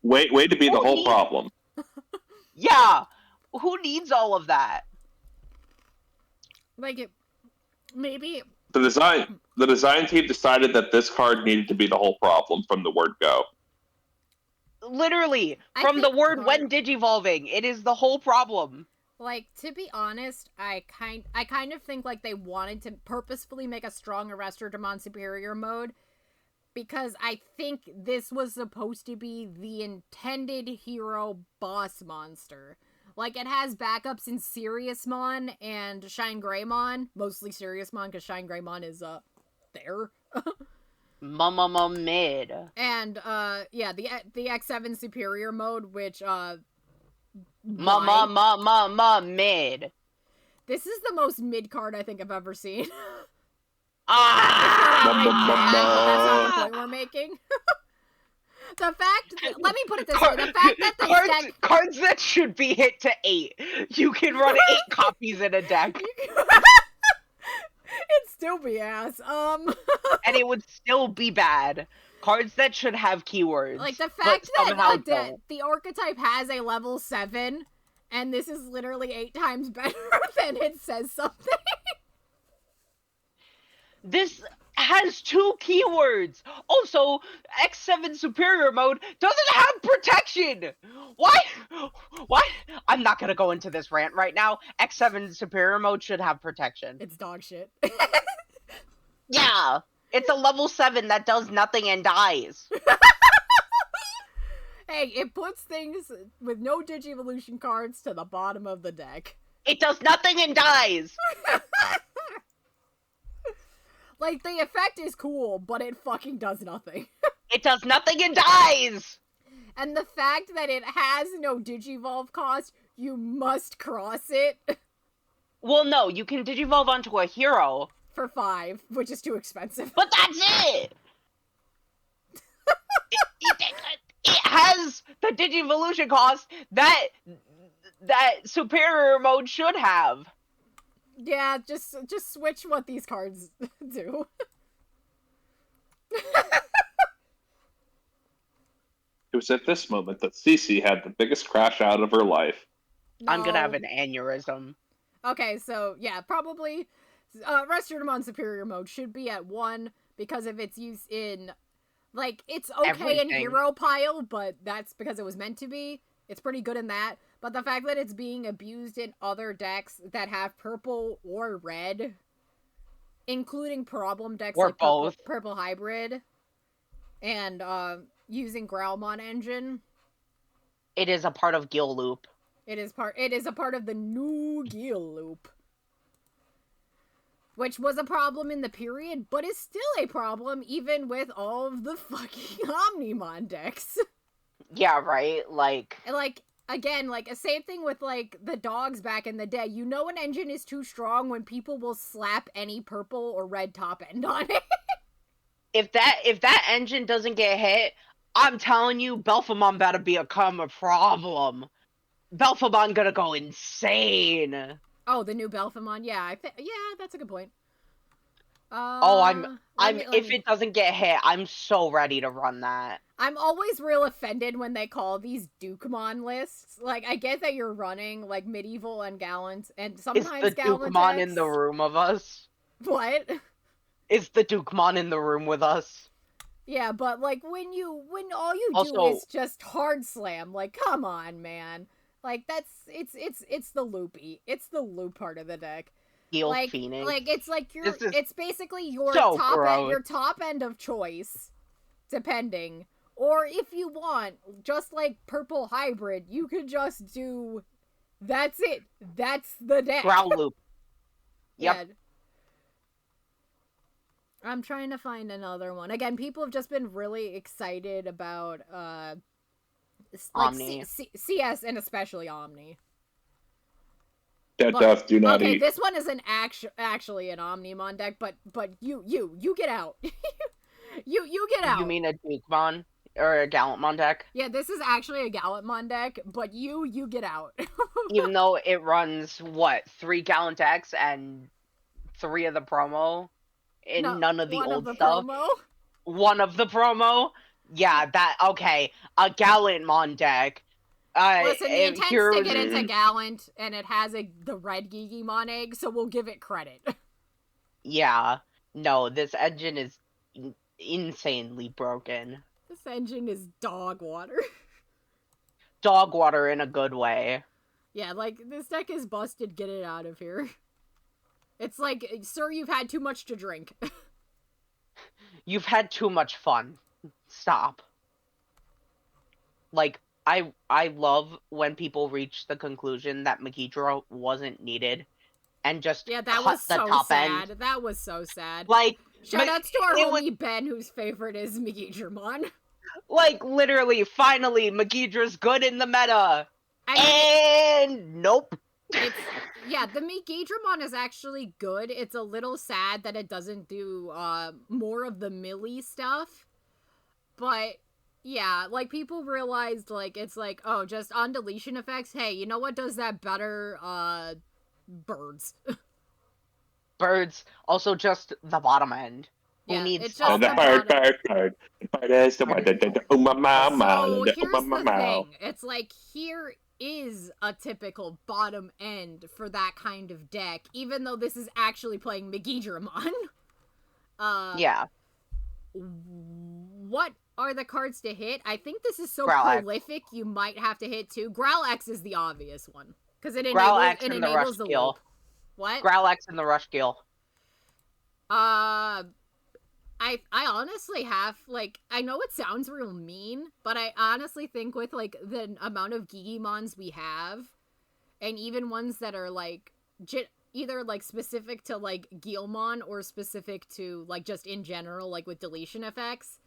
Way to be the whole problem. Yeah. Who needs all of that? Like, maybe... The design team decided that this card needed to be the whole problem from the word go. Literally, from the word when digivolving, it is the whole problem. Like, to be honest, I kind of think like they wanted to purposefully make a strong Arrestor Demon Superior mode, because I think this was supposed to be the intended hero boss monster. Like, it has backups in Siriusmon and Shine Greymon, mostly Siriusmon, because Shine Greymon is, there. Mid. And, yeah, the X7 Superior mode, which, mid. This is the most mid card I think I've ever seen. That's not the point we're making. The fact, let me put it this way, the fact that cards that should be hit to 8. You can run 8 copies in a deck. It'd still be ass. And it would still be bad. Cards that should have keywords. Like, the fact that the archetype has a level 7, and this is literally 8 times better than it says something. This has 2 keywords. Also, X7 Superior Mode doesn't have protection. Why? I'm not gonna go into this rant right now. X7 Superior Mode should have protection. It's dog shit. Yeah. It's a level 7 that does nothing and dies. Hey, it puts things with no Digivolution cards to the bottom of the deck. It does nothing and dies. Like, the effect is cool, but it fucking does nothing. It does nothing and dies! And the fact that it has no Digivolve cost, you must cross it Well, no, you can digivolve onto a hero. for 5, which is too expensive. But that's it! it has the Digivolution cost that superior mode should have. Yeah, just switch what these cards do. It was at this moment that Cece had the biggest crash out of her life. I'm gonna have No. an aneurysm. Okay, so yeah, probably Restroom Superior Mode should be at 1 because of its use in, like, it's okay Everything. in Hero Pile, but that's because it was meant to be. It's pretty good in that. But the fact that it's being abused in other decks that have purple or red, including problem decks Or like both. purple Hybrid, and using Growlmon Engine, It is a part of Gil Loop. it is a part of the new Gil Loop. Which was a problem in the period, but is still a problem even with all of the fucking Omnimon decks. Yeah, right? Like, And, like, again, like, a same thing with, like, the dogs back in the day. You know an engine is too strong when people will slap any purple or red top end on it. if that engine doesn't get hit, I'm telling you, Belphemon better become a problem. Belphemon gonna go insane. Oh, the new Belphemon? Yeah, yeah, that's a good point. If it doesn't get hit, I'm so ready to run that. I'm always real offended when they call these Dukemon lists. Like, I get that you're running, like, Medieval and Gallant, and Is sometimes the Gallant Dukemon decks. in the room of us? What? Is the Dukemon in the room with us? Yeah, but, like, when all you do Also- is just hard slam, like, come on, man. Like, it's the loopy. It's the loop part of the deck. Gil Like, Phoenix. it's like This is it's basically your so your gross. top end of choice, depending. Or if you want, just like Purple Hybrid, you could just do, that's it. That's the deck. Growl Loop. Yep. Yeah. I'm trying to find another one. Again, people have just been really excited about like Omni. CS and especially Omni. Dead But- Death, do not Okay, eat. this one is an actually an Omnimon deck, but you get out. you get out. You mean a Dukemon? Or a Gallantmon deck? Yeah, this is actually a Gallantmon deck, but you get out. Even though it runs, what, 3 Gallant decks and 3 of the promo? And No, none of the one old of the stuff? promo. One of the promo? Yeah, that, okay. A Gallantmon deck. Listen, the intent's to heroes- get into Gallant, and it has the red Gigimon egg, so we'll give it credit. Yeah. No, this engine is insanely broken. This engine is dog water. Dog water in a good way. Yeah, like, this deck is busted, get it out of here. It's like, sir, you've had too much to drink. You've had too much fun. Stop. Like, I love when people reach the conclusion that Megidro wasn't needed and just Yeah, that cut was the so top sad. end. That was so sad. Like, Shoutouts to our it homie Ben, whose favorite is Megidramon. like literally, finally, Megidra's good in the meta. I mean, And nope. it's, yeah, the Megidramon is actually good. It's a little sad that it doesn't do more of the melee stuff. But yeah, like, people realized, like, it's like, oh, just on deletion effects, hey, you know what does that better? Birds. Birds, also just the bottom end. Who Yeah, needs it's top just end? Bird is the one that oh my mama, So oh here's my the mama. thing. It's like, here is a typical bottom end for that kind of deck, even though this is actually playing Megidramon. Yeah. What are the cards to hit? I think this is so Growl X. prolific you might have to hit two. Growl X is the obvious one. Because it Growl enables, X it and the enables Rush the Skill. loop. What? Growl X and the Rush Gill. I honestly have, like, I know it sounds real mean, but I honestly think with, like, the amount of Gigimons we have, and even ones that are, like, either, like, specific to, like, Guilmon or specific to, like, just in general, like, with deletion effects,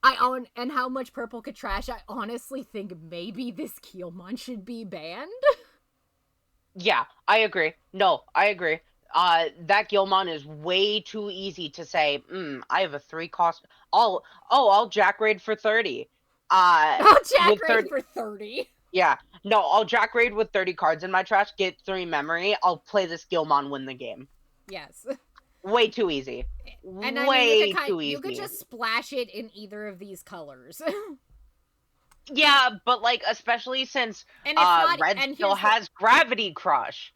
And how much purple could trash, I honestly think maybe this Keelmon should be banned. Yeah, I agree. No, I agree. That Gilmon is way too easy to say, I have a 3 cost. I'll Jack Raid for 30. I'll Jack With Raid 30. for 30. Yeah, no, I'll Jack Raid with 30 cards in my trash, get 3 memory. I'll play this Gilmon, win the game. Yes. Way too easy. And Way I mean, too easy. you could just splash it in either of these colors. Yeah, but like especially since And it's not, Red and still has Gravity Crush.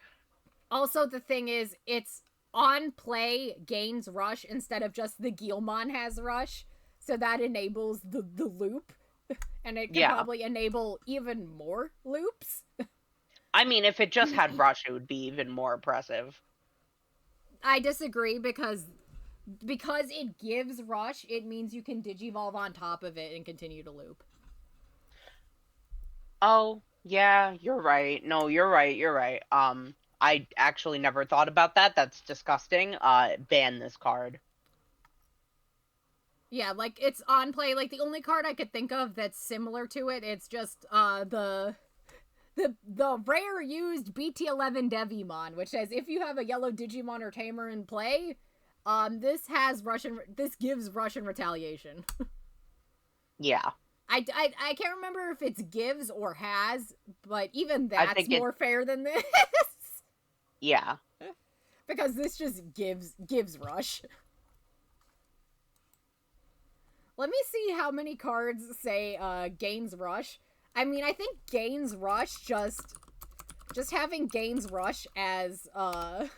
Also, the thing is, it's on play gains Rush instead of just the Gilmon has Rush, so that enables the loop, and it can probably enable even more loops. I mean, if it just had Rush, it would be even more impressive. I disagree because it gives Rush, it means you can Digivolve on top of it and continue to loop. Oh, yeah, you're right. No, you're right. I actually never thought about that. That's disgusting. Ban this card. Yeah, like, it's on play. Like, the only card I could think of that's similar to it, it's just, the rare used BT11 Devimon, which says, if you have a yellow Digimon or Tamer in play, this gives Russian retaliation. Yeah. I can't remember if it's gives or has, but even that's more fair than this. Yeah. Because this just gives Rush. Let me see how many cards say gains Rush. I mean, I think gains Rush just having gains Rush as why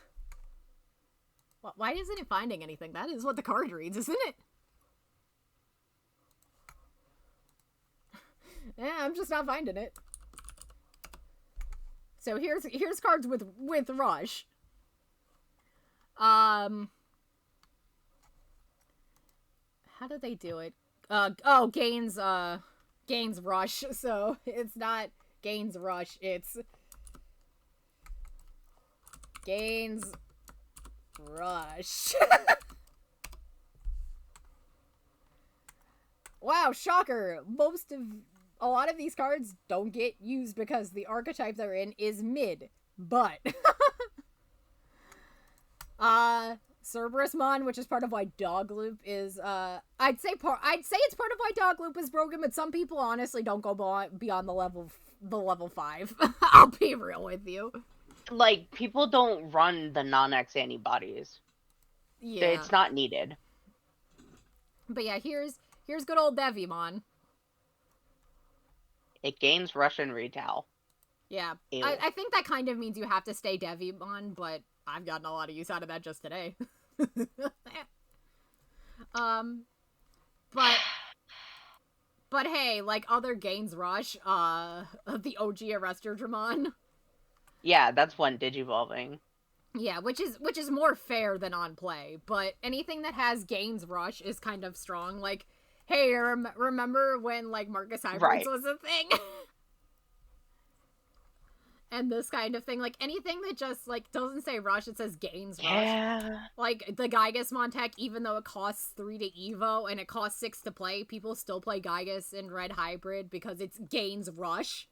isn't it finding anything? That is what the card reads, isn't it? Yeah, I'm just not finding it. So here's cards with Rush. How did they do it? Gains Rush. So it's not gains Rush, it's gains Rush. Wow, shocker. A lot of these cards don't get used because the archetype they're in is mid. But Cerberusmon, which is part of why Dogloop is I'd say it's part of why Dogloop is broken, but some people honestly don't go beyond the level 5. I'll be real with you. Like, people don't run the non-X antibodies. Yeah. It's not needed. But yeah, here's good old Devimon. It gains Russian retail. Yeah. I think that kind of means you have to stay Devimon, but I've gotten a lot of use out of that just today. But hey, like other gains Rush, the OG Arrestor Dramon. Yeah, that's one Digivolving. Yeah, which is more fair than on play, but anything that has gains Rush is kind of strong. Like, hey, remember when, like, Marcus Hybrids was a thing? And this kind of thing. Like, anything that just, like, doesn't say Rush, it says gains Rush. Like, the Gygus Montech, even though it costs 3 to Evo and it costs 6 to play, people still play Gygus in Red Hybrid because it's gains Rush.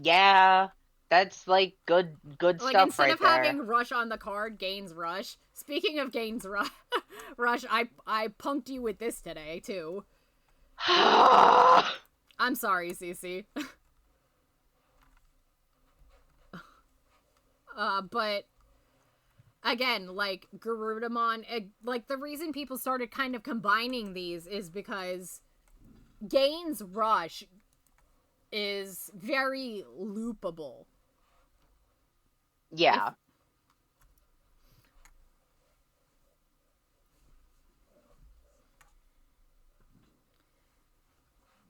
Yeah, that's, like, good stuff right there. Instead of having Rush on the card, gains Rush. Speaking of gains Rush, I punked you with this today, too. I'm sorry, Cece. But, again, like, Garudamon, like, the reason people started kind of combining these is because gains Rush is very loopable. Yeah.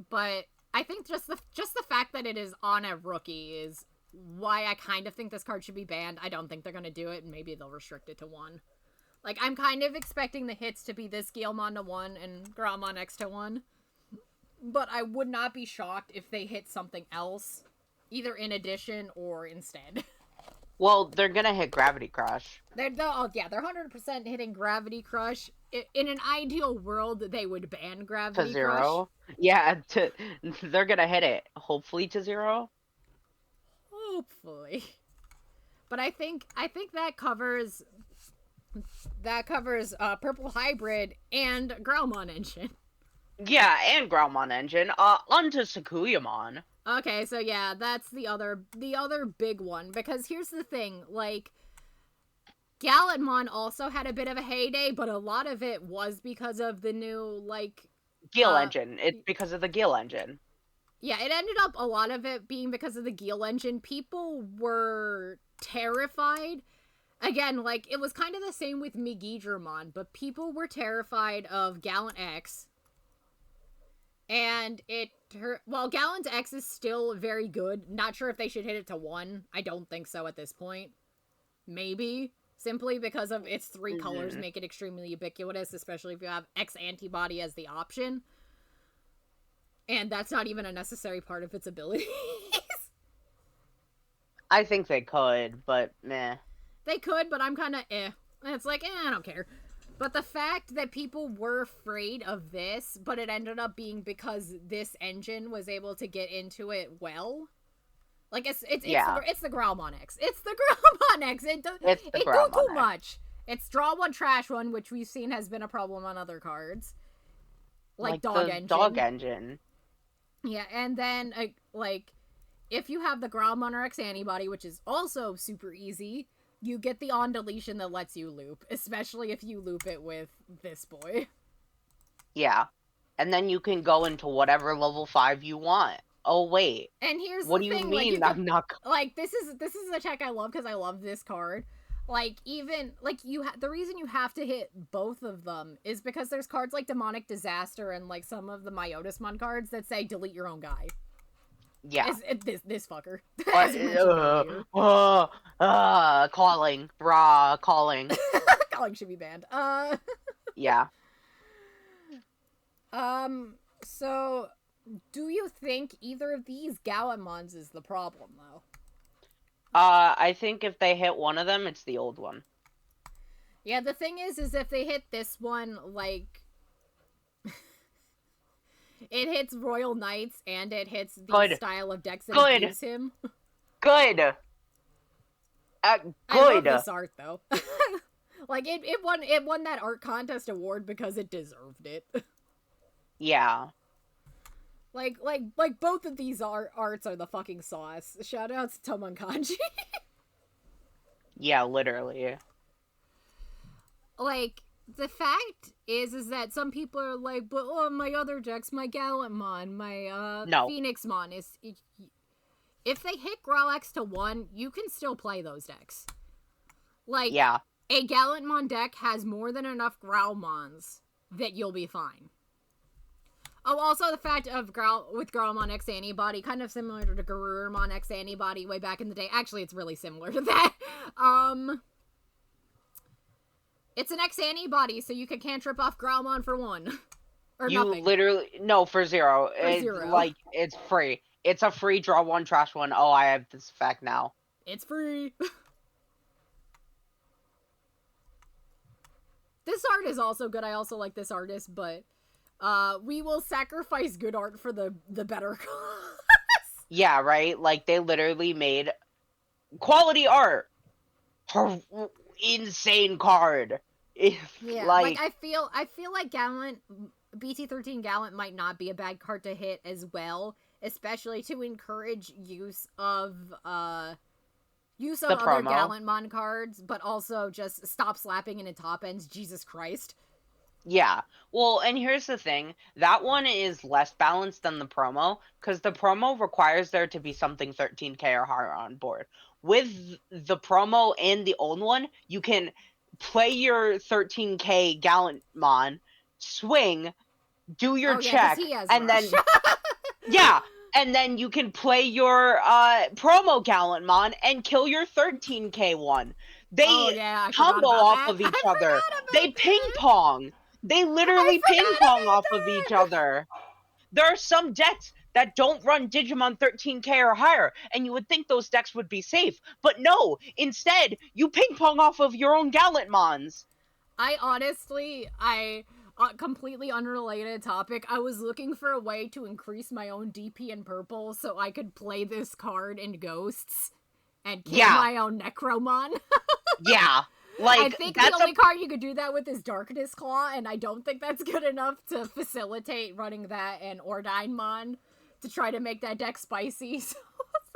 But I think just the fact that it is on a rookie is why I kind of think this card should be banned. I don't think they're going to do it, and maybe they'll restrict it to 1. Like, I'm kind of expecting the hits to be this Galeemon to 1 and Gramon X to 1. But I would not be shocked if they hit something else, either in addition or instead. Well, they're gonna hit Gravity Crush. They're 100% hitting Gravity Crush. In an ideal world, they would ban Gravity To 0. Crush. Yeah, they're gonna hit it. Hopefully to 0. Hopefully. But I think that covers Purple Hybrid and Growlmon Engine. Yeah, and Growlmon Engine. Onto Sakuyamon. Okay, so yeah, that's the other big one, because here's the thing, like, Gallantmon also had a bit of a heyday, but a lot of it was because of the new, like... Gil Engine. It's because of the Gil Engine. Yeah, it ended up a lot of it being because of the Gil Engine. People were terrified. Again, like, it was kind of the same with Megidramon, but people were terrified of Gallant X. And Gallant X is still very good. Not sure if they should hit it to 1. I don't think so at this point. Maybe. Simply because of its 3 colors make it extremely ubiquitous, especially if you have X antibody as the option. And that's not even a necessary part of its abilities. I think they could, but meh. They could, but I'm kind of eh. And it's like, I don't care. But the fact that people were afraid of this, but it ended up being because this engine was able to get into it well. Like, it's the Growlmon X. It's the Growlmon X. It do too much. It's draw 1, trash 1, which we've seen has been a problem on other cards. Like Dog Engine. Dog Engine. Yeah, and then, like, if you have the Growlmon X antibody, which is also super easy, you get the on deletion that lets you loop, especially if you loop it with this boy. Yeah. And then you can go into whatever level 5 you want. Oh, wait. And here's what the do thing, you mean like, I'm not... Like, this is a check I love because I love this card. Like, even, like, the reason you have to hit both of them is because there's cards like Demonic Disaster and, like, some of the Myotismon cards that say delete your own guy. Yeah. This fucker. Calling. Brah, calling. Calling should be banned. Yeah. So, do you think either of these Gallantmons is the problem, though? I think if they hit one of them, it's the old one. Yeah, the thing is if they hit this one, like... it hits Royal Knights, and it hits the style of decks that use him. Good! Good! I love this art, though. Like, it won that art contest award because it deserved it. Yeah. Like both of these arts are the fucking sauce. Shoutouts to Tomonkanji. Yeah, literally. Like, the fact is that some people are like, but my other decks, my Gallantmon, my Phoenixmon is... If they hit Growlx to 1, you can still play those decks. Like, yeah. A Gallantmon deck has more than enough Growlmons that you'll be fine. Oh, also the fact of with Growlmon X Antibody, kind of similar to the Garurumon X Antibody way back in the day. Actually, it's really similar to that. It's an X Antibody, so you can cantrip off Growlmon for 1. Or you nothing. Literally... No, for 0. Zero. Like, it's free. It's a free draw 1, trash 1. Oh, I have this effect now. It's free. This art is also good. I also like this artist, but we will sacrifice good art for the better cause. Yeah, right? Like, they literally made quality art. Insane card. Yeah, like I feel like BT13 Gallant might not be a bad card to hit as well, especially to encourage use of other Gallantmon cards, but also just stop slapping into top ends. Jesus Christ. Yeah. Well, and here's the thing. That one is less balanced than the promo, because the promo requires there to be something 13k or higher on board. With the promo and the old one, you can play your 13k Gallantmon, swing, do your check, and then... Yeah! And then you can play your promo Gallantmon and kill your 13k one. They combo off of each other. They ping pong. They literally ping pong off of each other. There are some decks that don't run Digimon 13K or higher, and you would think those decks would be safe. But no, instead, you ping pong off of your own Gallantmons. I honestly, completely unrelated topic, I was looking for a way to increase my own DP in purple so I could play this card in Ghosts and kill my own Necromon. Yeah. Like, I think the only card you could do that with is Darkness Claw, and I don't think that's good enough to facilitate running that and Ordinemon to try to make that deck spicy, so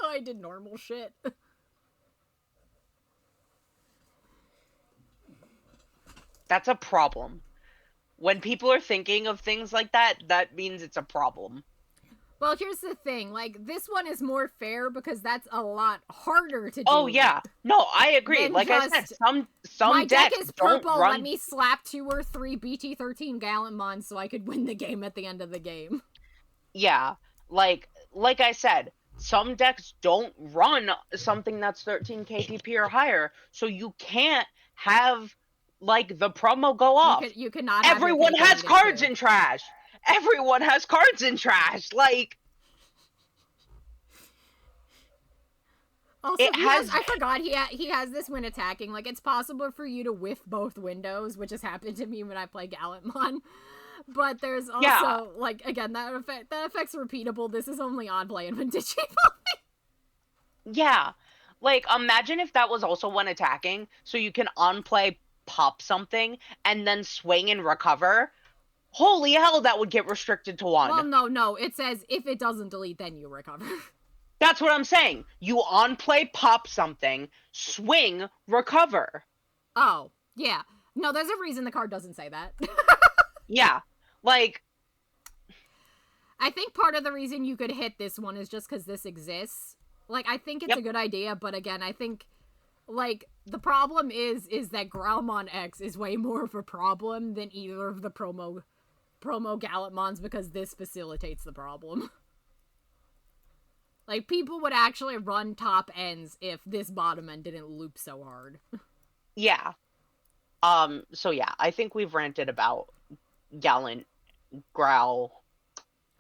I did normal shit. That's a problem. When people are thinking of things like that, that means it's a problem. Well, here's the thing, like, this one is more fair because that's a lot harder to do. Oh, yeah. No, I agree. Like I said, some my deck decks is purple, don't run... let me slap 2 or 3 BT-13 Gallantmon so I could win the game at the end of the game. Yeah. Like I said, some decks don't run something that's 13k DP or higher, so you can't have, like, the promo go off. You cannot. Everyone has cards in trash. Everyone has cards in trash. Like, also, I forgot he has this when attacking. Like, it's possible for you to whiff both windows, which has happened to me when I play Gallantmon. But there's also, like, again, that effect's repeatable. This is only on play and when Digimon. Yeah. Like, imagine if that was also when attacking, so you can on play pop something and then swing and recover. Holy hell, that would get restricted to 1. Well, no, it says if it doesn't delete, then you recover. That's what I'm saying. You on play pop something, swing, recover. Oh, yeah. No, there's a reason the card doesn't say that. Yeah. Like, I think part of the reason you could hit this one is just because this exists. Like, I think it's a good idea, but again, I think, like, the problem is that Growlmon X is way more of a problem than either of the promo Gallantmons because this facilitates the problem. Like, people would actually run top ends if this bottom end didn't loop so hard. Yeah. So yeah, I think we've ranted about Gallant, Growl,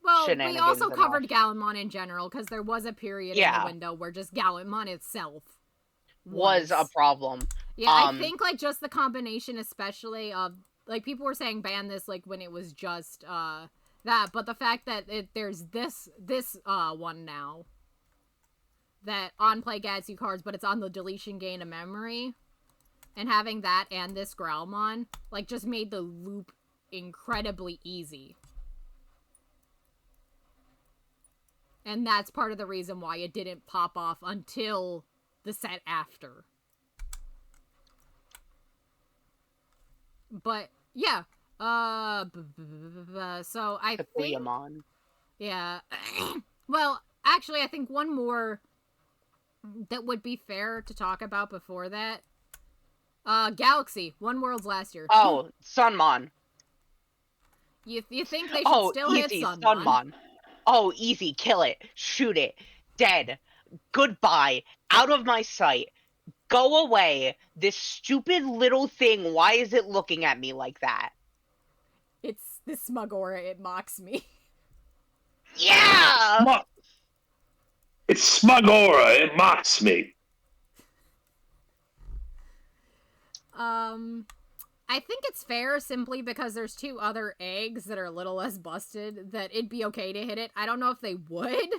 well, we also covered Gallantmon in general, because there was a period in the window where just Gallantmon itself was a problem. Yeah, I think, like, just the combination, especially of, like, people were saying ban this, like, when it was just, that, but the fact that there's this one now, that on-play gets you cards, but it's on the deletion gain of memory, and having that and this Growlmon, like, just made the loop incredibly easy. And that's part of the reason why it didn't pop off until the set after. But, yeah. So I think... Yeah. Well, actually, I think one more that would be fair to talk about before that. Galaxy. One Worlds last year. Oh, Sunmon. You think they should still hit Sunmon? Oh, easy. Kill it. Shoot it. Dead. Goodbye. Out of my sight. Go away. This stupid little thing. Why is it looking at me like that? It's the smug aura. It mocks me. Yeah! It's smug aura. It mocks me. I think it's fair simply because there's 2 other eggs that are a little less busted that it'd be okay to hit it. I don't know if they would.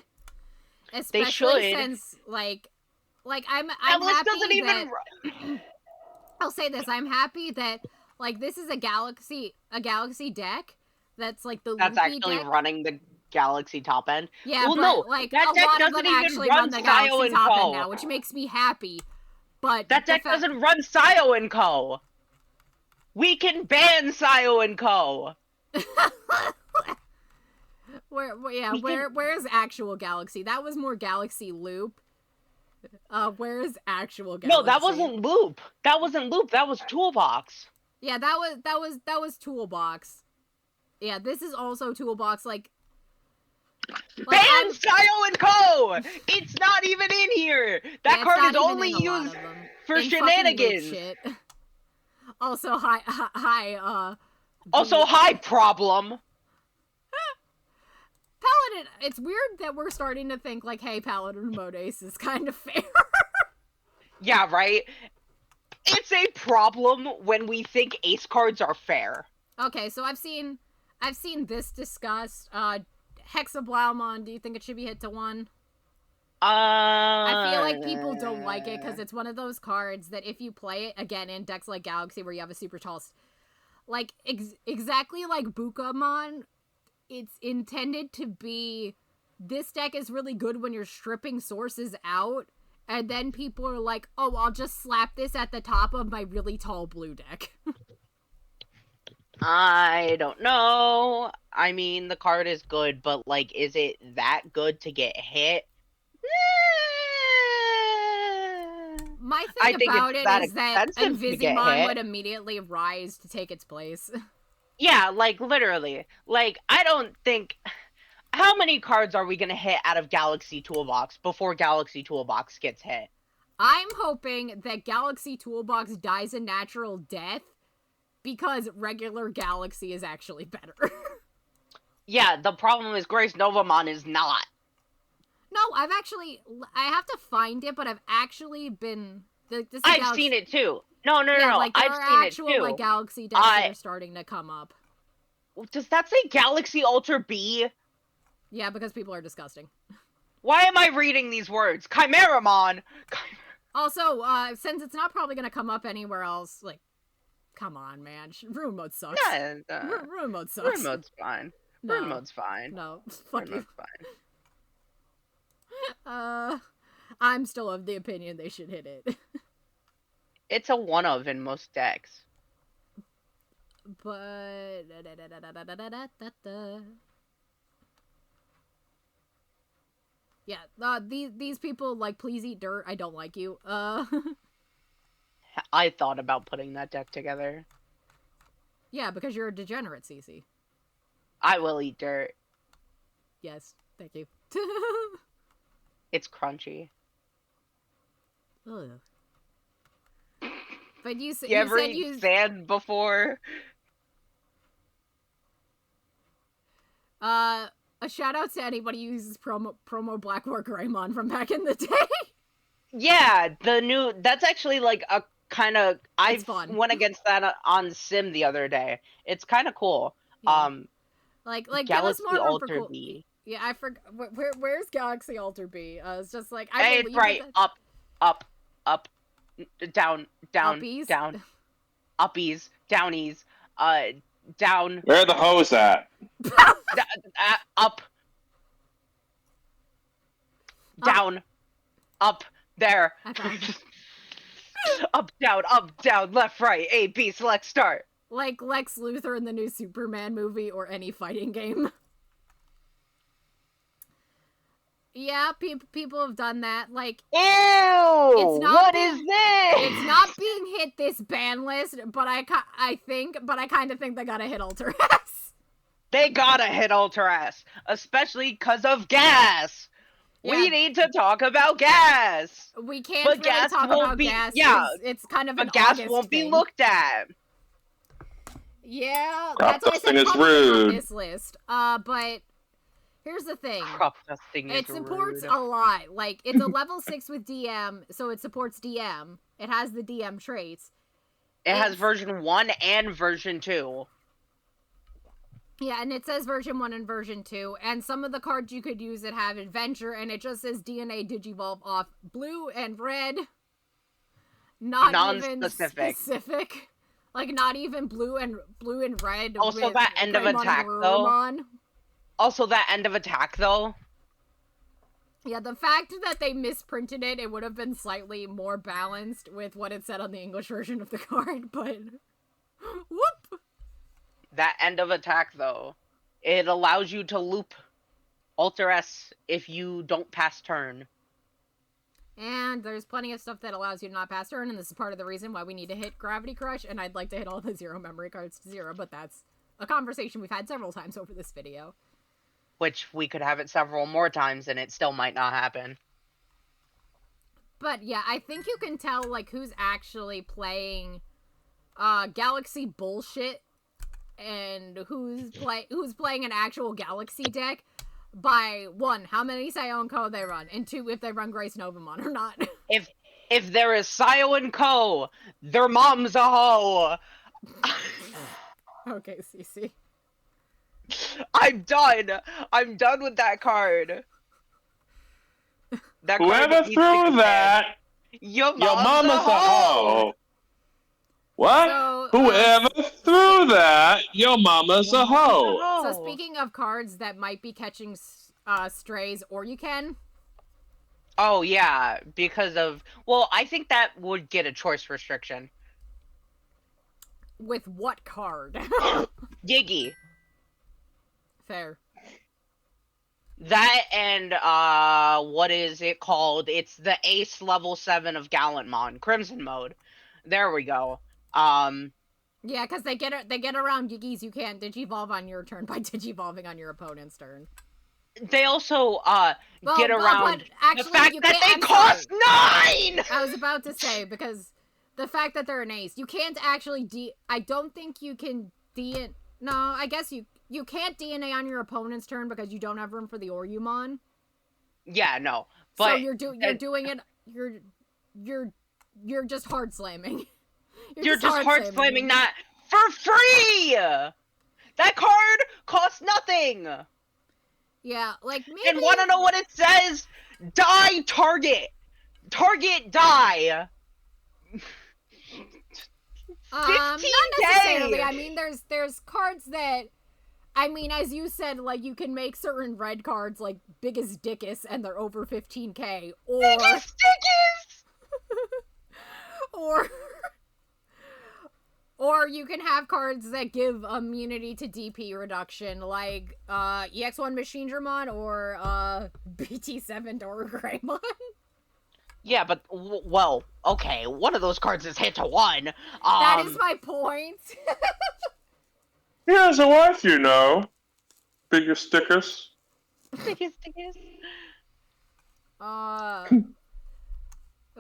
Especially since, like I'm happy that... I'll say this, I'm happy that, like, this is a Galaxy deck that's, like, the that's actually deck. Running the Galaxy top end. Yeah, well, but, no, like, a lot of them actually run the Galaxy top end now, which makes me happy. But that deck doesn't run Sayo and Co. We can ban Sayo and Co. Where's actual Galaxy? That was more Galaxy Loop. Where's actual Galaxy? No, that wasn't Loop. That wasn't Loop. That was Toolbox. Yeah, that was Toolbox. Yeah, this is also Toolbox. Like ban Sayo and Co. It's not even in here. That card is only used for shenanigans. Shit. Also, hi, Also, hi, problem. it's weird that we're starting to think, like, hey, Paladin Mode Ace is kind of fair. Yeah, right? It's a problem when we think ace cards are fair. Okay, so I've seen this discussed. Hexablaumon, do you think it should be hit to 1? I feel like people don't like it because it's one of those cards that if you play it, again, in decks like Galaxy where you have a super tall... Like, exactly like Bukamon, it's intended to be... This deck is really good when you're stripping sources out, and then people are like, oh, I'll just slap this at the top of my really tall blue deck. I don't know. I mean, the card is good, but, like, is it that good to get hit? My thing about it is that Invisimon would hit. Immediately rise to take its place. Yeah, like, literally. Like, I don't think... How many cards are we gonna hit out of Galaxy Toolbox before Galaxy Toolbox gets hit? I'm hoping that Galaxy Toolbox dies a natural death because regular Galaxy is actually better. Yeah, the problem is Grace Novamon is not. No, I have to find it, but I've actually been... I've seen it too. No, like, I've seen actual, it too. Like, Galaxy decks that are starting to come up. Does that say Galaxy Ultra B? Yeah, because people are disgusting. Why am I reading these words? Chimeramon! Also, since it's not probably gonna come up anywhere else, like, come on, man. Rune Mode sucks. Yeah, Rune Mode sucks. Rune Mode's fine. No. Rune Mode's fine. No, fuck Rune you. Mode's fine. I'm still of the opinion they should hit it. It's a one of in most decks. But... Yeah, these people, like, please eat dirt. I don't like you. I thought about putting that deck together. Yeah, because you're a degenerate, Cece. I will eat dirt. Yes, thank you. It's crunchy. Ugh. But you said you sand before? A shout out to anybody who uses promo Blackmore Greymon from back in the day. Yeah, that's actually like a kind of, I went against that on Sim the other day. It's kind of cool. Yeah. Like Galaxy give us more Alter cool... B. Yeah, I forgot. Where's Galaxy Alter B? It's just like Hey, it's right. Up, down, Uppies? down, uppies, downies, down. Where are the hoes at? Up, down, up, there. Up, down, left, right, A, B, select, start. Like Lex Luthor in the new Superman movie or any fighting game. Yeah, people have done that. Like, ew! What is this? It's not being hit this ban list, but I kind of think they gotta hit Alter S. They gotta hit Alter S, especially because of gas. Yeah. We need to talk about gas. We can't really talk about gas. Yeah, it's kind of an gas August won't thing. be looked at. Yeah, Crop that's why I said dusting is rude rude. On this list. But here's the thing. Crop dusting is It supports rude. a lot. Like, it's a level 6 with DM, so it supports DM. It has the DM traits. It has version 1 and version 2. Yeah, and it says version 1 and version 2. And some of the cards you could use that have adventure, and it just says DNA Digivolve off blue and red. Not even specific. Like, not even blue and red. Also, that end of attack, though. Also, that end of attack, though. Yeah, the fact that they misprinted it, it would have been slightly more balanced with what it said on the English version of the card, but... Whoop! That end of attack, though, it allows you to loop Alter S if you don't pass turn. And there's plenty of stuff that allows you to not pass turn, and this is part of the reason why we need to hit Gravity Crush, and I'd like to hit all the 0 memory cards to 0, but that's a conversation we've had several times over this video. Which we could have it several more times, and it still might not happen. But yeah, I think you can tell, like, who's actually playing Galaxy bullshit, and who's playing an actual Galaxy deck by 1, how many Sayo and Co they run, and 2, if they run Grace Novamon or not. If there is Sayo and Co, their mom's a hoe. Okay, CC. I'm done. I'm done with that card. That Whoever card needs to threw come that, in. Your your mom's a hoe. What? So, Whoever threw that, your mama's a Your mom's hoe. a So hoe. speaking of cards that might be catching strays, or you can. Oh yeah, because of I think that would get a choice restriction. With what card? Giggy. Fair. That and what is it called? It's the Ace level 7 of Gallantmon, Crimson mode. There we go. Yeah, because they get around Giggies. You can't digivolve on your turn by digivolving on your opponent's turn. They also get But around actually, the fact you that can't- they I'm sorry. cost 9. I was about to say, because the fact that they're an ace, you can't actually I don't think you can no, I guess you can't DNA on your opponent's turn because you don't have room for the Orumon. Yeah, no. But So you're doing it. You're just hard slamming. You're just hard slamming that for free. That card costs nothing. Yeah, like maybe. And want to know what it says? Die target. Target die. Not 15K. necessarily. I mean, there's cards that, I mean, as you said, like you can make certain red cards like big as Dickus and they're over 15K, or Biggest stickers. or you can have cards that give immunity to DP reduction, like EX1 Machine Dramon or BT7 Dora Greymon. Yeah, but okay. One of those cards is hit to 1. That is my point. He has a wife, you know. Bigger stickers. Biggest stickers.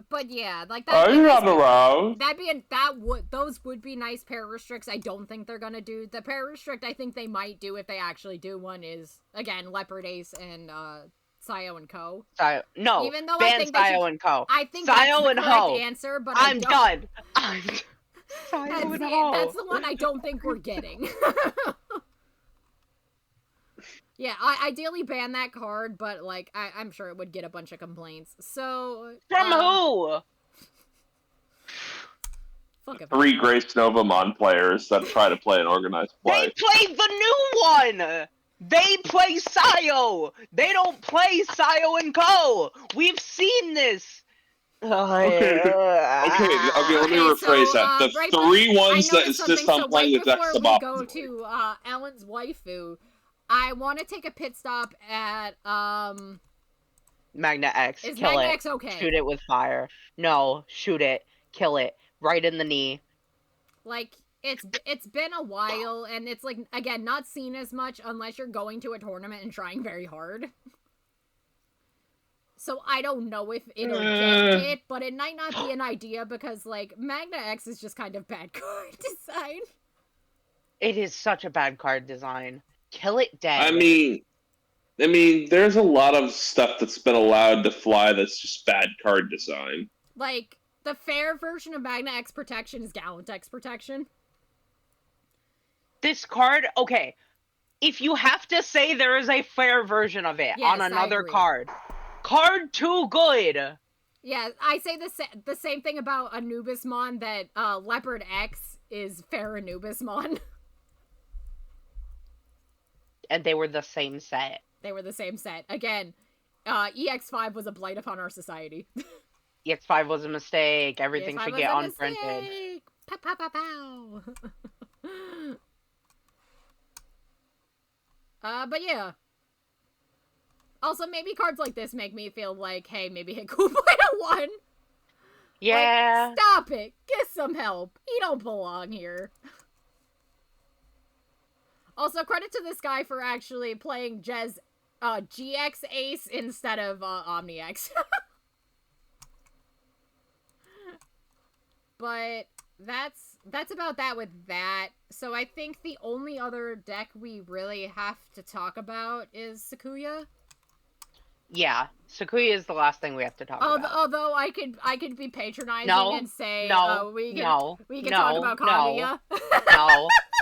But yeah, like Are you not aroused? Those would be nice pair restricts. I don't think they're gonna do the pair restrict. I think they might do if they actually do one. Is again Leopard Ace and Sayo and Co. No, Even though I ban think they Sayo should- and Co. I think Sayo that's the and correct Ho. answer, but I'm I done. don't. Sayo and Ho. That's the one I don't think we're getting. Yeah, I ideally ban that card, but like I'm sure it would get a bunch of complaints. So From who? fuck it. 3 Grace Novamon players that try to play an organized play. They play the new one. They play Sayo. They don't play Sayo and Co. We've seen this. Okay, let me rephrase that. The right 3 ones I that noticed insist something, on playing the right decks before of we go to Alan's waifu, I want to take a pit stop at Magna X. Is Kill Magna it. X okay? Shoot it with fire. No, shoot it. Kill it. Right in the knee. Like it's been a while, and it's like again not seen as much unless you're going to a tournament and trying very hard. So I don't know if it'll get it, but it might not be an idea because like Magna X is just kind of bad card design. It is such a bad card design. Kill it dead. I mean, there's a lot of stuff that's been allowed to fly that's just bad card design. Like, the fair version of Magna X Protection is Gallant X Protection. This card, okay. If you have to say there is a fair version of it Yes, on another I agree. card too good. Yeah, I say the same thing about Anubismon, that Leopard X is fair Anubismon. And they were the same set. They were the same set. Again, EX5 was a blight upon our society. EX5 was a mistake. Everything EX5 should was get a unprinted. mistake. Pow, pow, pow, pow. But yeah. Also, maybe cards like this make me feel like, hey, maybe hit Kublai to 1. Yeah. Like, stop it. Get some help. You don't belong here. Also, credit to this guy for actually playing GX Ace instead of OmniX. But that's about that with that. So I think the only other deck we really have to talk about is Sakuya. Yeah, Sakuya is the last thing we have to talk about. Although I could be patronizing and say, we can talk about Kaguya.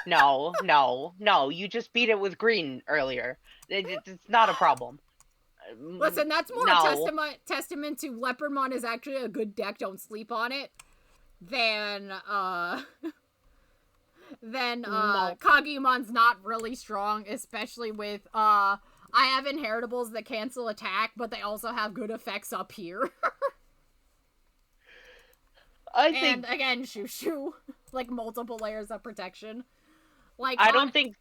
No. You just beat it with green earlier. It's not a problem. Listen, that's more a testament to Leopardmon is actually a good deck. Don't sleep on it. Than Kaguyamon's not really strong, especially with I have inheritables that cancel attack, but they also have good effects up here. And again, Shushu, like multiple layers of protection. Like I don't think.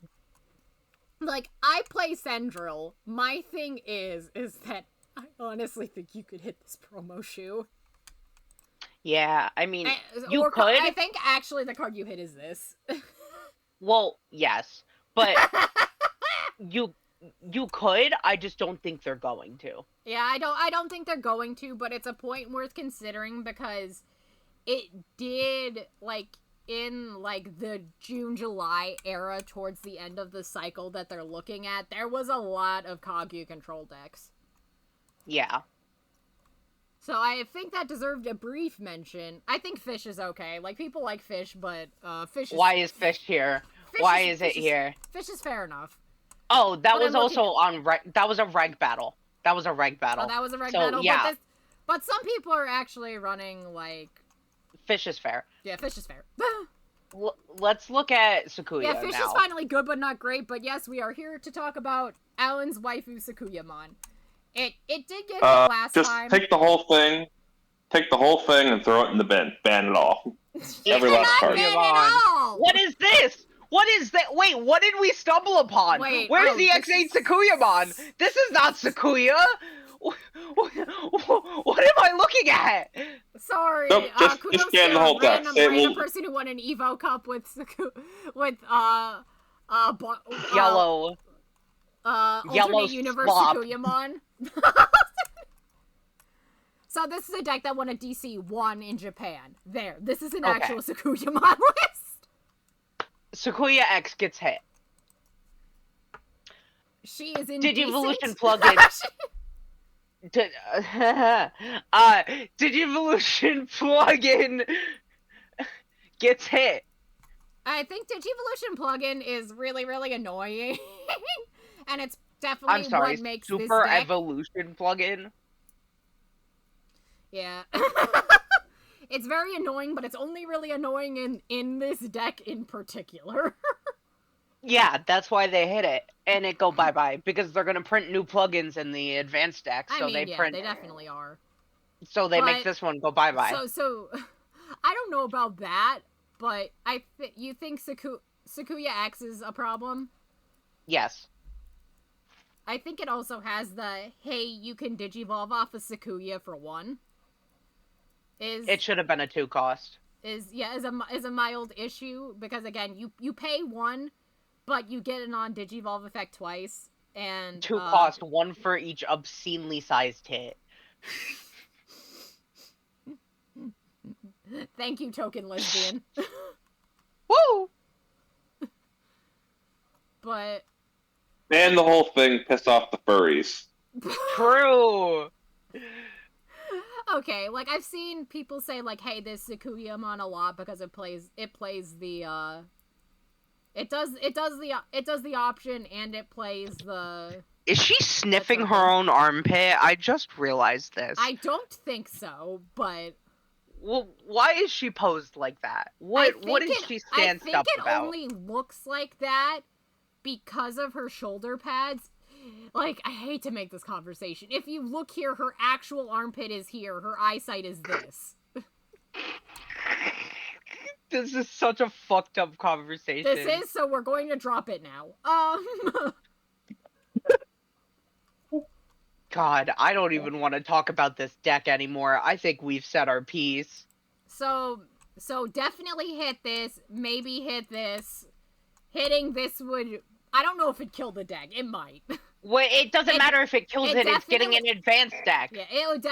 Like I play Sendril. My thing is that I honestly think you could hit this promo Shu. Yeah, I mean, you could. I think actually the card you hit is this. Well, yes, but you could. I just don't think they're going to. Yeah, I don't think they're going to, but it's a point worth considering because it did, like, in, like, the June-July era towards the end of the cycle that they're looking at, there was a lot of Kaguya control decks. Yeah. So I think that deserved a brief mention. I think Fish is okay. Like, people like Fish, but Fish is... Why is Fish here? Why is it here? Fish is fair enough. Oh, that was also on... That was a reg battle. That was a reg battle. Oh, that was a reg battle? Yeah. But some people are actually running, like... Fish is fair. Yeah, Fish is fair. Let's look at Sakuya Yeah, Fish now. is finally good, but not great. But yes, we are here to talk about Alan's waifu Sakuyamon. It did get hit last time. Just take the whole thing and throw it in the bin. Ban it all. Every last card. What is this? What is that? Wait, what did we stumble upon? Where's the X8 Sakuyamon? This is not Sakuya. What am I looking at? Sorry, Nope, just scan the whole deck. Random person who won an Evo Cup with Yellow. Alternate Universe Sakuyamon. So this is a deck that won a DC1 in Japan. There, this is an actual Sakuyamon list. Sakuya X gets hit. She is in Digivolution plugin. Digivolution plugin gets hit. I think Digivolution plugin is really, really annoying. And it's definitely what makes this deck... Super Evolution plugin? Yeah. It's very annoying, but it's only really annoying in this deck in particular. Yeah, that's why they hit it. And it go bye-bye. Because they're gonna print new plugins in the advanced deck, so they definitely are. So they make this one go bye-bye. So, I don't know about that, but you think Sakuya X is a problem? Yes. I think it also has the, hey, you can Digivolve off of Sakuya for 1. It should have been a 2 cost. Is a mild issue, because again, you pay 1, but you get a non-Digivolve effect twice, and... 2 cost, 1 for each obscenely sized hit. Thank you, token lesbian. Woo! But... And the whole thing pissed off the furries. True! Okay, like, I've seen people say, like, hey, this Sakuyamon a lot because it plays the, it does the option, and it plays the... Is she sniffing her own armpit? I just realized this. I don't think so, but... Well, why is she posed like that? What did she stand up about? I think it only looks like that because of her shoulder pads. Like, I hate to make this conversation. If you look here, her actual armpit is here. Her eyesight is this. This is such a fucked up conversation. This is, so we're going to drop it now. God, I don't even want to talk about this deck anymore. I think we've said our piece. So definitely hit this. Maybe hit this. Hitting this would... I don't know if it killed the deck. It might. Well, it doesn't matter if it kills it. It's getting an advanced deck. Yeah, it would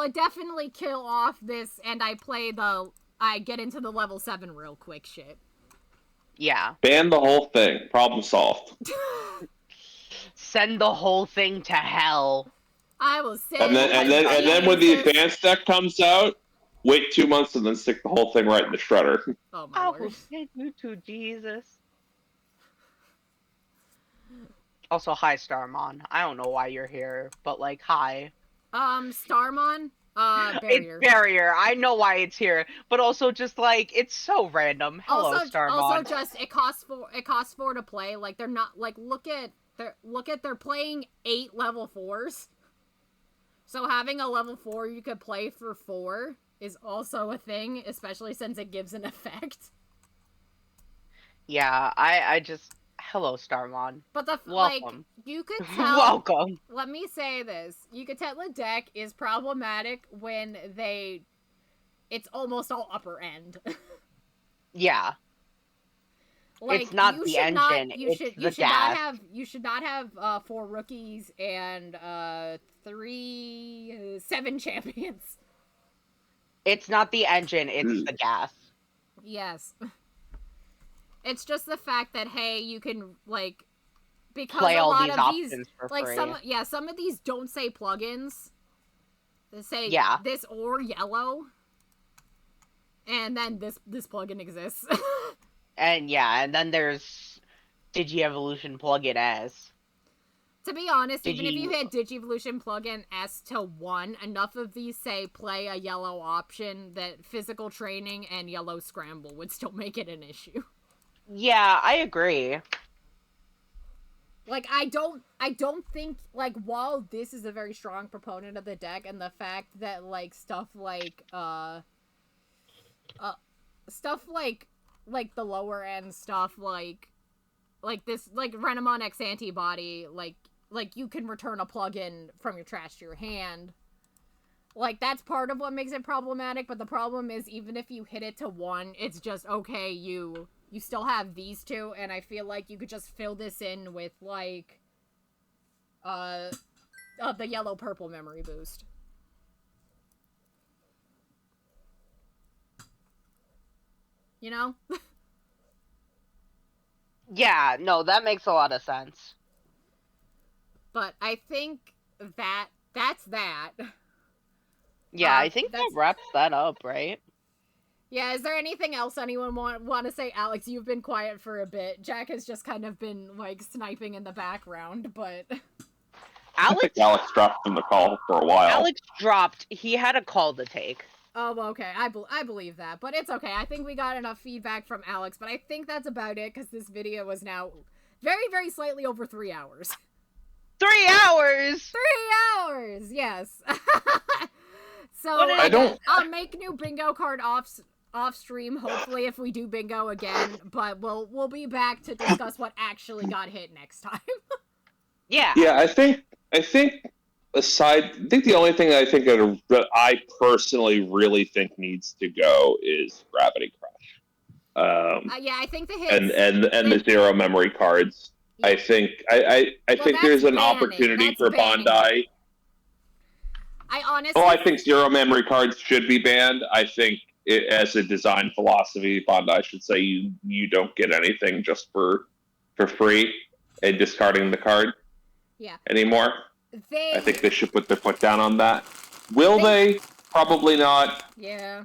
it definitely kill off this, and I play the I get into the level 7 real quick shit. Yeah. Ban the whole thing. Problem solved. Send the whole thing to hell. I will send And then when the advanced deck comes out, wait 2 months and then stick the whole thing right in the shredder. Oh my I lord. will send you to Jesus. Also, hi, Starmon. I don't know why you're here, but, like, hi. Starmon? Barrier. It's Barrier. I know why it's here, but also just, like, it's so random. Hello, Starmon. Also, just it costs 4 to play. Like, they're not, like, look at they're playing 8 level 4s. So having a level 4 you could play for 4 is also a thing, especially since it gives an effect. Yeah, I just... Hello, Starmon. But welcome. You could tell... Welcome. Let me say this. You could tell the deck is problematic when it's almost all upper end. Yeah. Like, it's not the engine, it's the gas. You should not have 4 rookies and 7 champions. It's not the engine, it's the gas. Yes. It's just the fact that, hey, you can, like, because play a all lot these of options these, for like, free. some of these don't say plugins. They say this or yellow. And then this plugin exists. And then there's Digi-Evolution plugin S. To be honest, even if you hit Digi-Evolution plugin S to 1, enough of these say play a yellow option that physical training and yellow scramble would still make it an issue. Yeah, I agree. Like, I don't think, like, while this is a very strong proponent of the deck, and the fact that, like, stuff like the lower end stuff, like this, like, Renamon X Antibody, like, you can return a plugin from your trash to your hand. Like, that's part of what makes it problematic, but the problem is, even if you hit it to 1, it's just, okay, you still have these 2, and I feel like you could just fill this in with, like, the yellow-purple memory boost. You know? Yeah, no, that makes a lot of sense. But I think that's that. Yeah, I think that wraps that up, right? Yeah, is there anything else anyone want to say? Alex, you've been quiet for a bit. Jack has just kind of been, like, sniping in the background, but... I think Alex dropped from the call for a while. Alex dropped. He had a call to take. Oh, okay. I believe that, but it's okay. I think we got enough feedback from Alex, but I think that's about it, because this video was now very, very slightly over 3 hours. 3 hours?! 3 hours! Yes. So, I'll make new bingo card off stream, hopefully, if we do bingo again, but we'll be back to discuss what actually got hit next time. Yeah. Yeah, I think the only thing that I personally really think needs to go is Gravity Crush. Yeah, I think the hits and the zero memory cards. Yeah. I think there's an opportunity for Bandai. I think zero memory cards should be banned. I think as a design philosophy, Bandai should say you don't get anything just for free and discarding the card anymore. I think they should put their foot down on that. Will they? Probably not. Yeah.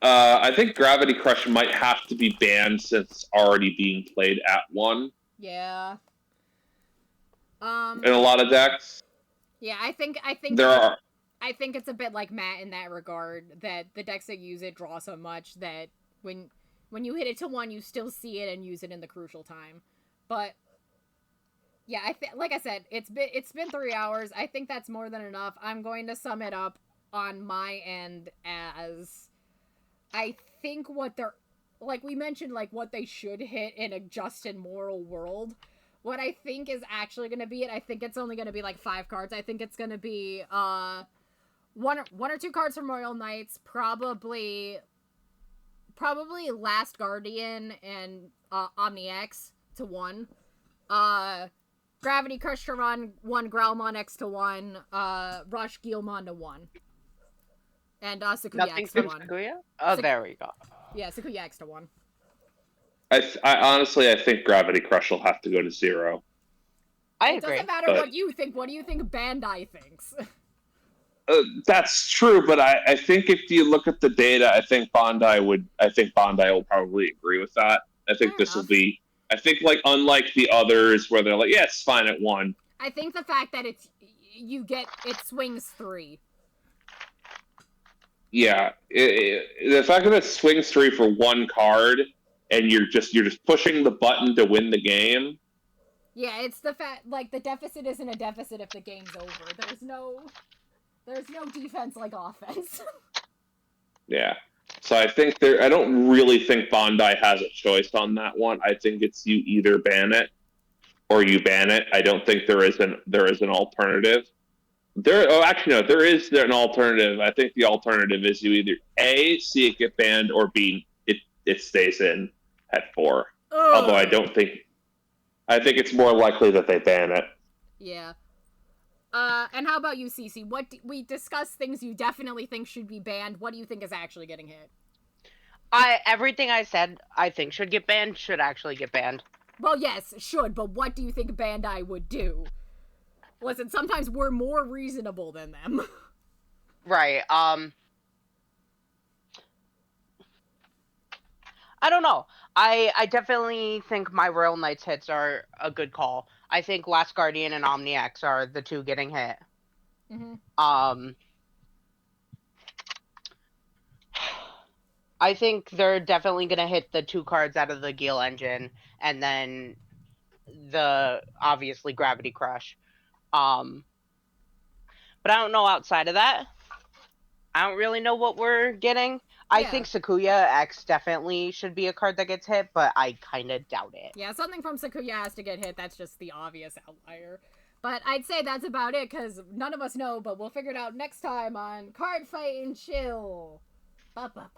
I think Gravity Crush might have to be banned since it's already being played at 1. Yeah. In a lot of decks. Yeah, I think it's a bit like Matt in that regard, that the decks that use it draw so much that when you hit it to 1, you still see it and use it in the crucial time. But yeah, like I said, it's been 3 hours. I think that's more than enough. I'm going to sum it up on my end as I think what they're, like we mentioned, like what they should hit in a just and moral world. What I think is actually going to be it, I think it's only going to be like 5 cards. I think it's going to be one or 2 cards from Royal Knights, probably Last Guardian and Omni X to 1. Gravity Crush to run 1, Growlmon X to 1, Rush Guilmon to 1. And Sakuya Nothing extra from 1. Sakuya? Oh, there we go. Yeah, Sakuya extra 1. I honestly, I think Gravity Crush will have to go to 0. I It agree. doesn't matter what you think. What do you think Bandai thinks? That's true, but I think if you look at the data, I think Bandai will probably agree with that. I think Fair this will enough. be. I think like unlike the others where they're like, yeah, it's fine at 1. I think the fact that it swings 3. Yeah, the fact that it swings 3 for 1 card and you're just pushing the button to win the game. Yeah, it's the fact, like, the deficit isn't a deficit if the game's over. There's no defense like offense. Yeah. So I think I don't really think Bandai has a choice on that one. I think it's you either ban it or you ban it. I don't think there is an alternative. There is an alternative. I think the alternative is you either A, see it get banned, or B, it stays in at 4. Ugh. Although I think it's more likely that they ban it. Yeah. And how about you, Cece? We discussed things you definitely think should be banned. What do you think is actually getting hit? Everything I said I think should get banned should actually get banned. Well, yes, should, but what do you think Bandai would do? Listen, sometimes we're more reasonable than them. Right. I don't know. I definitely think my Royal Knights hits are a good call. I think Last Guardian and OmniX are the 2 getting hit. Mm-hmm. I think they're definitely gonna hit the 2 cards out of the Gale engine, and then obviously Gravity Crush. But I don't know outside of that. I don't really know what we're getting. I think Sakuya X definitely should be a card that gets hit, but I kind of doubt it. Yeah, something from Sakuya has to get hit. That's just the obvious outlier. But I'd say that's about it, because none of us know, but we'll figure it out next time on Card Fight and Chill. Ba-ba-ba.